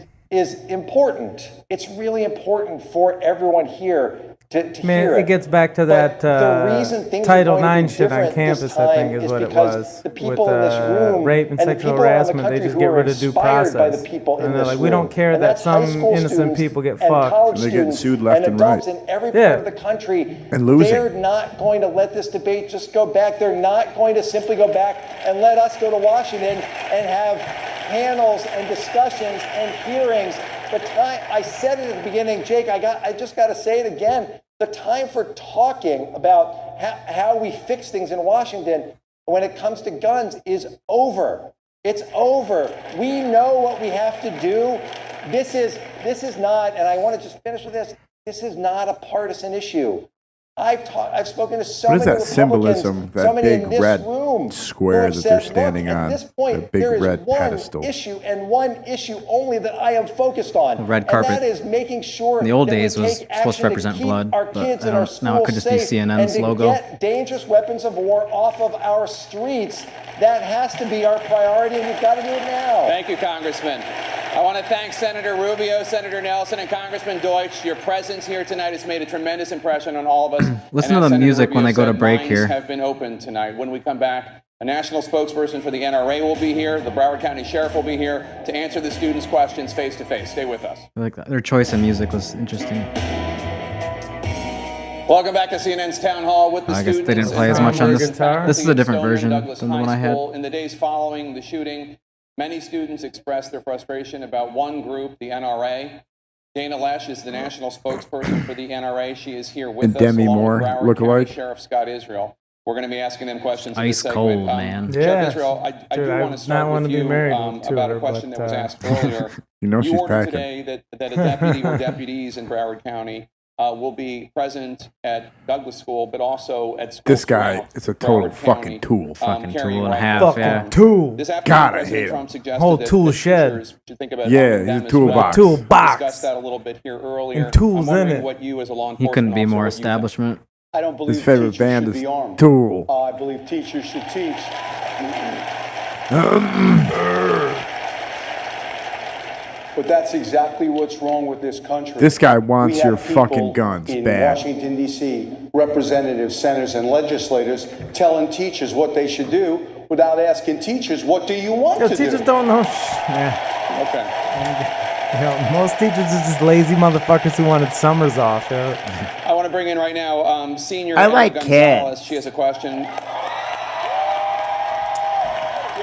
Speaker 7: important. It's really important for everyone here to hear
Speaker 4: it gets back to that Title IX shit on campus, I think, is what it was. With rape and sexual harassment, they just get rid of due process. And they're like, we don't care that some innocent people get fucked.
Speaker 3: And they're getting sued left and right.
Speaker 7: In every part of the country,
Speaker 3: and losing.
Speaker 7: They're not going to let this debate just go back. They're not going to simply go back and let us go to Washington and have panels and discussions and hearings. The time, I said it at the beginning, Jake, I just got to say it again. The time for talking about how we fix things in Washington when it comes to guns is over. It's over. We know what we have to do. This is not, and I want to just finish with this is not a partisan issue. I've spoken to so many Republicans,
Speaker 3: symbolism, that
Speaker 7: so many
Speaker 3: big
Speaker 7: in this
Speaker 3: red
Speaker 7: room
Speaker 3: square
Speaker 7: who have
Speaker 3: that
Speaker 7: said,
Speaker 3: they're standing
Speaker 7: at
Speaker 3: on,
Speaker 7: this point,
Speaker 3: that big
Speaker 7: there is
Speaker 3: red
Speaker 7: one
Speaker 3: pedestal.
Speaker 7: issue and one issue only that I am focused on.
Speaker 5: The red carpet.
Speaker 7: And that is making sure
Speaker 5: In the old
Speaker 7: that we
Speaker 5: days was
Speaker 7: take
Speaker 5: supposed to
Speaker 7: action
Speaker 5: represent
Speaker 7: keep
Speaker 5: blood,
Speaker 7: our
Speaker 5: but
Speaker 7: kids
Speaker 5: I
Speaker 7: and our
Speaker 5: don't- now it could
Speaker 7: schools
Speaker 5: just be
Speaker 7: safe
Speaker 5: CNN's
Speaker 7: and to
Speaker 5: logo.
Speaker 7: get dangerous weapons of war off of our streets. That has to be our priority, and we've got to do it now.
Speaker 6: Thank you, Congressman. I want to thank Senator Rubio, Senator Nelson, and Congressman Deutsch. Your presence here tonight has made a tremendous impression on all of us.
Speaker 5: Listen
Speaker 6: And
Speaker 5: to
Speaker 6: as
Speaker 5: the
Speaker 6: Senator
Speaker 5: music
Speaker 6: Rubio
Speaker 5: when they go to
Speaker 6: said,
Speaker 5: break
Speaker 6: lines
Speaker 5: here.
Speaker 6: have been opened tonight. When we come back, a national spokesperson for the NRA will be here. The Broward County Sheriff will be here to answer the students' questions face to face. Stay with us.
Speaker 5: I like that. Their choice of music was interesting.
Speaker 6: Welcome back to CNN's Town Hall with the
Speaker 5: I guess
Speaker 6: students.
Speaker 5: they didn't play as much on this. This is a different version than
Speaker 6: Douglas
Speaker 5: the one
Speaker 6: High
Speaker 5: I had.
Speaker 6: School. In the days following the shooting, many students expressed their frustration about one group, the NRA. Dana Lesh is the national spokesperson for the NRA. She is here with
Speaker 3: And
Speaker 6: us,
Speaker 3: Demi
Speaker 6: along
Speaker 3: Moore,
Speaker 6: with Broward
Speaker 3: look-alike.
Speaker 6: County Sheriff Scott Israel. We're going to be asking them questions. in
Speaker 5: Ice
Speaker 6: this
Speaker 5: cold,
Speaker 6: segment.
Speaker 5: man.
Speaker 6: Sheriff Israel, I
Speaker 4: Dude,
Speaker 6: do
Speaker 4: I
Speaker 6: want to
Speaker 4: would
Speaker 6: start
Speaker 4: not want
Speaker 6: with
Speaker 4: to be
Speaker 6: you
Speaker 4: married to
Speaker 6: about
Speaker 4: her,
Speaker 6: a question
Speaker 4: but,
Speaker 6: that was asked earlier.
Speaker 3: You know she's
Speaker 6: ordered
Speaker 3: packing.
Speaker 6: today that a deputy or deputies in Broward County will be present at Douglas School, but also at schools
Speaker 3: This guy
Speaker 6: throughout
Speaker 3: is a total
Speaker 6: Broward
Speaker 3: fucking
Speaker 6: County,
Speaker 3: tool.
Speaker 5: Fucking
Speaker 6: carrying
Speaker 5: tool and a
Speaker 6: rifles.
Speaker 5: half,
Speaker 4: Fucking
Speaker 5: yeah.
Speaker 4: tool.
Speaker 6: This afternoon,
Speaker 3: God, I
Speaker 6: President
Speaker 3: hate
Speaker 6: Trump
Speaker 3: him.
Speaker 6: suggested
Speaker 4: Whole
Speaker 6: that
Speaker 4: tool
Speaker 6: the
Speaker 4: shed.
Speaker 6: teachers should think about
Speaker 3: Yeah,
Speaker 6: helping
Speaker 3: he's
Speaker 6: them
Speaker 3: a
Speaker 6: as
Speaker 3: toolbox.
Speaker 6: well.
Speaker 4: Toolbox.
Speaker 6: We discussed that a little bit here earlier.
Speaker 4: And tools
Speaker 6: I'm wondering
Speaker 4: in it.
Speaker 6: what you as a law
Speaker 5: He
Speaker 6: enforcement
Speaker 5: couldn't be
Speaker 6: officer,
Speaker 5: more
Speaker 6: what you think.
Speaker 5: establishment.
Speaker 8: I don't believe
Speaker 3: His favorite
Speaker 8: teachers
Speaker 3: band
Speaker 8: should
Speaker 3: is
Speaker 8: be armed.
Speaker 3: Tool.
Speaker 8: I believe teachers should teach. But that's exactly what's wrong with this country.
Speaker 3: This guy wants
Speaker 8: We have
Speaker 3: your
Speaker 8: people
Speaker 3: fucking guns
Speaker 8: in
Speaker 3: bad.
Speaker 8: Washington, D.C., representatives, senators, and legislators telling teachers what they should do without asking teachers, what do you want
Speaker 4: Yo,
Speaker 8: to
Speaker 4: teachers
Speaker 8: do?
Speaker 4: don't know. Yeah.
Speaker 6: Okay.
Speaker 4: You know, most teachers are just lazy motherfuckers who wanted summers off. Yo.
Speaker 6: I want to bring in right now Senior
Speaker 3: I
Speaker 6: Emma
Speaker 3: like
Speaker 6: Gonzalez.
Speaker 3: cats.
Speaker 6: She has a question. She has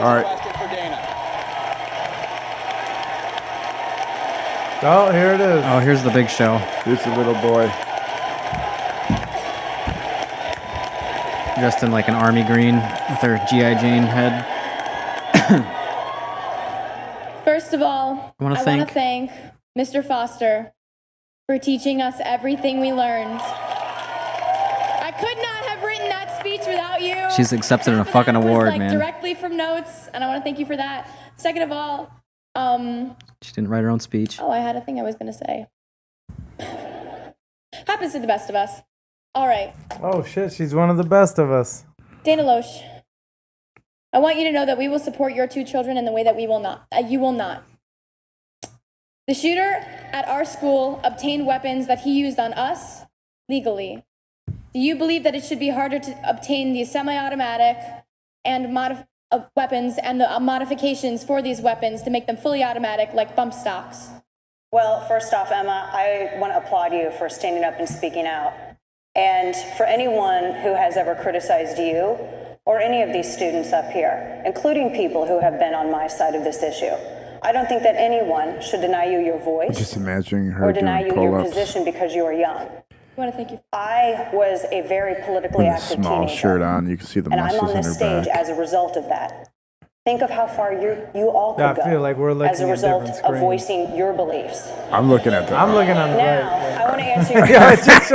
Speaker 3: All
Speaker 6: a
Speaker 3: right.
Speaker 6: question for Dana.
Speaker 4: Oh, here it is.
Speaker 5: Oh, here's the big show.
Speaker 3: This is a little boy.
Speaker 5: Dressed in like an army green with her G.I. Jane head.
Speaker 14: First of all,
Speaker 5: I wanna
Speaker 14: want to thank Mr. Foster for teaching us everything we learned. I could not have written that speech without you.
Speaker 5: She's accepted a
Speaker 14: Half of
Speaker 5: fucking
Speaker 14: that was,
Speaker 5: award,
Speaker 14: like,
Speaker 5: man.
Speaker 14: directly from notes, and I want to thank you for that. Second of all,
Speaker 5: She didn't write her own speech.
Speaker 14: oh, I had a thing I was going to say. Happens to the best of us. All right.
Speaker 4: Oh shit, she's one of the best of us.
Speaker 14: Dana Loesch, I want you to know that we will support your two children in the way that we will not. You will not. The shooter at our school obtained weapons that he used on us legally. Do you believe that it should be harder to obtain these semi-automatic and weapons and the modifications for these weapons to make them fully automatic, like bump stocks?
Speaker 15: Well, first off, Emma, I want to applaud you for standing up and speaking out. And for anyone who has ever criticized you or any of these students up here, including people who have been on my side of this issue, I don't think that anyone should deny you your voice
Speaker 3: Just imagining her
Speaker 15: or deny
Speaker 3: doing
Speaker 15: you your
Speaker 3: pull-ups
Speaker 15: position because you are young.
Speaker 11: I want to thank you.
Speaker 15: I was a very politically
Speaker 3: with a
Speaker 15: active
Speaker 3: small
Speaker 15: teenager,
Speaker 3: shirt on. You can see the
Speaker 15: and I'm
Speaker 3: muscles
Speaker 15: on
Speaker 3: in
Speaker 15: this
Speaker 3: her
Speaker 15: stage
Speaker 3: back.
Speaker 15: as a result of that. Think of how far you all
Speaker 4: Yeah,
Speaker 15: could
Speaker 4: I feel
Speaker 15: go
Speaker 4: like we're looking
Speaker 15: as a
Speaker 4: at
Speaker 15: result
Speaker 4: different
Speaker 15: of
Speaker 4: screens.
Speaker 15: voicing your beliefs.
Speaker 3: I'm looking at the.
Speaker 4: I'm looking on the
Speaker 15: Now,
Speaker 4: right.
Speaker 15: I want to answer your
Speaker 4: Yeah, it's just,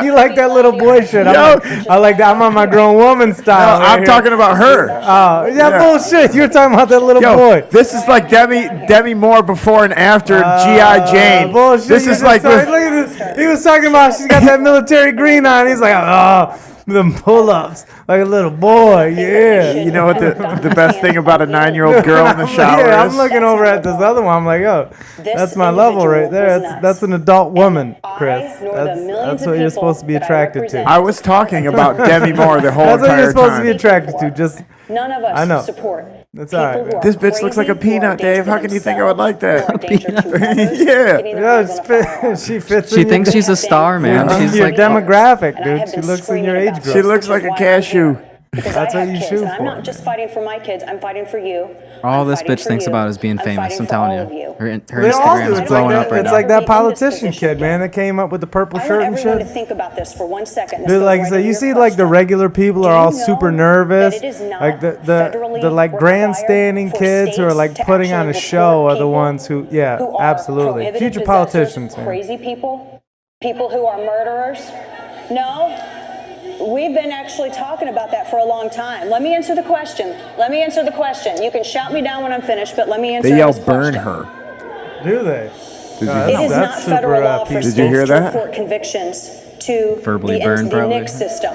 Speaker 4: you like that little boy shit. I like that. I'm on my grown woman style.
Speaker 3: No,
Speaker 4: right
Speaker 3: I'm
Speaker 4: here.
Speaker 3: talking about her.
Speaker 4: Oh, yeah, bullshit. You're talking about that little
Speaker 3: Yo,
Speaker 4: boy.
Speaker 3: this is like Demi Moore before and after G.I. Jane.
Speaker 4: Bullshit.
Speaker 3: This
Speaker 4: You
Speaker 3: is
Speaker 4: just
Speaker 3: like
Speaker 4: started- look at this. He was talking about she's got that military green on. He's like, oh, the pull-ups like a little boy. Yeah.
Speaker 3: You know what the best thing about a 9-year-old girl in the shower
Speaker 4: Yeah,
Speaker 3: is?
Speaker 4: I'm looking over at this other one. I'm like, oh, that's my level right there. That's an adult woman, Chris. That's what you're supposed to be attracted to.
Speaker 3: I was talking about Demi Moore the whole
Speaker 4: That's what
Speaker 3: entire
Speaker 4: you're supposed to be
Speaker 3: time.
Speaker 4: attracted to. Just
Speaker 15: None of
Speaker 4: I know.
Speaker 15: us support
Speaker 4: That's
Speaker 15: people
Speaker 4: all right.
Speaker 15: who are
Speaker 3: This bitch looks like a
Speaker 15: crazy, who are
Speaker 3: peanut, Dave. How
Speaker 15: dangerous
Speaker 3: can you think I would like
Speaker 15: themselves, who are
Speaker 3: that?
Speaker 15: danger to others,
Speaker 3: Yeah.
Speaker 15: getting their
Speaker 4: Yeah,
Speaker 15: hands on a firearm.
Speaker 4: she fits.
Speaker 5: She
Speaker 4: in
Speaker 5: thinks
Speaker 4: your,
Speaker 5: she's a star, man. She's
Speaker 4: your
Speaker 5: like,
Speaker 4: demographic,
Speaker 15: And I have
Speaker 4: dude. She
Speaker 15: been
Speaker 4: looks in your
Speaker 15: screaming
Speaker 4: age
Speaker 15: about
Speaker 4: group.
Speaker 3: She
Speaker 15: this,
Speaker 3: looks
Speaker 15: which
Speaker 3: like
Speaker 15: is
Speaker 3: a
Speaker 15: why I'm
Speaker 3: cashew.
Speaker 15: here. Because
Speaker 4: That's
Speaker 15: I
Speaker 4: what
Speaker 15: have
Speaker 4: you
Speaker 15: kids,
Speaker 4: shoot
Speaker 15: and I'm
Speaker 4: for.
Speaker 15: not just fighting for my kids. I'm fighting for you.
Speaker 5: all
Speaker 15: I'm
Speaker 5: this
Speaker 15: fighting
Speaker 5: bitch
Speaker 15: for
Speaker 5: thinks
Speaker 15: you.
Speaker 5: about is being
Speaker 15: I'm
Speaker 5: famous.
Speaker 15: fighting
Speaker 5: I'm
Speaker 15: for
Speaker 5: telling
Speaker 15: all of
Speaker 5: you. Her
Speaker 4: They all do.
Speaker 5: Instagram's
Speaker 4: It's
Speaker 5: blowing
Speaker 4: like
Speaker 5: up
Speaker 4: that,
Speaker 5: right
Speaker 4: it's
Speaker 5: now.
Speaker 4: like that
Speaker 15: Be in this
Speaker 4: politician
Speaker 15: position
Speaker 4: kid, man,
Speaker 15: again.
Speaker 4: that came up with the purple
Speaker 15: I
Speaker 4: shirt
Speaker 15: want
Speaker 4: and
Speaker 15: everyone to
Speaker 4: shit.
Speaker 15: think about this for 1 second. This
Speaker 4: Dude,
Speaker 15: goes
Speaker 4: like
Speaker 15: right
Speaker 4: so
Speaker 15: into
Speaker 4: you
Speaker 15: your
Speaker 4: see like the
Speaker 15: question.
Speaker 4: regular people
Speaker 15: Do
Speaker 4: are
Speaker 15: you
Speaker 4: all
Speaker 15: know
Speaker 4: super
Speaker 15: that
Speaker 4: nervous.
Speaker 15: it is not
Speaker 4: Like the
Speaker 15: federally
Speaker 4: like
Speaker 15: required
Speaker 4: grandstanding
Speaker 15: for
Speaker 4: kids who are
Speaker 15: states
Speaker 4: like
Speaker 15: to
Speaker 4: putting on a
Speaker 15: actually
Speaker 4: show
Speaker 15: report
Speaker 4: are the
Speaker 15: people
Speaker 4: ones who
Speaker 15: who are
Speaker 4: absolutely.
Speaker 15: prohibited
Speaker 4: Future
Speaker 15: possessors,
Speaker 4: politicians, man.
Speaker 15: crazy people who are murderers? No. We've been actually talking about that for a long time. Let me answer the question. You can shout me down when I'm finished, but let me answer
Speaker 3: They yell
Speaker 15: this
Speaker 3: burn
Speaker 15: question.
Speaker 3: her.
Speaker 4: Do they?
Speaker 3: Did you
Speaker 15: It is not federal law for
Speaker 3: Did you
Speaker 15: states
Speaker 3: hear
Speaker 15: to
Speaker 3: that?
Speaker 15: report convictions to
Speaker 5: Verbally
Speaker 15: the,
Speaker 5: burn,
Speaker 15: the
Speaker 5: probably.
Speaker 15: NICS system.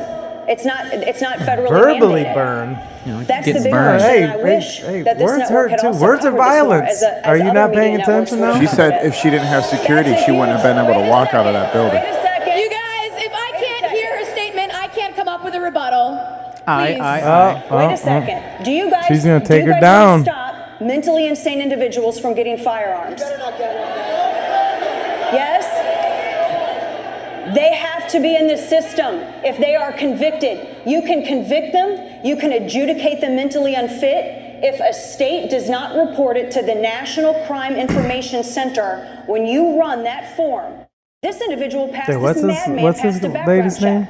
Speaker 15: It's not federally
Speaker 4: Verbally
Speaker 15: mandated.
Speaker 4: burn.
Speaker 5: You know,
Speaker 15: That's the
Speaker 5: getting
Speaker 15: big
Speaker 5: burned.
Speaker 15: question.
Speaker 4: Hey,
Speaker 15: I wish
Speaker 4: hey,
Speaker 15: that this
Speaker 4: words
Speaker 15: network
Speaker 4: hurt
Speaker 15: had
Speaker 4: too.
Speaker 15: also
Speaker 4: Words are
Speaker 15: covered this more
Speaker 4: violence.
Speaker 15: as
Speaker 4: Are you
Speaker 15: other
Speaker 4: not
Speaker 15: media
Speaker 4: paying
Speaker 15: networks
Speaker 4: attention
Speaker 15: would
Speaker 4: now?
Speaker 15: have
Speaker 3: She
Speaker 15: covered
Speaker 3: said
Speaker 15: it.
Speaker 3: if she didn't have security, she wouldn't have been able to walk out of that building.
Speaker 15: Wait a second.
Speaker 14: You guys, if I can't hear her statement, I can't come up with a rebuttal.
Speaker 5: I,
Speaker 15: Wait a second. Do you guys?
Speaker 4: She's gonna
Speaker 15: do
Speaker 4: take
Speaker 15: you
Speaker 4: her
Speaker 15: guys want
Speaker 4: down.
Speaker 15: to stop mentally insane individuals from getting firearms? Yes. They have to be in the system. If they are convicted, you can convict them. You can adjudicate them mentally unfit. If a state does not report it to the National Crime Information Center, when you run that form, this individual passed.
Speaker 4: Hey, what's
Speaker 15: this
Speaker 4: his-
Speaker 15: madman
Speaker 4: what's
Speaker 15: passed
Speaker 4: his
Speaker 15: a background
Speaker 4: lady's
Speaker 15: check.
Speaker 4: name?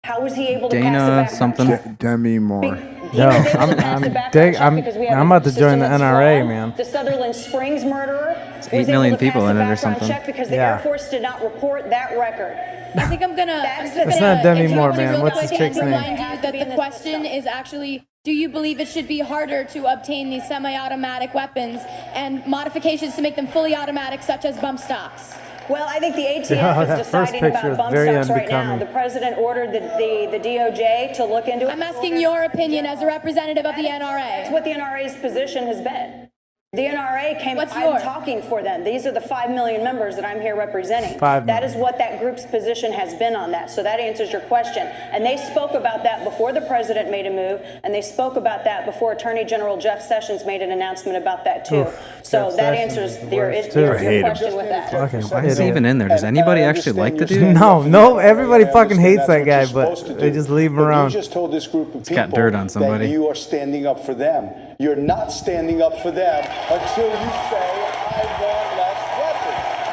Speaker 15: How was he able to
Speaker 5: Dana
Speaker 15: pass a background
Speaker 5: something.
Speaker 15: check?
Speaker 3: Demi Moore.
Speaker 4: Yo,
Speaker 15: He was able to pass a background check because we have
Speaker 4: I'm
Speaker 15: a
Speaker 4: about to join
Speaker 15: system
Speaker 4: the
Speaker 15: that's
Speaker 4: NRA,
Speaker 15: flawed.
Speaker 4: man.
Speaker 15: The Sutherland Springs murderer was
Speaker 5: 8 million
Speaker 15: able to
Speaker 5: people
Speaker 15: pass
Speaker 5: in
Speaker 15: a
Speaker 5: it or
Speaker 15: background
Speaker 5: something.
Speaker 15: check because the
Speaker 4: Yeah.
Speaker 15: Air Force did not report that record.
Speaker 14: I think I'm gonna.
Speaker 4: That's not Demi Moore, man. What's this chick's name?
Speaker 14: Remind you that the question is actually, do you believe it should be harder to obtain these semi-automatic weapons and modifications to make them fully automatic, such as bump stocks?
Speaker 15: Well, I think the ATF
Speaker 4: Yeah,
Speaker 15: is
Speaker 4: that first
Speaker 15: deciding
Speaker 4: picture
Speaker 15: about
Speaker 4: is
Speaker 15: bump
Speaker 4: very
Speaker 15: stocks right now.
Speaker 4: unbecoming.
Speaker 15: The president ordered the DOJ to look into it.
Speaker 14: I'm asking your opinion as a representative of the
Speaker 15: That's
Speaker 14: NRA.
Speaker 15: what the NRA's position has been. The NRA came.
Speaker 14: What's
Speaker 15: I'm
Speaker 14: yours?
Speaker 15: talking for them. These are the 5 million members that I'm here representing.
Speaker 4: 5
Speaker 15: That
Speaker 4: million.
Speaker 15: is what that group's position has been on that. So that answers your question. And they spoke about that before the president made a move, and they spoke about that before Attorney General Jeff Sessions made an announcement about that too.
Speaker 4: Oof,
Speaker 15: So
Speaker 4: Jeff
Speaker 15: that
Speaker 4: Sessions
Speaker 15: answers
Speaker 4: is the
Speaker 15: your,
Speaker 4: worst,
Speaker 15: your,
Speaker 4: too. I
Speaker 15: your
Speaker 3: hate him.
Speaker 15: question with that.
Speaker 4: Fucking
Speaker 5: Why is he
Speaker 4: idiot.
Speaker 5: even in there? Does anybody actually like the dude?
Speaker 4: No, everybody fucking hates that guy, but they just leave him around.
Speaker 8: You just told this group of
Speaker 5: It's got
Speaker 8: people
Speaker 5: dirt on somebody.
Speaker 8: that you are standing up for them. You're not standing up for them until you say, I want less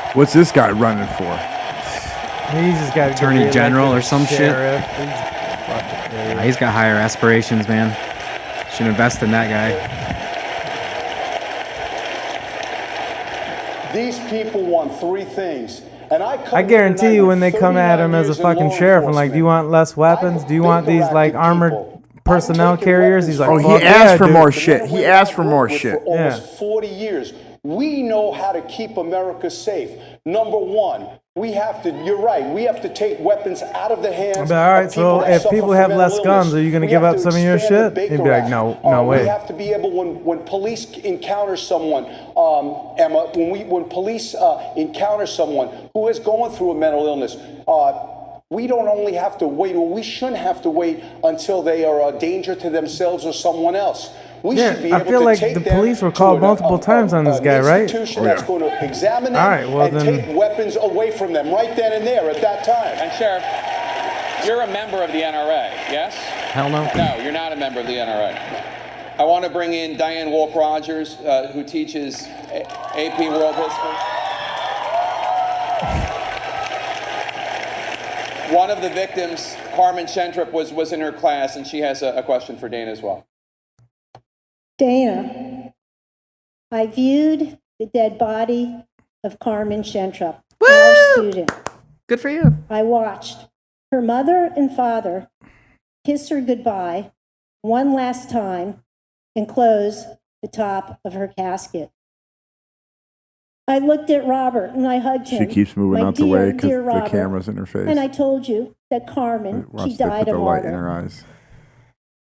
Speaker 8: weapons.
Speaker 3: What's this guy running for?
Speaker 4: He's just got
Speaker 5: Attorney General or some shit.
Speaker 4: shit.
Speaker 5: He's got higher aspirations, man. Should invest in that guy.
Speaker 8: These people want three things. And
Speaker 4: I guarantee you when they come at him as a fucking sheriff and like, do you want less weapons? Do you want these like armored personnel carriers? He's like,
Speaker 3: Oh, he
Speaker 4: fuck
Speaker 3: asked
Speaker 4: yeah,
Speaker 3: for
Speaker 4: dude.
Speaker 3: more shit. He asked for more shit.
Speaker 8: For almost 40 years. We know how to keep America safe. Number one, we have to, you're right, we have to take weapons out of the hands
Speaker 4: But all right,
Speaker 8: of people
Speaker 4: so
Speaker 8: that
Speaker 4: if
Speaker 8: suffer
Speaker 4: people
Speaker 8: from
Speaker 4: have
Speaker 8: mental
Speaker 4: less
Speaker 8: illness.
Speaker 4: guns, are you gonna
Speaker 8: We
Speaker 4: give
Speaker 8: have
Speaker 4: up
Speaker 8: to
Speaker 4: some of your
Speaker 8: expand the
Speaker 4: shit?
Speaker 8: Baker
Speaker 4: He'd be like,
Speaker 8: Act.
Speaker 4: no way.
Speaker 8: We have to be able, when police encounter someone, Emma, when police encounter someone who is going through a mental illness, we don't only have to wait, or we shouldn't have to wait until they are a danger to themselves or someone else.
Speaker 7: We should be
Speaker 4: I
Speaker 7: able
Speaker 4: feel
Speaker 7: to
Speaker 4: like
Speaker 7: take
Speaker 4: the
Speaker 7: them
Speaker 4: police were
Speaker 7: to
Speaker 4: called
Speaker 7: an-
Speaker 4: multiple times on this guy, right?
Speaker 7: Institution that's going to examine them and take weapons away from them right then and there at that time.
Speaker 6: And Sheriff, you're a member of the NRA, yes?
Speaker 5: Hell no.
Speaker 6: No, you're not a member of the NRA. I want to bring in Diane Wolk-Rogers, who teaches AP World History. One of the victims, Carmen Shentrup, was in her class, and she has a question for Dana as well.
Speaker 16: Dana, I viewed the dead body of Carmen Shentrup, our student.
Speaker 5: Good for you.
Speaker 16: I watched her mother and father kiss her goodbye one last time and close the top of her casket. I looked at Robert and I hugged him.
Speaker 3: She keeps moving
Speaker 16: My
Speaker 3: out the
Speaker 16: dear,
Speaker 3: way because
Speaker 16: dear
Speaker 3: the
Speaker 16: Robert.
Speaker 3: camera's in her face.
Speaker 16: And I told you that Carmen,
Speaker 3: Watch,
Speaker 16: she
Speaker 3: they
Speaker 16: died
Speaker 3: put
Speaker 16: a
Speaker 3: the light in
Speaker 16: martyr.
Speaker 3: her eyes.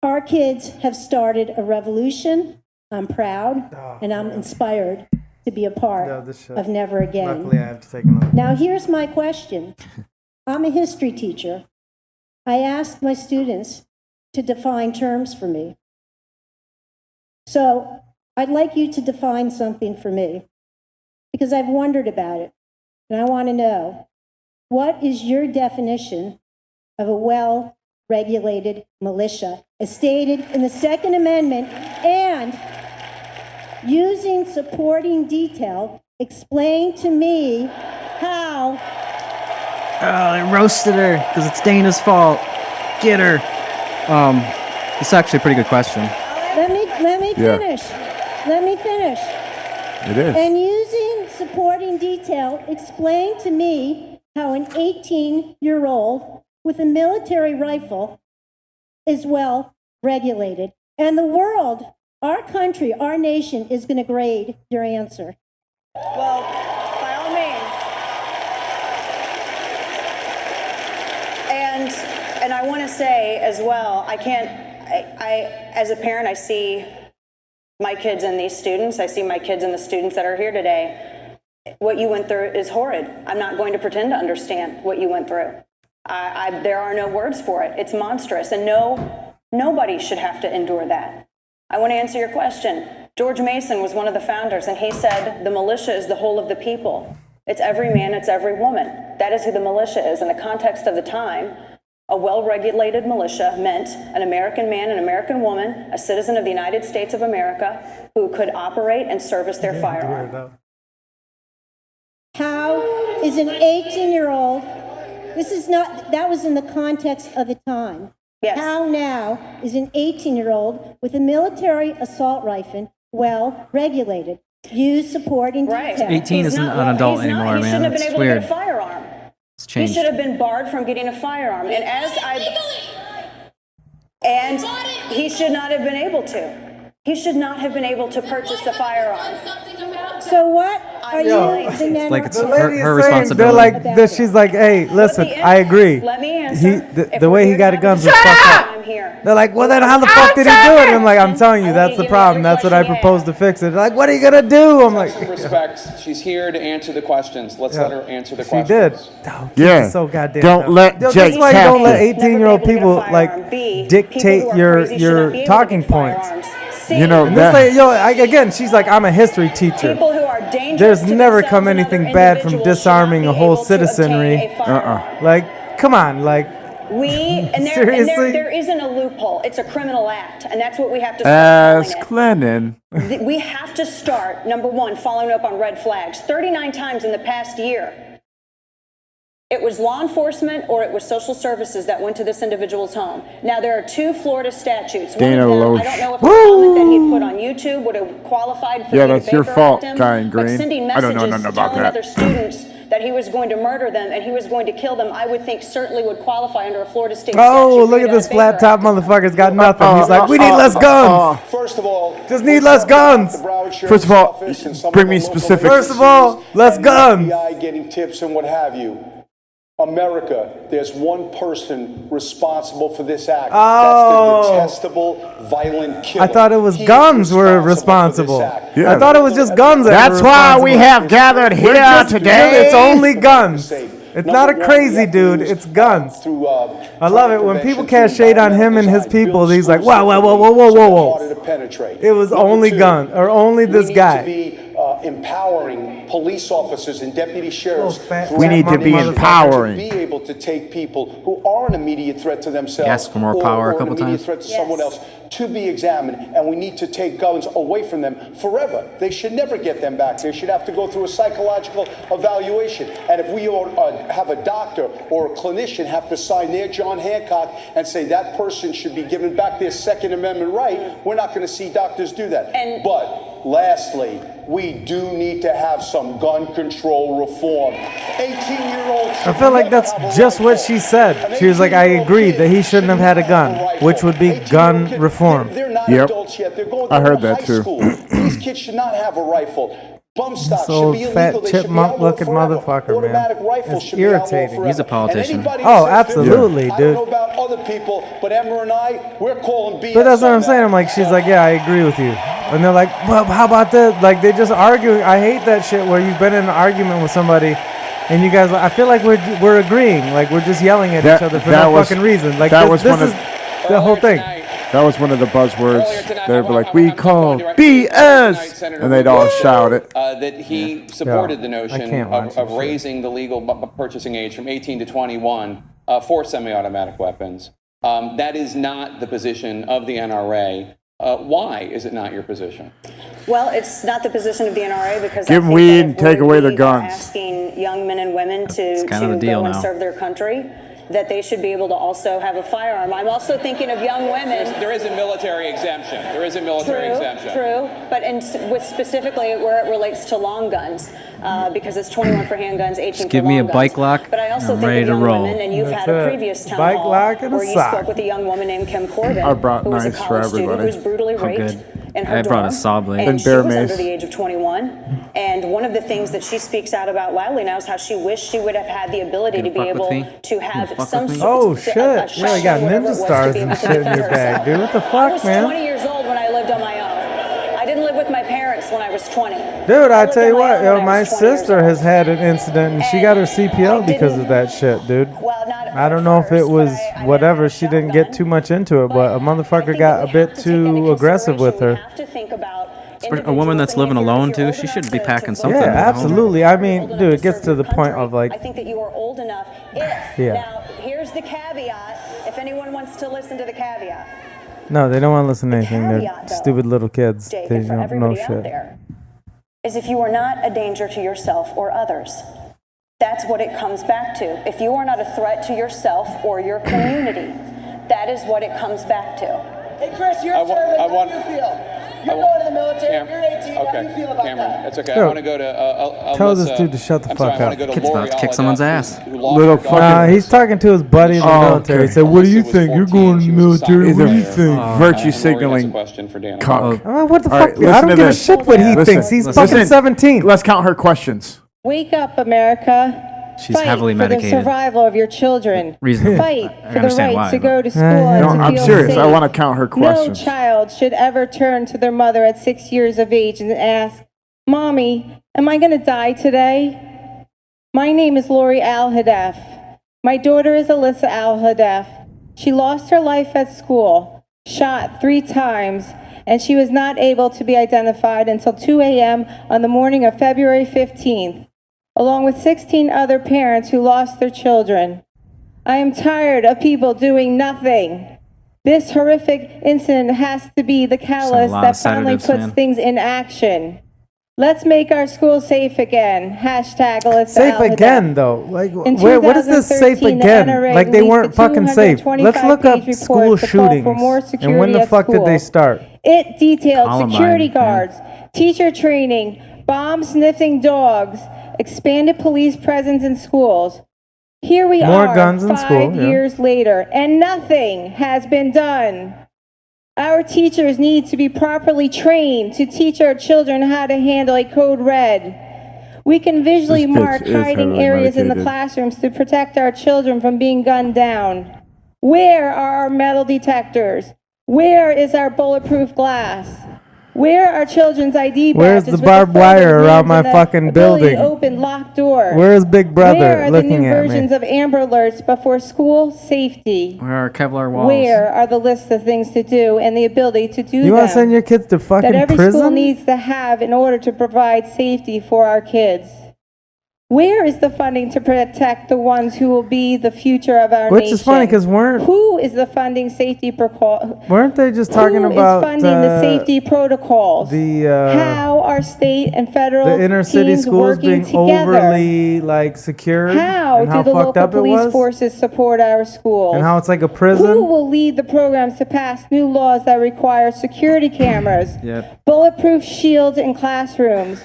Speaker 16: Our kids have started a revolution. I'm proud and I'm inspired to be a part of Never Again.
Speaker 4: Luckily, I have to take another.
Speaker 16: Now, here's my question. I'm a history teacher. I asked my students to define terms for me. So I'd like you to define something for me because I've wondered about it and I want to know, what is your definition of a well-regulated militia as stated in the Second Amendment, and using supporting detail, explain to me how...
Speaker 5: Oh, they roasted her because it's Dana's fault. Get her. It's actually a pretty good question.
Speaker 16: Let me finish. Let me finish.
Speaker 3: It is.
Speaker 16: And using supporting detail, explain to me how an 18-year-old with a military rifle is well regulated. And the world, our country, our nation is going to grade your answer.
Speaker 15: Well, by all means. And I want to say as well, I as a parent, I see my kids and these students. I see my kids and the students that are here today. What you went through is horrid. I'm not going to pretend to understand what you went through. There are no words for it. It's monstrous, and nobody should have to endure that. I want to answer your question. George Mason was one of the founders, and he said the militia is the whole of the people. It's every man, it's every woman. That is who the militia is. In the context of the time, a well-regulated militia meant an American man, an American woman, a citizen of the United States of America who could operate and service their firearm.
Speaker 16: How is an 18-year-old, that was in the context of the time.
Speaker 15: Yes.
Speaker 16: How now is an 18-year-old with a military assault rifle well regulated? Use supporting detail.
Speaker 5: 18 isn't an adult anymore,
Speaker 15: He shouldn't
Speaker 5: man.
Speaker 15: have been
Speaker 5: It's
Speaker 15: able
Speaker 5: weird.
Speaker 15: to get a firearm.
Speaker 5: It's changed.
Speaker 15: He should have been barred from getting a firearm. And he should not have been able to. He should not have been able to purchase a firearm.
Speaker 16: So what are you, the men?
Speaker 5: Like it's
Speaker 4: The
Speaker 5: her
Speaker 4: lady is saying,
Speaker 5: responsibility.
Speaker 4: they're like, she's like, hey, listen, I agree.
Speaker 15: Let me answer.
Speaker 4: The way he got a gun was fucked up. They're like, well, then how the fuck did he do it? And I'm like, I'm telling you, that's the problem. That's what I proposed to fix it. They're like, what are you going to do? I'm like,
Speaker 6: Some respect. She's here to answer the questions. Let's let her answer the
Speaker 4: she
Speaker 6: questions.
Speaker 4: did. Oh,
Speaker 3: Yeah.
Speaker 4: so goddamn
Speaker 3: Don't
Speaker 4: dumb.
Speaker 3: let
Speaker 4: Yo,
Speaker 3: Jake
Speaker 4: that's why you don't let
Speaker 3: tap you.
Speaker 4: 18-year-old people like dictate your talking points.
Speaker 3: You know,
Speaker 4: And this lady, again, she's like, I'm a history teacher.
Speaker 15: People who are dangerous
Speaker 4: There's
Speaker 15: to
Speaker 4: never
Speaker 15: themselves
Speaker 4: come
Speaker 15: and
Speaker 4: anything
Speaker 15: other
Speaker 4: bad from
Speaker 15: individuals
Speaker 4: disarming
Speaker 15: should
Speaker 4: a
Speaker 15: not
Speaker 4: whole
Speaker 15: be able to obtain
Speaker 4: citizenry.
Speaker 15: a firearm.
Speaker 4: Like, come on, like. Seriously?
Speaker 15: There isn't a loophole. It's a criminal act, and that's what we have to start
Speaker 3: Ask
Speaker 15: calling
Speaker 3: Glennon.
Speaker 15: it. We have to start, number one, following up on red flags. 39 times in the past year, it was law enforcement or it was social services that went to this individual's home. Now, there are two Florida statutes. One
Speaker 3: Dana
Speaker 15: of them,
Speaker 3: Loesch.
Speaker 15: I don't know if the comment that he'd put on YouTube would have qualified for
Speaker 3: Yeah,
Speaker 15: me to
Speaker 3: that's your
Speaker 15: Baker
Speaker 3: fault,
Speaker 15: Act him,
Speaker 3: Guy in
Speaker 15: but
Speaker 3: Green.
Speaker 15: sending
Speaker 3: I don't know
Speaker 15: messages
Speaker 3: nothing about
Speaker 15: telling
Speaker 3: that.
Speaker 15: other students that he was going to murder them and he was going to kill them, I would think certainly would qualify under a Florida state statute.
Speaker 4: Oh,
Speaker 15: for
Speaker 4: look
Speaker 15: you
Speaker 4: at
Speaker 15: to
Speaker 4: this
Speaker 15: have
Speaker 4: flat
Speaker 15: Baker
Speaker 4: top
Speaker 15: Act.
Speaker 4: motherfucker's got nothing. He's like, we need less guns.
Speaker 7: First of all,
Speaker 4: Just need less guns.
Speaker 3: First of all, bring me specifics.
Speaker 4: First of all, less guns.
Speaker 7: FBI getting tips and what have you. America, there's one person responsible for this act.
Speaker 4: Oh.
Speaker 7: That's the detestable, violent killer.
Speaker 4: I thought it was
Speaker 7: He is
Speaker 4: guns were
Speaker 7: responsible for this
Speaker 4: responsible.
Speaker 7: act.
Speaker 4: I thought it was just guns.
Speaker 3: That's why we have gathered here today.
Speaker 4: It's only guns. It's not a crazy dude. It's guns. I love it when people cast shade on him and his people. He's like, whoa, whoa, whoa, whoa, whoa, whoa, whoa. It was only gun or only this guy.
Speaker 17: Empowering police officers and deputy sheriffs.
Speaker 3: We need to be empowering.
Speaker 17: To be able to take people who are an immediate threat to themselves
Speaker 5: Ask for more power a couple
Speaker 17: an immediate
Speaker 5: times.
Speaker 17: threat to someone else to be examined, and we need to take guns away from them forever. They should never get them back. They should have to go through a psychological evaluation. And if we have a doctor or a clinician have to sign their John Hancock and say that person should be given back their Second Amendment right, we're not going to see doctors do that. But lastly, we do need to have some gun control reform. 18-year-olds.
Speaker 4: I feel like that's just what she said. She was like, I agreed that he shouldn't have had a gun, which would be gun reform.
Speaker 17: They're not adults yet. They're going to high school. These kids should not have a rifle. Bump stocks should be illegal.
Speaker 4: Fat chipmunk looking motherfucker, man. It's irritating.
Speaker 5: He's a politician.
Speaker 4: Oh, absolutely, dude.
Speaker 17: I don't know about other people, but Emma and I, we're calling BS.
Speaker 4: But that's what I'm saying. I'm like, she's like, yeah, I agree with you. And they're like, well, how about this? Like, they just arguing. I hate that shit where you've been in an argument with somebody and you guys, I feel like we're agreeing. Like, we're just yelling at each other for no fucking reason. Like, this is the whole thing.
Speaker 3: That was one of the buzzwords. They'd be like, we call BS! And they'd all shout it.
Speaker 6: That he supported the notion of raising the legal purchasing age from 18 to 21 for semi-automatic weapons. That is not the position of the NRA. Why is it not your position?
Speaker 15: Well, it's not the position of the NRA because
Speaker 3: give them weed and take away their guns.
Speaker 15: Asking young men and women to go and serve their country, that they should be able to also have a firearm. I'm also thinking of young women.
Speaker 6: There is a military exemption. There is a military exemption.
Speaker 15: True, but with specifically where it relates to long guns, because it's 21 for handguns, 18 for long guns.
Speaker 5: Give me a bike lock.
Speaker 15: But I also
Speaker 5: I'm
Speaker 15: think
Speaker 5: ready
Speaker 15: of
Speaker 5: to
Speaker 15: young
Speaker 5: roll.
Speaker 15: women, and you've had a previous town hall where you spoke with a young woman named Kim Corbin, who was a college student who was brutally raped in her dorm.
Speaker 5: I brought a saw blade.
Speaker 15: And she was under the age of 21. And one of the things that she speaks out about loudly now is how she wished she would have had the ability to be able to have some sort
Speaker 4: Oh shit! Yeah, you got ninja stars and shit in your bag, dude. What the fuck,
Speaker 15: I was
Speaker 4: man?
Speaker 15: 20 years old when I lived on my own. I didn't live with my parents when I was 20.
Speaker 4: Dude, I tell you what, yo, my sister has had an incident and she got her CPL because of that shit, dude. I don't know if it was whatever. She didn't get too much into it, but a motherfucker got a bit too aggressive with her.
Speaker 5: A woman that's living alone too, she should be packing something.
Speaker 4: Yeah, absolutely. I mean, dude, it gets to the point of like.
Speaker 15: I think that you are old enough. Now, here's the caveat. If anyone wants to listen to the caveat.
Speaker 4: No, they don't want to listen to anything. They're stupid little kids. They don't know shit.
Speaker 15: Is if you are not a danger to yourself or others. That's what it comes back to. If you are not a threat to yourself or your community, that is what it comes back to.
Speaker 18: Hey, Chris, you're serving. How do you feel? You're going to the military. You're 18. How do you feel about that?
Speaker 6: It's okay. I want to go to
Speaker 4: tell this dude to shut the fuck up.
Speaker 5: Kid's about to kick someone's ass.
Speaker 3: Little fucking.
Speaker 4: He's talking to his buddy in the military. He said, "What do you think? You're going to the military. What do you think?"
Speaker 3: Virtue signaling. Cock.
Speaker 4: What the fuck? I don't give a shit what he thinks. He's fucking 17.
Speaker 3: Let's count her questions.
Speaker 19: Wake up, America.
Speaker 5: She's heavily medicated.
Speaker 19: Fight for the survival of your children.
Speaker 5: Reasonable.
Speaker 19: Fight for the right to go to school and
Speaker 3: No,
Speaker 19: to
Speaker 3: I'm
Speaker 19: feel
Speaker 3: serious.
Speaker 19: safe.
Speaker 3: I want to count her questions.
Speaker 19: No child should ever turn to their mother at 6 years of age and ask, "Mommy, am I going to die today?" My name is Lori Al-Hadaf. My daughter is Alyssa Al-Hadaf. She lost her life at school, shot 3 times, and she was not able to be identified until 2 a.m. on the morning of February 15th. Along with 16 other parents who lost their children. I am tired of people doing nothing. This horrific incident has to be the catalyst that finally puts things in action. Let's make our schools safe again. Hashtag Alyssa
Speaker 4: Safe again, though. Like, what is this safe again? Like, they weren't fucking safe. Let's look up school shootings. And when the fuck did they start?
Speaker 19: It detailed security guards, teacher training, bomb-sniffing dogs, expanded police presence in schools. Here we are,
Speaker 4: guns in
Speaker 19: 5 years later, and nothing has been done. Our teachers need to be properly trained to teach our children how to handle a code red. We can visually mark hiding areas in the classrooms to protect our children from being gunned down. Where are our metal detectors? Where is our bulletproof glass? Where are children's ID
Speaker 4: Where's
Speaker 19: badges?
Speaker 4: the barbed wire around my fucking building?
Speaker 19: Open locked door.
Speaker 4: Where's Big Brother
Speaker 19: Where are the
Speaker 4: looking
Speaker 19: new
Speaker 4: at me?
Speaker 19: versions of Amber Alerts before school safety?
Speaker 5: Where are Kevlar walls?
Speaker 19: Where are the lists of things to do and the ability to do
Speaker 4: You
Speaker 19: them?
Speaker 4: want to send your kids to fucking
Speaker 19: that every
Speaker 4: prison?
Speaker 19: school needs to have in order to provide safety for our kids? Where is the funding to protect the ones who will be the future of our
Speaker 4: Which
Speaker 19: nation?
Speaker 4: is funny because
Speaker 19: Who is the funding safety protocol?
Speaker 4: weren't they just talking
Speaker 19: Who is
Speaker 4: about
Speaker 19: funding the safety protocols? How are state and federal
Speaker 4: the inner city
Speaker 19: teams
Speaker 4: schools
Speaker 19: working
Speaker 4: being
Speaker 19: together?
Speaker 4: overly like secured
Speaker 19: How
Speaker 4: and
Speaker 19: do
Speaker 4: how
Speaker 19: the
Speaker 4: fucked
Speaker 19: local
Speaker 4: up it
Speaker 19: police
Speaker 4: was
Speaker 19: forces support our schools?
Speaker 4: and how it's like a prison?
Speaker 19: Who will lead the programs to pass new laws that require security cameras,
Speaker 5: Yep.
Speaker 19: bulletproof shields in classrooms,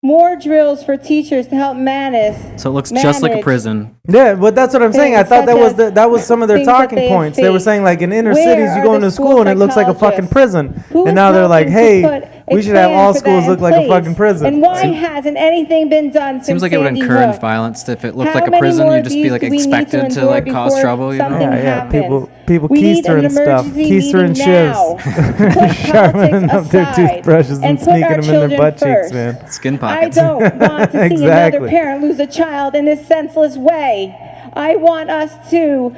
Speaker 19: more drills for teachers to help manage?
Speaker 5: So it looks just like a
Speaker 19: manage
Speaker 5: prison.
Speaker 4: Yeah, but that's what I'm saying. I
Speaker 19: things
Speaker 4: thought that
Speaker 19: such
Speaker 4: was
Speaker 19: as
Speaker 4: that was some of their
Speaker 19: things that
Speaker 4: talking
Speaker 19: they have
Speaker 4: points. They were
Speaker 19: faced.
Speaker 4: saying like in inner
Speaker 19: Where
Speaker 4: cities, you
Speaker 19: are
Speaker 4: go
Speaker 19: the
Speaker 4: into
Speaker 19: school
Speaker 4: school and it looks like a fucking
Speaker 19: psychologists?
Speaker 4: prison.
Speaker 19: Who
Speaker 4: And
Speaker 19: is
Speaker 4: now they're like,
Speaker 19: helping to
Speaker 4: hey,
Speaker 19: put a
Speaker 4: we should have
Speaker 19: plan
Speaker 4: all
Speaker 19: for that
Speaker 4: schools
Speaker 19: in
Speaker 4: look like a
Speaker 19: place?
Speaker 4: fucking prison.
Speaker 19: And why hasn't anything been done since
Speaker 5: Seems like it would
Speaker 19: Sandy
Speaker 5: encourage
Speaker 19: Hook?
Speaker 5: violence. If it looked
Speaker 19: How
Speaker 5: like a
Speaker 19: many
Speaker 5: prison,
Speaker 19: more
Speaker 5: you'd just
Speaker 19: of
Speaker 5: be
Speaker 19: these
Speaker 5: like
Speaker 19: do we need to
Speaker 5: expected to
Speaker 19: endure
Speaker 5: like cause
Speaker 19: before
Speaker 5: trouble. You know?
Speaker 19: something happens?
Speaker 4: People
Speaker 19: We need
Speaker 4: keistering
Speaker 19: an
Speaker 4: stuff,
Speaker 19: emergency
Speaker 4: keistering
Speaker 19: meeting
Speaker 4: shivs,
Speaker 19: now.
Speaker 4: sharpening up their
Speaker 19: aside
Speaker 4: toothbrushes and
Speaker 19: and put
Speaker 4: sneaking
Speaker 19: our
Speaker 4: them in their
Speaker 19: children
Speaker 4: butt cheeks,
Speaker 19: first.
Speaker 4: man.
Speaker 5: Skin
Speaker 19: I
Speaker 5: pockets.
Speaker 19: don't want to see
Speaker 4: Exactly.
Speaker 19: another parent lose a child in this senseless way. I want us to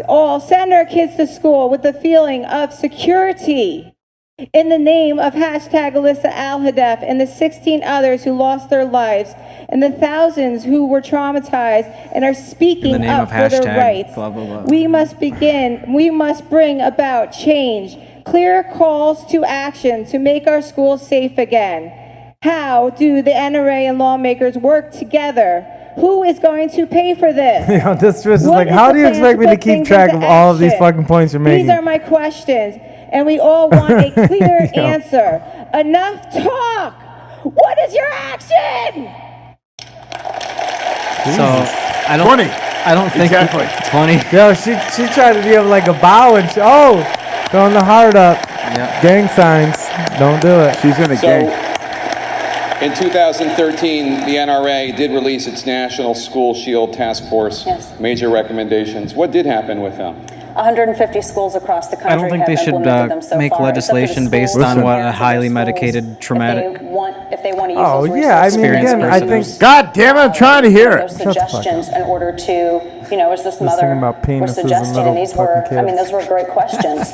Speaker 19: all send our kids to school with the feeling of security in the name of hashtag Alyssa Al-Hadaf and the 16 others who lost their lives and the thousands who were traumatized and are speaking
Speaker 5: name
Speaker 19: up
Speaker 5: of
Speaker 19: for their
Speaker 5: hashtag
Speaker 19: rights.
Speaker 5: blah, blah, blah.
Speaker 19: We must bring about change, clear calls to action to make our schools safe again. How do the NRA and lawmakers work together? Who is going to pay for this?
Speaker 4: You know, this is
Speaker 19: What
Speaker 4: like,
Speaker 19: is
Speaker 4: how
Speaker 19: the
Speaker 4: do you
Speaker 19: plan
Speaker 4: expect me to
Speaker 19: put
Speaker 4: keep
Speaker 19: things
Speaker 4: track
Speaker 19: into
Speaker 4: of all of these
Speaker 19: action?
Speaker 4: fucking points you're making?
Speaker 19: These are my questions, and we all want a clear
Speaker 4: Yo.
Speaker 19: answer. Enough talk! What is your action?
Speaker 5: So I don't.
Speaker 3: 20.
Speaker 5: I don't think
Speaker 3: Exactly.
Speaker 5: 20.
Speaker 4: Yo, she tried to give like a bow and throwing the heart up.
Speaker 5: Yeah.
Speaker 4: Gang signs. Don't do it.
Speaker 3: She's in a
Speaker 6: So,
Speaker 3: gang.
Speaker 6: in 2013, the NRA did release its National School Shield Task Force
Speaker 15: Yes.
Speaker 6: major recommendations. What did happen with them?
Speaker 15: 150 schools across the country
Speaker 5: I don't think
Speaker 15: have
Speaker 5: they should
Speaker 15: implemented them so
Speaker 5: make
Speaker 15: far. It's up to the
Speaker 5: legislation based
Speaker 15: schools
Speaker 5: on
Speaker 15: and
Speaker 5: what a
Speaker 15: parents of
Speaker 5: highly
Speaker 15: those
Speaker 5: medicated,
Speaker 15: schools
Speaker 5: traumatic.
Speaker 15: If they want to use
Speaker 4: Oh,
Speaker 15: those
Speaker 4: yeah, I
Speaker 15: resources.
Speaker 4: mean,
Speaker 5: Experienced
Speaker 4: again, I
Speaker 5: person.
Speaker 4: think
Speaker 3: God damn it, I'm trying to hear
Speaker 15: Those
Speaker 3: it.
Speaker 15: suggestions in order to, as this
Speaker 4: thinking
Speaker 15: mother
Speaker 4: about
Speaker 15: was
Speaker 4: penises and
Speaker 15: suggesting,
Speaker 4: little
Speaker 15: and these were,
Speaker 4: fucking kids.
Speaker 15: those were great questions.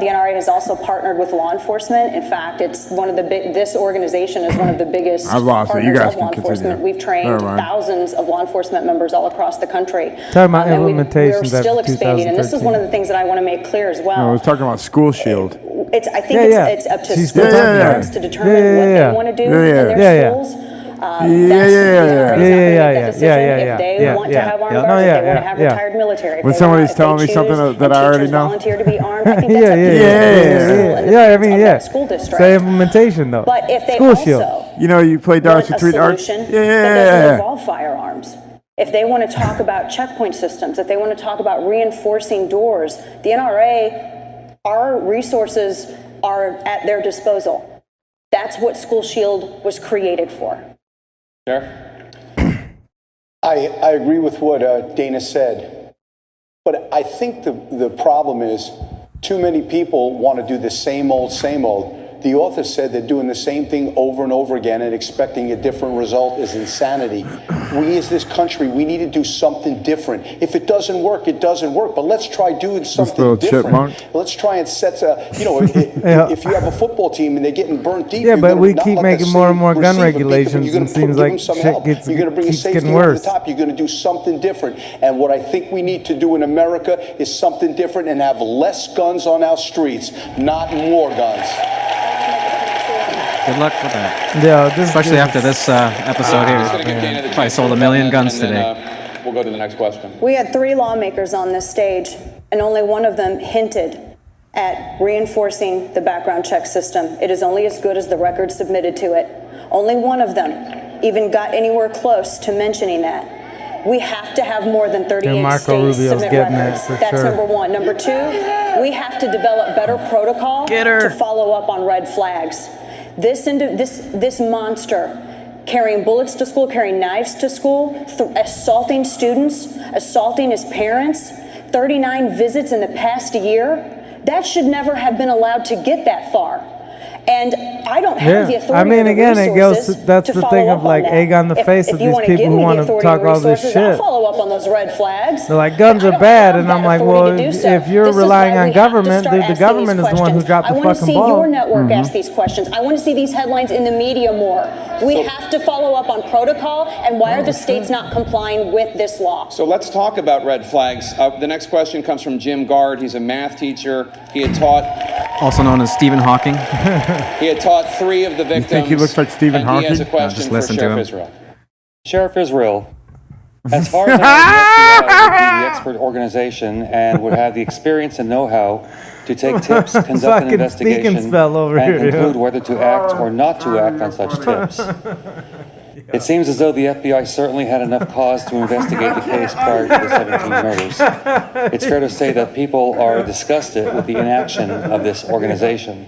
Speaker 15: The NRA has also partnered with law enforcement. In fact, it's one of the this organization is one of the biggest
Speaker 3: I've lost it. You
Speaker 15: partners
Speaker 3: guys
Speaker 15: of
Speaker 3: can
Speaker 15: law
Speaker 3: continue.
Speaker 15: enforcement. We've trained
Speaker 3: Never mind.
Speaker 15: thousands of law enforcement members all across the country.
Speaker 4: Talking about
Speaker 15: And we're
Speaker 4: implementations
Speaker 15: still
Speaker 4: after
Speaker 15: expanding, and this is
Speaker 4: 2013.
Speaker 15: one of the things that I want to make clear as well.
Speaker 3: No, I was talking about School Shield.
Speaker 15: I think
Speaker 4: Yeah,
Speaker 15: it's up to
Speaker 4: She's
Speaker 15: school
Speaker 4: still talking about
Speaker 15: parents
Speaker 4: it.
Speaker 15: to determine
Speaker 4: Yeah,
Speaker 15: what
Speaker 4: yeah.
Speaker 15: they want to do
Speaker 3: Yeah, yeah.
Speaker 15: in their
Speaker 4: Yeah, yeah.
Speaker 15: schools.
Speaker 3: Yeah,
Speaker 15: That's
Speaker 3: yeah,
Speaker 15: the
Speaker 3: yeah,
Speaker 15: NRA is
Speaker 3: yeah.
Speaker 15: not going to
Speaker 4: Yeah,
Speaker 15: make
Speaker 4: yeah,
Speaker 15: that
Speaker 4: yeah,
Speaker 15: decision.
Speaker 4: yeah, yeah,
Speaker 15: If they
Speaker 4: yeah,
Speaker 15: want to
Speaker 4: yeah.
Speaker 15: have armed
Speaker 4: Yeah, no,
Speaker 15: guards, if
Speaker 4: yeah,
Speaker 15: they want to
Speaker 4: yeah,
Speaker 15: have
Speaker 4: yeah.
Speaker 15: retired military, if
Speaker 3: When
Speaker 15: they
Speaker 3: somebody's
Speaker 15: want,
Speaker 3: telling me
Speaker 15: if they
Speaker 3: something
Speaker 15: choose
Speaker 3: that I
Speaker 15: and
Speaker 3: already
Speaker 15: teachers
Speaker 3: know.
Speaker 15: volunteer to be armed, I think
Speaker 4: Yeah,
Speaker 15: that's up to the
Speaker 3: yeah,
Speaker 15: school
Speaker 3: yeah.
Speaker 15: and the
Speaker 4: Yeah, I
Speaker 15: parents
Speaker 4: mean,
Speaker 15: of
Speaker 4: yeah.
Speaker 15: that school
Speaker 4: It's
Speaker 15: district.
Speaker 4: the implementation, though.
Speaker 15: But if they
Speaker 4: School Shield.
Speaker 15: also
Speaker 3: You know, you play darts
Speaker 15: want
Speaker 3: with
Speaker 15: a
Speaker 3: 3 darts.
Speaker 15: solution
Speaker 3: Yeah,
Speaker 15: that doesn't
Speaker 3: yeah.
Speaker 15: involve firearms, if they want to talk about checkpoint systems, if they want to talk about reinforcing doors, the NRA, our resources are at their disposal. That's what School Shield was created for.
Speaker 6: Sheriff?
Speaker 17: I agree with what Dana said, but I think the problem is too many people want to do the same old, same old. The author said they're doing the same thing over and over again and expecting a different result is insanity. We as this country, we need to do something different. If it doesn't work, it doesn't work, but let's try doing something
Speaker 3: little
Speaker 17: different.
Speaker 3: chipmunk.
Speaker 17: Let's try and set,
Speaker 4: Yeah.
Speaker 17: if you have a football team and they're getting burnt deep,
Speaker 4: Yeah,
Speaker 17: you're
Speaker 4: but
Speaker 17: gonna
Speaker 4: we
Speaker 17: not
Speaker 4: keep
Speaker 17: let
Speaker 4: making
Speaker 17: the
Speaker 4: more and
Speaker 17: same
Speaker 4: more gun
Speaker 17: receiver beat them,
Speaker 4: regulations,
Speaker 17: you're gonna
Speaker 4: and seems
Speaker 17: give
Speaker 4: like
Speaker 17: them some
Speaker 4: shit
Speaker 17: help.
Speaker 4: gets-
Speaker 17: You're going to bring a
Speaker 4: keeps
Speaker 17: safety
Speaker 4: getting
Speaker 17: over
Speaker 4: worse.
Speaker 17: the top. You're going to do something different. And what I think we need to do in America is something different and have less guns on our streets, not more guns.
Speaker 5: Good luck with that.
Speaker 4: Yeah,
Speaker 5: Especially after this episode
Speaker 6: I'm just going to
Speaker 5: here.
Speaker 6: give Dana the
Speaker 5: Probably
Speaker 6: chance
Speaker 5: sold
Speaker 6: to
Speaker 5: a million
Speaker 6: comment,
Speaker 5: guns
Speaker 6: and then,
Speaker 5: today.
Speaker 6: we'll go to the next question.
Speaker 15: We had 3 lawmakers on this stage, and only one of them hinted at reinforcing the background check system. It is only as good as the record submitted to it. Only one of them even got anywhere close to mentioning that. We have to have more than 38
Speaker 4: Marco
Speaker 15: states
Speaker 4: Rubio's
Speaker 15: submit
Speaker 4: getting that
Speaker 15: records.
Speaker 4: for
Speaker 15: That's
Speaker 4: sure.
Speaker 15: number one. Number 2, we have to develop better protocol to follow up on red flags. This monster carrying bullets to school, carrying knives to school, assaulting students, assaulting his parents, 39 visits in the past year, that should never have been allowed to get that far. And I don't have the authority.
Speaker 4: I mean,
Speaker 15: or the
Speaker 4: again, it
Speaker 15: resources
Speaker 4: goes. That's
Speaker 15: to
Speaker 4: the
Speaker 15: follow
Speaker 4: thing
Speaker 15: up
Speaker 4: of like
Speaker 15: on that.
Speaker 4: egg on the face
Speaker 15: if
Speaker 4: of
Speaker 15: you
Speaker 4: these
Speaker 15: wanna
Speaker 4: people
Speaker 15: give
Speaker 4: who
Speaker 15: me the
Speaker 4: want to
Speaker 15: authority
Speaker 4: talk
Speaker 15: or
Speaker 4: all this
Speaker 15: resources, I'll
Speaker 4: shit.
Speaker 15: follow up on those red flags.
Speaker 4: They're like, guns are bad, and I'm like, well,
Speaker 15: authority to do so.
Speaker 4: if you're
Speaker 15: This is
Speaker 4: relying
Speaker 15: why
Speaker 4: on
Speaker 15: we have to
Speaker 4: government,
Speaker 15: start
Speaker 4: dude, the
Speaker 15: asking
Speaker 4: government
Speaker 15: these
Speaker 4: is the one who
Speaker 15: questions.
Speaker 4: dropped the
Speaker 15: I want to
Speaker 4: fucking
Speaker 15: see
Speaker 4: ball.
Speaker 15: your network ask these questions. I want to see these headlines in the media more. We have to follow up on protocol, and why are the states not complying with this law?
Speaker 6: So let's talk about red flags. The next question comes from Jim Gard. He's a math teacher. He had taught,
Speaker 5: Also known as Stephen Hawking.
Speaker 6: he had taught 3 of the victims.
Speaker 3: You think he looks like Stephen
Speaker 6: and
Speaker 3: Hawking?
Speaker 6: He has a question
Speaker 5: just
Speaker 6: for
Speaker 5: listen to
Speaker 6: Sheriff
Speaker 5: him.
Speaker 6: Israel.
Speaker 20: Sheriff Israel, as far as I know, the FBI would be the expert organization and would have the experience and know-how to take tips, conduct an
Speaker 4: Fucking
Speaker 20: investigation,
Speaker 4: speaking spell over
Speaker 20: and
Speaker 4: here,
Speaker 20: conclude
Speaker 4: yeah.
Speaker 20: whether to act or not to act on such tips. It seems as though the FBI certainly had enough cause to investigate the case prior to the 17 murders. It's fair to say that people are disgusted with the inaction of this organization.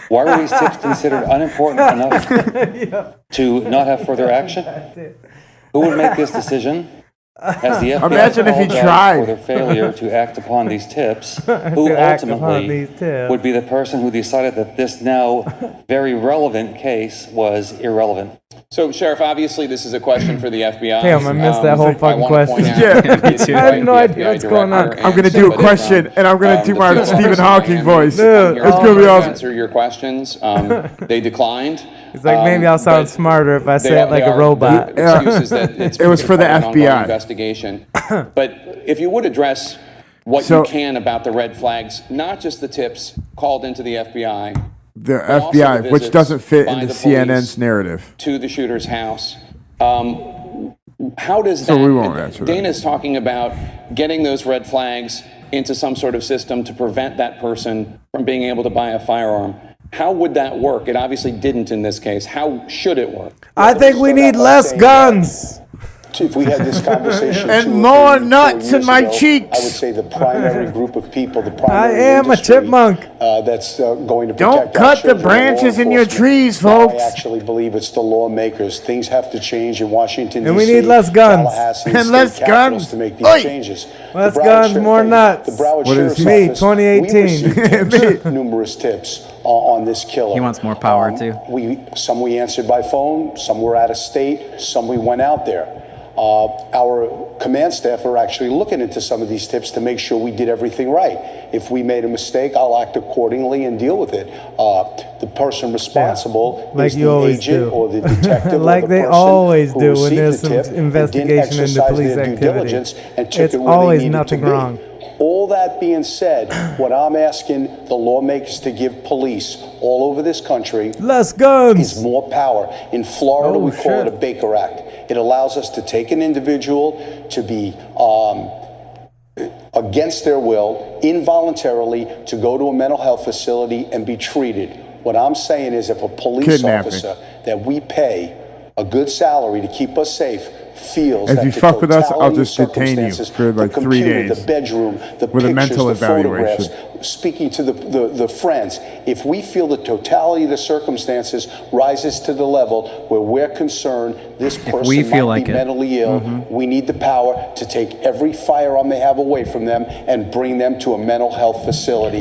Speaker 20: Why were these tips considered unimportant enough to not have further action? Who would make this decision? As the FBI
Speaker 3: Imagine if he
Speaker 20: apologized
Speaker 3: tried.
Speaker 20: for their failure to act upon these tips, who
Speaker 4: To act upon
Speaker 20: ultimately
Speaker 4: these tips.
Speaker 20: would be the person who decided that this now very relevant case was irrelevant?
Speaker 6: So, Sheriff, obviously this is a question for the FBI.
Speaker 4: Damn, I missed that whole
Speaker 6: I
Speaker 4: fucking
Speaker 6: wanna point
Speaker 4: question.
Speaker 6: out
Speaker 3: Yeah.
Speaker 6: that
Speaker 3: Me
Speaker 6: he did
Speaker 3: too.
Speaker 4: I have
Speaker 6: invite
Speaker 4: no
Speaker 6: the
Speaker 4: idea
Speaker 6: FBI
Speaker 4: what's going on.
Speaker 6: director
Speaker 3: I'm going to
Speaker 6: and
Speaker 3: do a
Speaker 6: somebody
Speaker 3: question,
Speaker 6: from,
Speaker 3: and I'm going to do
Speaker 6: the
Speaker 3: my
Speaker 6: field
Speaker 3: Stephen
Speaker 6: office
Speaker 3: Hawking
Speaker 6: and
Speaker 3: voice.
Speaker 4: Dude,
Speaker 3: It's going to be awesome.
Speaker 6: answer your questions. They declined.
Speaker 4: It's like maybe I'll sound
Speaker 6: but
Speaker 4: smarter if I
Speaker 6: they
Speaker 4: say
Speaker 6: are-
Speaker 4: it like
Speaker 6: they
Speaker 4: a
Speaker 6: are-
Speaker 4: robot.
Speaker 6: The excuse is that it's
Speaker 3: It was for the
Speaker 6: part of an ongoing
Speaker 3: FBI.
Speaker 6: investigation. But if you would address what
Speaker 3: So-
Speaker 6: you can about the red flags, not just the tips called into the FBI,
Speaker 3: The
Speaker 6: but also
Speaker 3: FBI,
Speaker 6: the
Speaker 3: which
Speaker 6: visits
Speaker 3: doesn't fit
Speaker 6: by
Speaker 3: into
Speaker 6: the
Speaker 3: CNN's
Speaker 6: police
Speaker 3: narrative.
Speaker 6: to the shooter's house. How does
Speaker 3: So
Speaker 6: that?
Speaker 3: we won't answer that.
Speaker 6: Dana's talking about getting those red flags into some sort of system to prevent that person from being able to buy a firearm. How would that work? It obviously didn't in this case. How should it work?
Speaker 4: I think we need less guns.
Speaker 17: If we had this conversation
Speaker 3: And
Speaker 17: 2 or
Speaker 3: more
Speaker 17: 3, 4
Speaker 3: nuts in
Speaker 17: years
Speaker 3: my
Speaker 17: ago,
Speaker 3: cheeks.
Speaker 17: I would say the primary group of people, the
Speaker 4: I
Speaker 17: primary
Speaker 4: am a
Speaker 17: industry,
Speaker 4: chipmunk.
Speaker 17: That's going to
Speaker 3: Don't
Speaker 17: protect our
Speaker 3: cut the
Speaker 17: children,
Speaker 3: branches
Speaker 17: law
Speaker 3: in your
Speaker 17: enforcement.
Speaker 3: trees,
Speaker 17: Now
Speaker 3: folks.
Speaker 17: I actually believe it's the lawmakers. Things have to change in Washington,
Speaker 4: And we
Speaker 17: D.C.,
Speaker 4: need less guns.
Speaker 17: Tallahassee,
Speaker 3: And
Speaker 17: state
Speaker 3: less
Speaker 17: capitals
Speaker 3: guns.
Speaker 17: to make these
Speaker 3: Oi.
Speaker 17: changes.
Speaker 4: Less
Speaker 17: The Broward
Speaker 4: guns,
Speaker 17: Sheriff-
Speaker 4: more
Speaker 17: thank you.
Speaker 4: nuts.
Speaker 17: The Broward
Speaker 3: What is
Speaker 17: Sheriff's
Speaker 3: he?
Speaker 4: Me,
Speaker 17: Office,
Speaker 4: 2018.
Speaker 17: we received tips, numerous tips on this killer.
Speaker 5: He wants more power, too.
Speaker 17: Some we answered by phone, some were out of state, some we went out there. Our command staff are actually looking into some of these tips to make sure we did everything right. If we made a mistake, I'll act accordingly and deal with it. The person responsible
Speaker 4: Like
Speaker 17: is
Speaker 4: you
Speaker 17: the
Speaker 4: always
Speaker 17: agent
Speaker 4: do.
Speaker 17: or the detective
Speaker 4: Like
Speaker 17: or the
Speaker 4: they
Speaker 17: person
Speaker 4: always
Speaker 17: who
Speaker 4: do when
Speaker 17: received
Speaker 4: there's
Speaker 17: the
Speaker 4: some
Speaker 17: tip and didn't
Speaker 4: investigation into
Speaker 17: exercise
Speaker 4: police
Speaker 17: their due
Speaker 4: activity.
Speaker 17: diligence and took
Speaker 4: It's
Speaker 17: it where
Speaker 4: always
Speaker 17: they needed
Speaker 4: nothing
Speaker 17: to be.
Speaker 4: wrong.
Speaker 17: All that being said, what I'm asking the lawmakers to give police all over this country
Speaker 4: Less guns.
Speaker 17: is more power. In Florida,
Speaker 4: Oh,
Speaker 17: we call
Speaker 4: shit.
Speaker 17: it a Baker Act. It allows us to take an individual to be against their will, involuntarily, to go to a mental health facility and be treated. What I'm saying is if a police
Speaker 3: Kidnapping.
Speaker 17: officer that we pay a good salary to keep us safe feels
Speaker 3: If
Speaker 17: that
Speaker 3: you
Speaker 17: the
Speaker 3: fuck with us, I'll
Speaker 17: totality of
Speaker 3: just detain you
Speaker 17: circumstances,
Speaker 3: for like
Speaker 17: the
Speaker 3: 3
Speaker 17: computer,
Speaker 3: days
Speaker 17: the bedroom, the
Speaker 3: with a
Speaker 17: pictures,
Speaker 3: mental
Speaker 17: the
Speaker 3: evaluation.
Speaker 17: photographs, speaking to the friends, if we feel the totality of the circumstances rises to the level where we're concerned this person
Speaker 5: we feel
Speaker 17: might
Speaker 5: like
Speaker 17: be
Speaker 5: it.
Speaker 17: mentally ill, we need the power to take every firearm they have away from them and bring them to a mental health facility.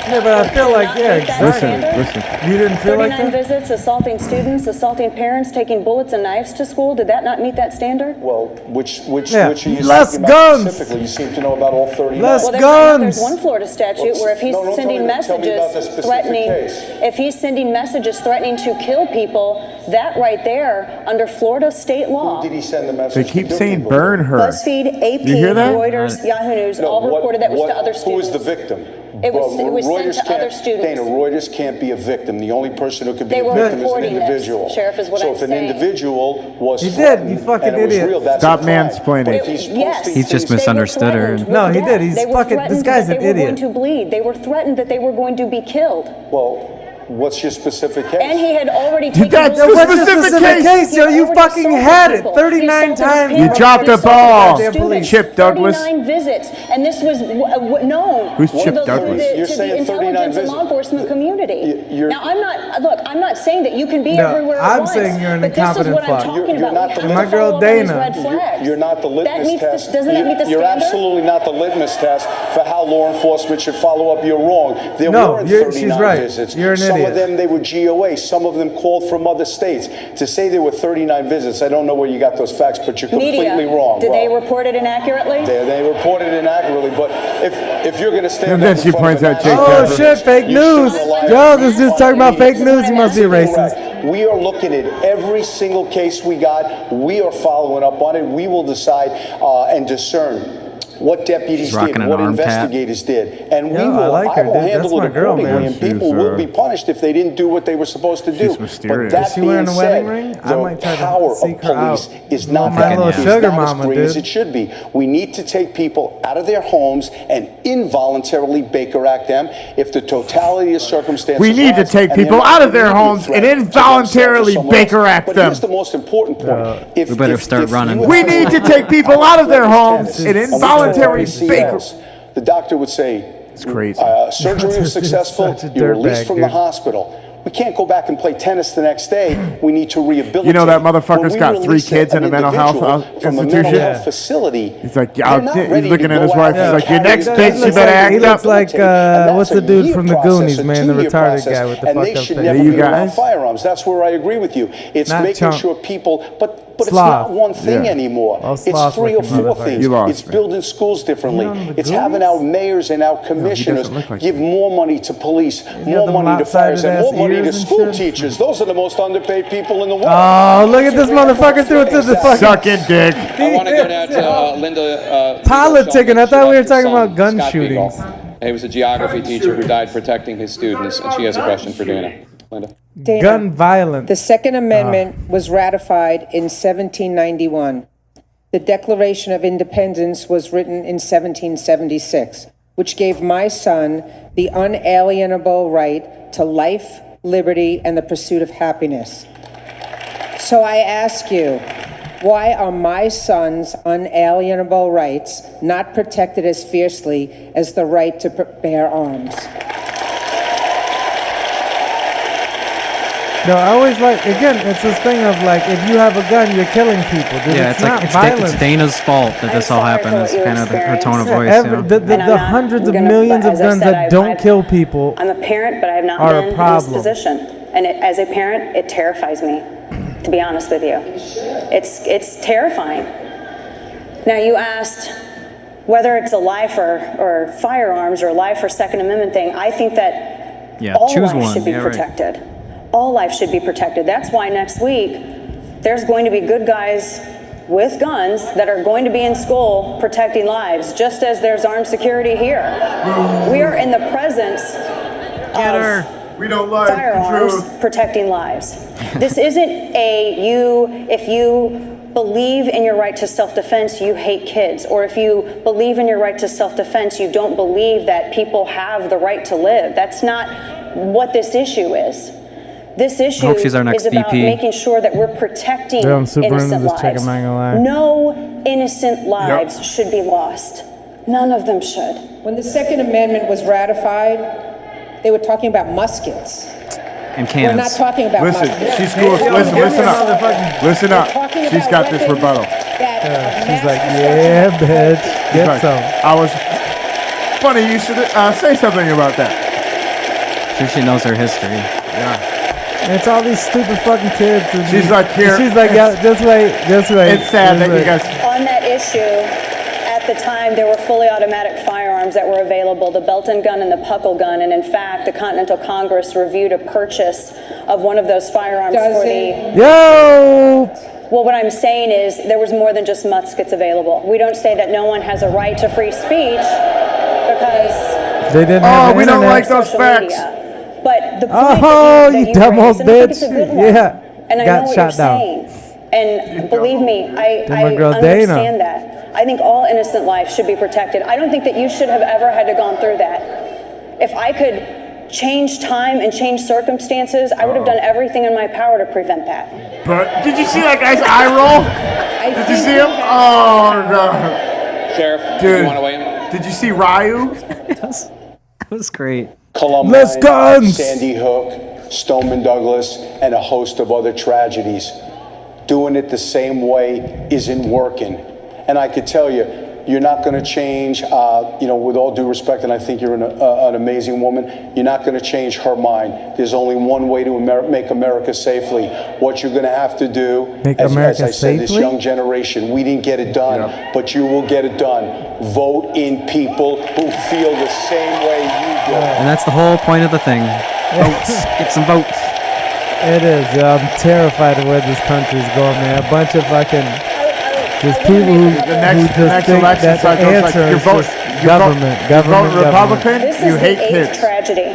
Speaker 4: Yeah, but I feel like, yeah, exactly.
Speaker 3: Listen.
Speaker 4: You didn't feel like
Speaker 15: 39
Speaker 4: that?
Speaker 15: visits, assaulting students, assaulting parents, taking bullets and knives to school. Did that not meet that standard?
Speaker 17: Well, which
Speaker 4: Yeah.
Speaker 17: are you
Speaker 4: Less
Speaker 17: speaking about
Speaker 4: guns.
Speaker 17: specifically? You seem to know about all 39.
Speaker 4: Less
Speaker 15: Well,
Speaker 4: guns.
Speaker 15: there's one Florida statute where if he's
Speaker 17: No, don't
Speaker 15: sending
Speaker 17: tell me about the
Speaker 15: messages
Speaker 17: specific
Speaker 15: threatening,
Speaker 17: case.
Speaker 15: if he's sending messages threatening to kill people, that right there, under Florida state law.
Speaker 17: Who did he send the message
Speaker 3: They
Speaker 17: to
Speaker 3: keep
Speaker 17: kill
Speaker 3: saying
Speaker 17: people?
Speaker 3: burn her.
Speaker 15: BuzzFeed, AP,
Speaker 3: You hear that?
Speaker 15: Reuters, Yahoo News,
Speaker 17: No,
Speaker 15: all
Speaker 17: what-
Speaker 15: reported that was
Speaker 17: what-
Speaker 15: to other
Speaker 17: Who
Speaker 15: students.
Speaker 17: is the victim?
Speaker 15: It was sent
Speaker 17: Reuters
Speaker 15: to other
Speaker 17: can't-
Speaker 15: students.
Speaker 17: Dana, Reuters can't be a victim. The only person who could be
Speaker 15: They
Speaker 17: a
Speaker 15: were
Speaker 17: victim is an
Speaker 15: reporting this,
Speaker 17: individual.
Speaker 15: Sheriff, is what
Speaker 17: so
Speaker 15: I'm
Speaker 17: if an
Speaker 15: saying.
Speaker 17: individual was
Speaker 4: He did,
Speaker 17: threatened
Speaker 4: you fucking
Speaker 17: and it was
Speaker 4: idiot.
Speaker 17: real, that's
Speaker 3: Stop
Speaker 17: a crime.
Speaker 3: mansplaining.
Speaker 17: But if he's
Speaker 15: Yes.
Speaker 17: posting
Speaker 5: He's just
Speaker 17: things-
Speaker 5: misunderstood her.
Speaker 4: No, he did. He's
Speaker 15: They were
Speaker 4: fucking- this
Speaker 15: threatened
Speaker 4: guy's
Speaker 15: that
Speaker 4: an
Speaker 15: they
Speaker 4: idiot.
Speaker 15: were going to bleed. They were threatened that they were going to be killed.
Speaker 17: Well, what's your specific case?
Speaker 15: And he had already taken
Speaker 3: That's
Speaker 15: bullets-
Speaker 3: the
Speaker 4: What's the
Speaker 3: specific
Speaker 4: specific
Speaker 3: case?
Speaker 4: case, yo?
Speaker 15: He
Speaker 4: You
Speaker 15: already
Speaker 4: fucking
Speaker 15: assaulted
Speaker 4: had it
Speaker 15: people.
Speaker 4: 39
Speaker 15: He assaulted
Speaker 4: times.
Speaker 15: his
Speaker 3: You
Speaker 15: parents.
Speaker 3: dropped
Speaker 15: He
Speaker 3: the
Speaker 15: assaulted
Speaker 3: ball.
Speaker 15: students.
Speaker 3: Chip Douglas.
Speaker 15: 39 visits, and this was known
Speaker 3: Who's
Speaker 15: to
Speaker 3: Chip
Speaker 15: the,
Speaker 3: Douglas?
Speaker 17: You're
Speaker 15: to the
Speaker 17: saying 39
Speaker 15: intelligence and
Speaker 17: visits.
Speaker 15: law enforcement community.
Speaker 17: You're-
Speaker 15: Now, I'm not saying that you can be
Speaker 4: No,
Speaker 15: everywhere at
Speaker 4: I'm
Speaker 15: once.
Speaker 4: saying you're an
Speaker 15: but this is
Speaker 4: incompetent
Speaker 15: what I'm
Speaker 4: fuck.
Speaker 15: talking
Speaker 17: You're
Speaker 15: about.
Speaker 17: not
Speaker 15: We
Speaker 17: the
Speaker 15: have to
Speaker 4: My girl
Speaker 15: follow up on these
Speaker 4: Dana.
Speaker 15: red flags.
Speaker 17: You're not the
Speaker 15: That
Speaker 17: litmus
Speaker 15: meets
Speaker 17: test.
Speaker 15: doesn't that meet the
Speaker 17: You're
Speaker 15: standard?
Speaker 17: absolutely not the litmus test for how law enforcement should follow up. You're wrong. There
Speaker 4: No,
Speaker 17: weren't
Speaker 4: she's
Speaker 17: 39
Speaker 4: right.
Speaker 17: visits.
Speaker 4: You're an
Speaker 17: Some
Speaker 7: Some
Speaker 4: idiot.
Speaker 7: of them, they were GOA. Some of them called from other states. To say there were 39 visits, I don't know where you got those facts, but you're completely wrong.
Speaker 15: Did they report it inaccurately?
Speaker 7: They reported it inaccurately, but if you're going to stand
Speaker 3: And
Speaker 7: up
Speaker 3: then
Speaker 7: in
Speaker 3: she
Speaker 7: front
Speaker 3: points
Speaker 7: of
Speaker 3: out
Speaker 7: a
Speaker 3: Jake
Speaker 7: national
Speaker 4: Oh shit, fake
Speaker 7: you shouldn't
Speaker 4: news.
Speaker 7: rely
Speaker 4: Yo,
Speaker 7: on
Speaker 4: this dude's talking about fake news. He must be racist.
Speaker 7: We are looking at every single case we got. We are following up on it. We will decide and discern what deputies
Speaker 5: She's rocking
Speaker 7: did,
Speaker 5: an
Speaker 7: what
Speaker 5: arm
Speaker 7: investigators did, and we
Speaker 4: Yo,
Speaker 7: will.
Speaker 4: I like her,
Speaker 7: I will
Speaker 4: dude.
Speaker 7: handle
Speaker 4: That's my
Speaker 7: it
Speaker 4: girl,
Speaker 7: accordingly,
Speaker 4: man.
Speaker 7: and people will be punished if they didn't do what they were supposed to do.
Speaker 3: She's mysterious.
Speaker 7: But that
Speaker 4: Is she wearing
Speaker 7: being
Speaker 4: a wedding
Speaker 7: said,
Speaker 4: ring? I
Speaker 7: the
Speaker 4: might try to
Speaker 7: power
Speaker 4: seek
Speaker 7: of
Speaker 4: her
Speaker 7: police
Speaker 4: out.
Speaker 7: is not
Speaker 4: My little
Speaker 7: that. It's
Speaker 4: sugar
Speaker 7: not as
Speaker 4: mama,
Speaker 7: great as
Speaker 4: dude.
Speaker 7: it should be. We need to take people out of their homes and involuntarily Baker Act them if the totality of circumstances.
Speaker 3: We need to
Speaker 7: warrants,
Speaker 3: take
Speaker 7: and they're
Speaker 3: people
Speaker 7: not
Speaker 3: out of
Speaker 7: gonna
Speaker 3: their
Speaker 7: be a
Speaker 3: homes
Speaker 7: threat
Speaker 3: and
Speaker 7: to themselves or
Speaker 3: involuntarily
Speaker 7: someone else.
Speaker 3: Baker Act
Speaker 7: But
Speaker 3: them.
Speaker 7: here's the most important point.
Speaker 5: We better start running.
Speaker 3: We need to take people out of their homes and involuntary Baker.
Speaker 7: The doctor would say,
Speaker 3: it's crazy.
Speaker 7: Surgery was successful,
Speaker 4: Such a
Speaker 7: you're released
Speaker 4: dirtbag,
Speaker 7: from the
Speaker 4: dude.
Speaker 7: hospital. We can't go back and play tennis the next day. We need to rehabilitate.
Speaker 3: You know that motherfucker's
Speaker 7: When we
Speaker 3: got 3
Speaker 7: release
Speaker 3: kids in a
Speaker 7: an
Speaker 3: mental health
Speaker 7: individual from a
Speaker 3: institution.
Speaker 7: mental health facility.
Speaker 3: He's like,
Speaker 7: they're
Speaker 3: yeah,
Speaker 7: not
Speaker 3: he's
Speaker 7: ready
Speaker 3: looking
Speaker 7: to
Speaker 3: at his
Speaker 7: go
Speaker 3: wife.
Speaker 7: out
Speaker 3: He's
Speaker 7: and
Speaker 3: like, your
Speaker 7: carry
Speaker 3: next
Speaker 7: these
Speaker 3: bitch, you
Speaker 7: guns.
Speaker 3: better
Speaker 4: He
Speaker 3: act
Speaker 4: looks
Speaker 3: up.
Speaker 4: like
Speaker 7: And
Speaker 4: what's
Speaker 7: that's
Speaker 4: the
Speaker 7: a
Speaker 4: dude
Speaker 7: year
Speaker 4: from the
Speaker 7: process,
Speaker 4: Goonies,
Speaker 7: a
Speaker 4: man, the
Speaker 7: 2-year
Speaker 4: retarded
Speaker 7: process,
Speaker 4: guy with the
Speaker 7: and
Speaker 4: fucked
Speaker 7: they
Speaker 4: up
Speaker 7: should
Speaker 4: face.
Speaker 7: never
Speaker 3: You
Speaker 7: be around
Speaker 3: guys?
Speaker 7: firearms. That's where I agree with you. It's
Speaker 4: Not
Speaker 7: making
Speaker 4: chump.
Speaker 7: sure people, but it's
Speaker 4: Sloth.
Speaker 7: not one thing
Speaker 3: Yeah.
Speaker 7: anymore.
Speaker 4: Oh,
Speaker 7: It's
Speaker 4: sloth
Speaker 7: 3 or
Speaker 4: looking
Speaker 7: 4
Speaker 4: motherfucker.
Speaker 7: things.
Speaker 3: You lost
Speaker 7: It's
Speaker 3: me.
Speaker 7: building schools differently.
Speaker 4: You know the
Speaker 7: It's having
Speaker 4: Goonies?
Speaker 7: our mayors and our commissioners
Speaker 3: look like
Speaker 7: give
Speaker 3: that.
Speaker 7: more money to police,
Speaker 4: got
Speaker 7: more
Speaker 4: them
Speaker 7: money to fires, and
Speaker 4: lopsided-ass
Speaker 7: more money to
Speaker 4: ears and
Speaker 7: school
Speaker 4: shit.
Speaker 7: teachers. Those are the most underpaid people in the world.
Speaker 4: Oh, look at this motherfucker threw it to the fucking
Speaker 3: Sucking dick.
Speaker 6: I want to go now to Linda.
Speaker 4: politicking. I thought we were talking about gun
Speaker 6: Scott
Speaker 4: shootings.
Speaker 6: Beagle. He was a geography teacher who died protecting his students, and she has a question for Dana. Linda.
Speaker 21: Dana,
Speaker 4: Gun violence.
Speaker 21: the Second Amendment was ratified in 1791. The Declaration of Independence was written in 1776, which gave my son the unalienable right to life, liberty, and the pursuit of happiness. So I ask you, why are my son's unalienable rights not protected as fiercely as the right to bear arms?
Speaker 4: No, I always like, again, it's this thing of like, if you have a gun, you're killing people. Dude.
Speaker 5: Yeah,
Speaker 4: it's
Speaker 5: it's
Speaker 4: not
Speaker 5: like
Speaker 4: violence.
Speaker 5: it's Dana's fault that this all happened. It's kind of her tone of voice.
Speaker 4: Every,
Speaker 5: You know?
Speaker 4: the hundreds of millions of guns that don't kill people
Speaker 22: I'm a parent, but I have not
Speaker 4: are
Speaker 22: been
Speaker 4: a
Speaker 22: in
Speaker 4: problem.
Speaker 22: this position. And as a parent, it terrifies me, to be honest with you. It's terrifying. Now, you asked whether it's a life or firearms or a life or Second Amendment thing. I think that
Speaker 5: Yeah,
Speaker 22: all
Speaker 5: choose
Speaker 22: life
Speaker 5: one.
Speaker 22: should be
Speaker 5: Yeah, right.
Speaker 22: protected. All life should be protected. That's why next week there's going to be good guys with guns that are going to be in school protecting lives, just as there's armed security here. We are in the presence of
Speaker 3: We don't like
Speaker 22: firearms protecting lives. This isn't if you believe in your right to self-defense, you hate kids, or if you believe in your right to self-defense, you don't believe that people have the right to live. That's not what this issue is. This issue
Speaker 5: hope she's our next
Speaker 22: is about
Speaker 5: VP.
Speaker 22: making sure that we're protecting
Speaker 4: Yeah, I'm super into
Speaker 22: innocent
Speaker 4: this chick,
Speaker 22: lives.
Speaker 4: I'm not gonna lie.
Speaker 22: No innocent lives should be lost. None of them should.
Speaker 21: When the Second Amendment was ratified, they were talking about muskets.
Speaker 5: And
Speaker 21: We're not
Speaker 5: cans.
Speaker 21: talking about
Speaker 3: Listen,
Speaker 21: muskets.
Speaker 3: she's cool. Listen up. Listen up. She's got this rebuttal.
Speaker 4: She's like, yeah, bitch, get
Speaker 3: Right.
Speaker 4: some.
Speaker 3: I was funny. You should say something about that.
Speaker 5: Sure, she knows her history.
Speaker 3: Yeah.
Speaker 4: And it's all these stupid fucking kids. And
Speaker 3: She's like, here.
Speaker 4: She's like, yeah, just wait.
Speaker 3: It's sad that you guys.
Speaker 22: On that issue, at the time, there were fully automatic firearms that were available, the Belton gun and the Puckle gun. And in fact, the Continental Congress reviewed a purchase of one of those firearms for the...
Speaker 4: Yo!
Speaker 22: Well, what I'm saying is there was more than just muskets available. We don't say that no one has a right to free speech because...
Speaker 4: They didn't have
Speaker 3: Oh, we don't like those
Speaker 22: social
Speaker 3: facts.
Speaker 22: media. But the point
Speaker 4: Oh,
Speaker 22: that
Speaker 4: you dumb old
Speaker 22: raised, and I think
Speaker 4: bitch.
Speaker 22: it's a good one.
Speaker 4: Yeah.
Speaker 22: And I
Speaker 4: Got
Speaker 22: know what
Speaker 4: shot
Speaker 22: you're
Speaker 4: down.
Speaker 22: saying. And believe me, I
Speaker 4: my girl Dana.
Speaker 22: understand that. I think all innocent lives should be protected. I don't think that you should have ever had to gone through that. If I could change time and change circumstances, I would have done everything in my power to prevent that.
Speaker 3: But did you see that guy's eye roll? Did you see him? Oh god.
Speaker 6: Sheriff,
Speaker 3: Dude,
Speaker 6: you want to weigh in?
Speaker 3: did you see Ryu?
Speaker 5: That was great.
Speaker 7: Columbine,
Speaker 3: Let's guns!
Speaker 7: Sandy Hook, Stoneman Douglas, and a host of other tragedies. Doing it the same way isn't working. And I could tell you,
Speaker 17: You're not going to change, with all due respect, and I think you're an amazing woman, you're not going to change her mind. There's only one way to make America safely. What you're going to have to do, as I said, this young generation, we didn't get it done, but you will get it done. Vote in people who feel the same way you do.
Speaker 5: And that's the whole point of the thing. Votes. Get some votes.
Speaker 4: It is. I'm terrified of where this country's going, man. A bunch of fucking just people who just think that the answer is just government.
Speaker 3: Republican, you hate kids.
Speaker 22: Tragedy.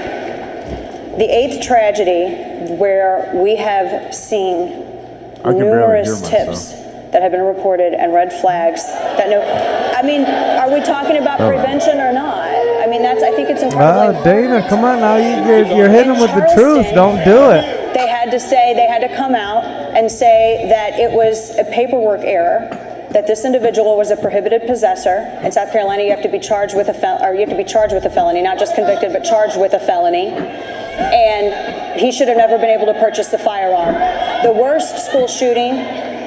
Speaker 22: The eighth tragedy where we have seen numerous tips that have been reported and red flags that are we talking about prevention or not? I think it's incredibly
Speaker 4: Dana, come on now, you're hitting them with the truth. Don't do it.
Speaker 22: They had to come out and say that it was a paperwork error, that this individual was a prohibited possessor. In South Carolina, you have to be charged with a felony, not just convicted, but charged with a felony. And he should have never been able to purchase the firearm. The worst school shooting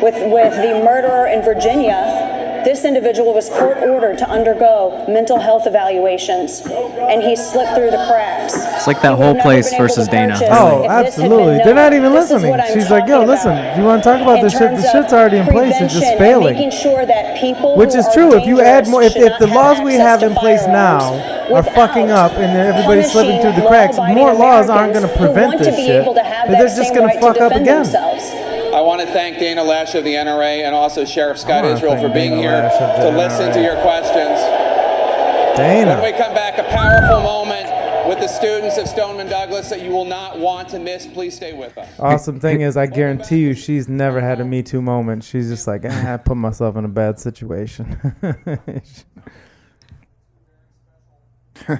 Speaker 22: with the murderer in Virginia, this individual was court ordered to undergo mental health evaluations, and he slipped through the cracks.
Speaker 5: It's like that whole place versus Dana.
Speaker 4: Oh, absolutely. They're not even listening. She's like, yo, listen, you want to talk about this shit? The shit's already in place. It's just failing.
Speaker 22: Making sure that people
Speaker 4: which is true. If you add more, if the laws we have in place now are fucking up and everybody's slipping through the cracks, more laws aren't going to prevent this shit. They're just going to fuck up again.
Speaker 6: I want to thank Dana Lash of the NRA and also Sheriff Scott Israel for being here to listen to your questions.
Speaker 4: Dana.
Speaker 6: When we come back, a powerful moment with the students of Stoneman Douglas that you will not want to miss. Please stay with us.
Speaker 4: Awesome thing is, I guarantee you, she's never had a Me Too moment. She's just like, I put myself in a bad situation.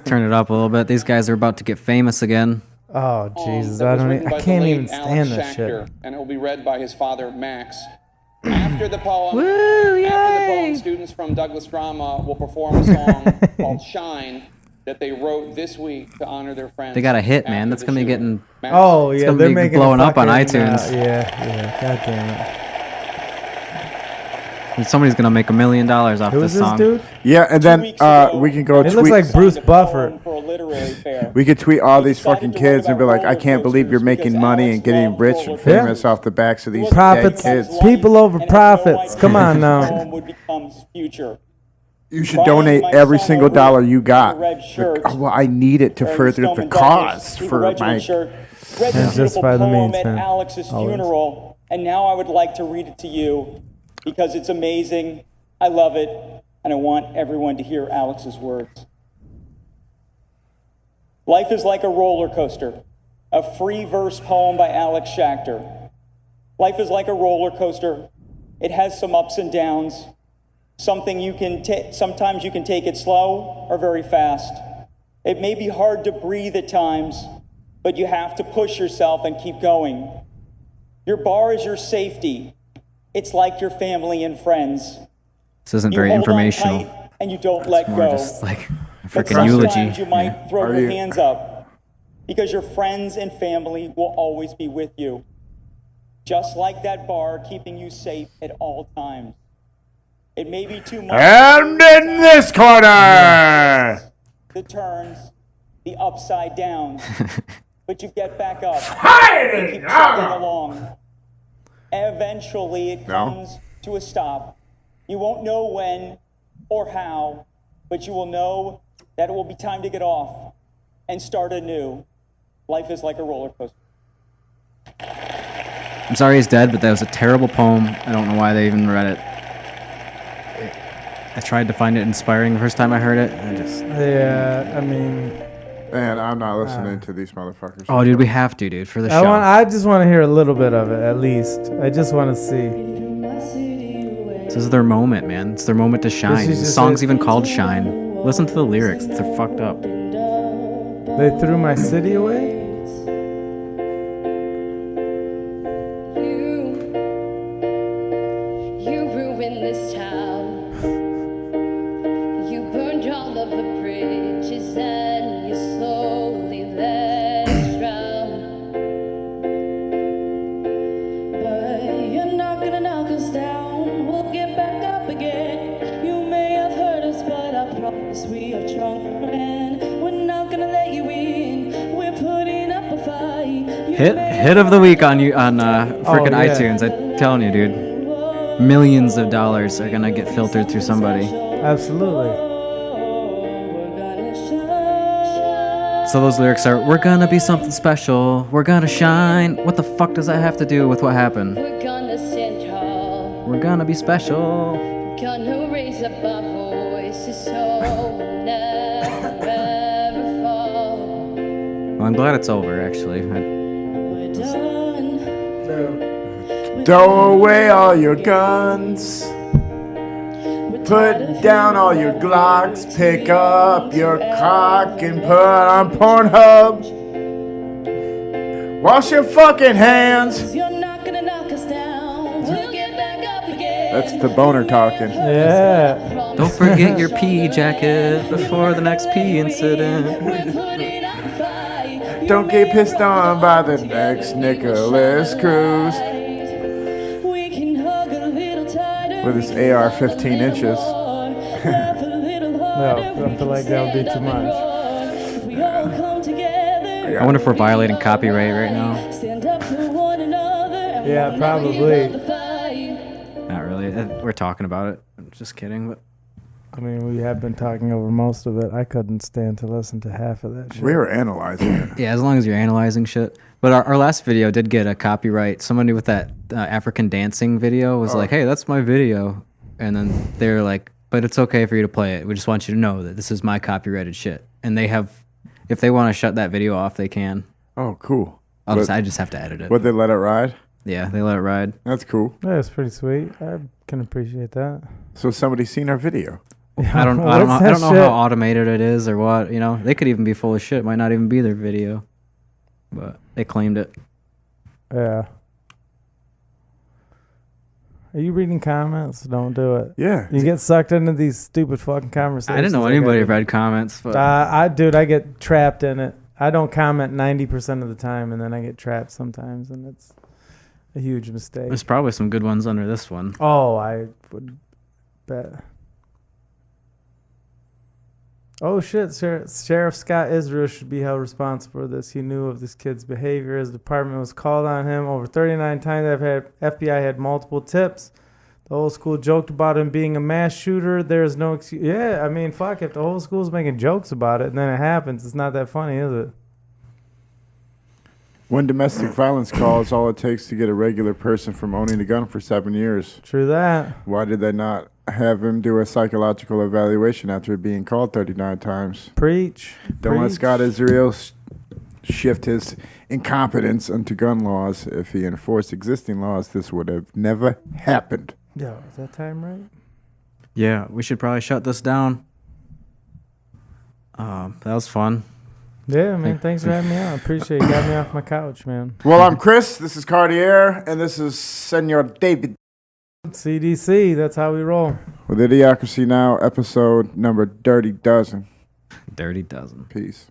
Speaker 5: Turn it up a little bit. These guys are about to get famous again.
Speaker 4: Oh, Jesus. I can't even stand this shit.
Speaker 6: And it will be read by his father, Max. After the poem, students from Douglas Drama will perform a song called Shine that they wrote this week to honor their friends.
Speaker 5: They got a hit, man. That's going to be getting...
Speaker 4: Oh, yeah. They're making
Speaker 5: blowing up on iTunes.
Speaker 4: Yeah. God damn it.
Speaker 5: And somebody's going to make $1 million off this song.
Speaker 4: Dude?
Speaker 3: Yeah, and then we can go tweet.
Speaker 4: It looks like Bruce Buffer.
Speaker 3: We could tweet all these fucking kids and be like, I can't believe you're making money and getting rich and famous off the backs of these
Speaker 4: profits,
Speaker 3: dead kids.
Speaker 4: People over profits. Come on now.
Speaker 3: You should donate every single dollar you got. Well, I need it to further the cause for my...
Speaker 4: And just by the means, man.
Speaker 1: Alex's funeral, and now I would like to read it to you because it's amazing. I love it, and I want everyone to hear Alex's words. Life is like a roller coaster, a free verse poem by Alex Schachter. Life is like a roller coaster. It has some ups and downs. Sometimes you can take it slow or very fast. It may be hard to breathe at times, but you have to push yourself and keep going. Your bar is your safety. It's like your family and friends.
Speaker 5: This isn't very informational.
Speaker 1: You hold on tight and you don't let
Speaker 5: more
Speaker 1: go.
Speaker 5: just like a
Speaker 1: But
Speaker 5: freaking eulogy.
Speaker 1: sometimes you might throw your hands up because your friends and family will always be with you. Just like that bar keeping you safe at all times. It may be too much.
Speaker 3: And in this corner!
Speaker 1: The turns, the upside downs. But you get back up. And keep chugging along. Eventually it comes to a stop. You won't know when or how, but you will know that it will be time to get off and start anew. Life is like a roller coaster.
Speaker 5: I'm sorry he's dead, but that was a terrible poem. I don't know why they even read it. I tried to find it inspiring the first time I heard it.
Speaker 4: Yeah, I mean...
Speaker 3: Man, I'm not listening to these motherfuckers.
Speaker 5: Oh, dude, we have to, dude, for the show.
Speaker 4: I just want to hear a little bit of it, at least. I just want to see.
Speaker 5: This is their moment, man. It's their moment to shine. The song's even called Shine. Listen to the lyrics. They're fucked up.
Speaker 4: They threw my city away?
Speaker 2: You ruined this town. You burned all of the bridges and you slowly let us drown. But you're not gonna knock us down. We'll get back up again. You may have heard
Speaker 5: Hit of the week on freaking iTunes. I'm telling you, dude. Millions of dollars are gonna get filtered through somebody.
Speaker 4: Absolutely.
Speaker 5: So those lyrics are, we're gonna be something special. We're gonna shine. What the fuck does that have to do with what happened?
Speaker 2: We're gonna stand tall.
Speaker 5: We're gonna be special.
Speaker 2: Gonna raise up our voices so we'll never ever fall.
Speaker 5: Well, I'm glad it's over, actually.
Speaker 2: We're done.
Speaker 3: Throw away all your guns. Put down all your Glocks. Pick up your cock and put on Pornhub. Wash your fucking hands.
Speaker 2: You're not gonna knock us down. We'll get back up again.
Speaker 3: That's the boner talking.
Speaker 4: Yeah.
Speaker 5: Don't forget your pee jacket before the next pee incident.
Speaker 3: Don't get pissed on by the next Nicholas Cruz. With his AR 15 inches.
Speaker 4: No, I feel like that would be too much.
Speaker 5: I wonder if we're violating copyright right now.
Speaker 4: Yeah, probably.
Speaker 5: Not really. We're talking about it. I'm just kidding, but
Speaker 4: I mean, we have been talking over most of it. I couldn't stand to listen to half of that shit.
Speaker 3: We were analyzing it.
Speaker 5: yeah, as long as you're analyzing shit. But our last video did get a copyright. Somebody with that African dancing video was like, hey, that's my video. And then they're like, but it's okay for you to play it. We just want you to know that this is my copyrighted shit. And they have, if they want to shut that video off, they can.
Speaker 3: Oh, cool.
Speaker 5: I just have to edit it.
Speaker 3: Would they let it ride?
Speaker 5: Yeah, they let it ride.
Speaker 3: That's cool.
Speaker 4: Yeah, it's pretty sweet. I can appreciate that.
Speaker 3: So somebody's seen our video.
Speaker 5: I don't know how automated it is or what. You know, they could even be full of shit. It might not even be their video. But they claimed it.
Speaker 4: Yeah. Are you reading comments? Don't do it.
Speaker 3: Yeah.
Speaker 4: You get sucked into these stupid fucking conversations.
Speaker 5: I didn't know anybody read comments. But
Speaker 4: I get trapped in it. I don't comment 90% of the time, and then I get trapped sometimes, and it's a huge mistake.
Speaker 5: There's probably some good ones under this one.
Speaker 4: Oh, I would bet. Oh shit, Sheriff Scott Israel should be held responsible for this. He knew of this kid's behavior. His department was called on him over 39 times. FBI had multiple tips. The whole school joked about him being a mass shooter. There's no excuse. Yeah, I mean, fuck, if the whole school's making jokes about it and then it happens, it's not that funny, is it?
Speaker 3: One domestic violence call is all it takes to get a regular person from owning a gun for 7 years.
Speaker 4: True that.
Speaker 3: Why did they not have him do a psychological evaluation after being called 39 times?
Speaker 4: Preach.
Speaker 3: Don't let Scott Israel shift his incompetence onto gun laws. If he enforced existing laws, this would have never happened.
Speaker 4: Yo, is that time right?
Speaker 5: Yeah, we should probably shut this down. That was fun.
Speaker 4: Yeah, man. Thanks for having me on. I appreciate it. You got me off my couch, man.
Speaker 3: Well, I'm Chris. This is Cartier, and this is Senor David.
Speaker 4: CDC, that's how we roll.
Speaker 3: With Idiocracy Now, episode number Dirty Dozen.
Speaker 5: Dirty Dozen.
Speaker 3: Peace.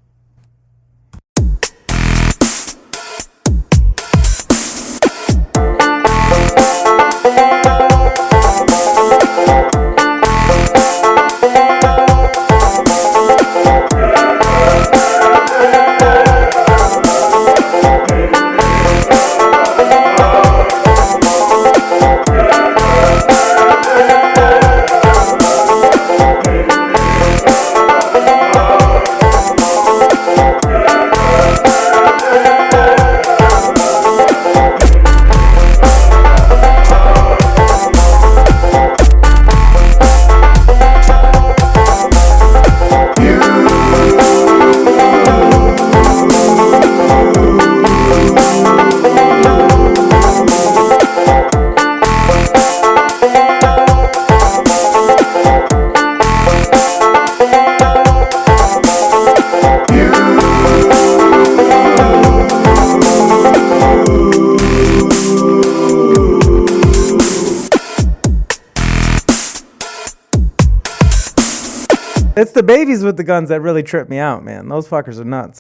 Speaker 4: It's the babies with the guns that really trip me out, man. Those fuckers are nuts.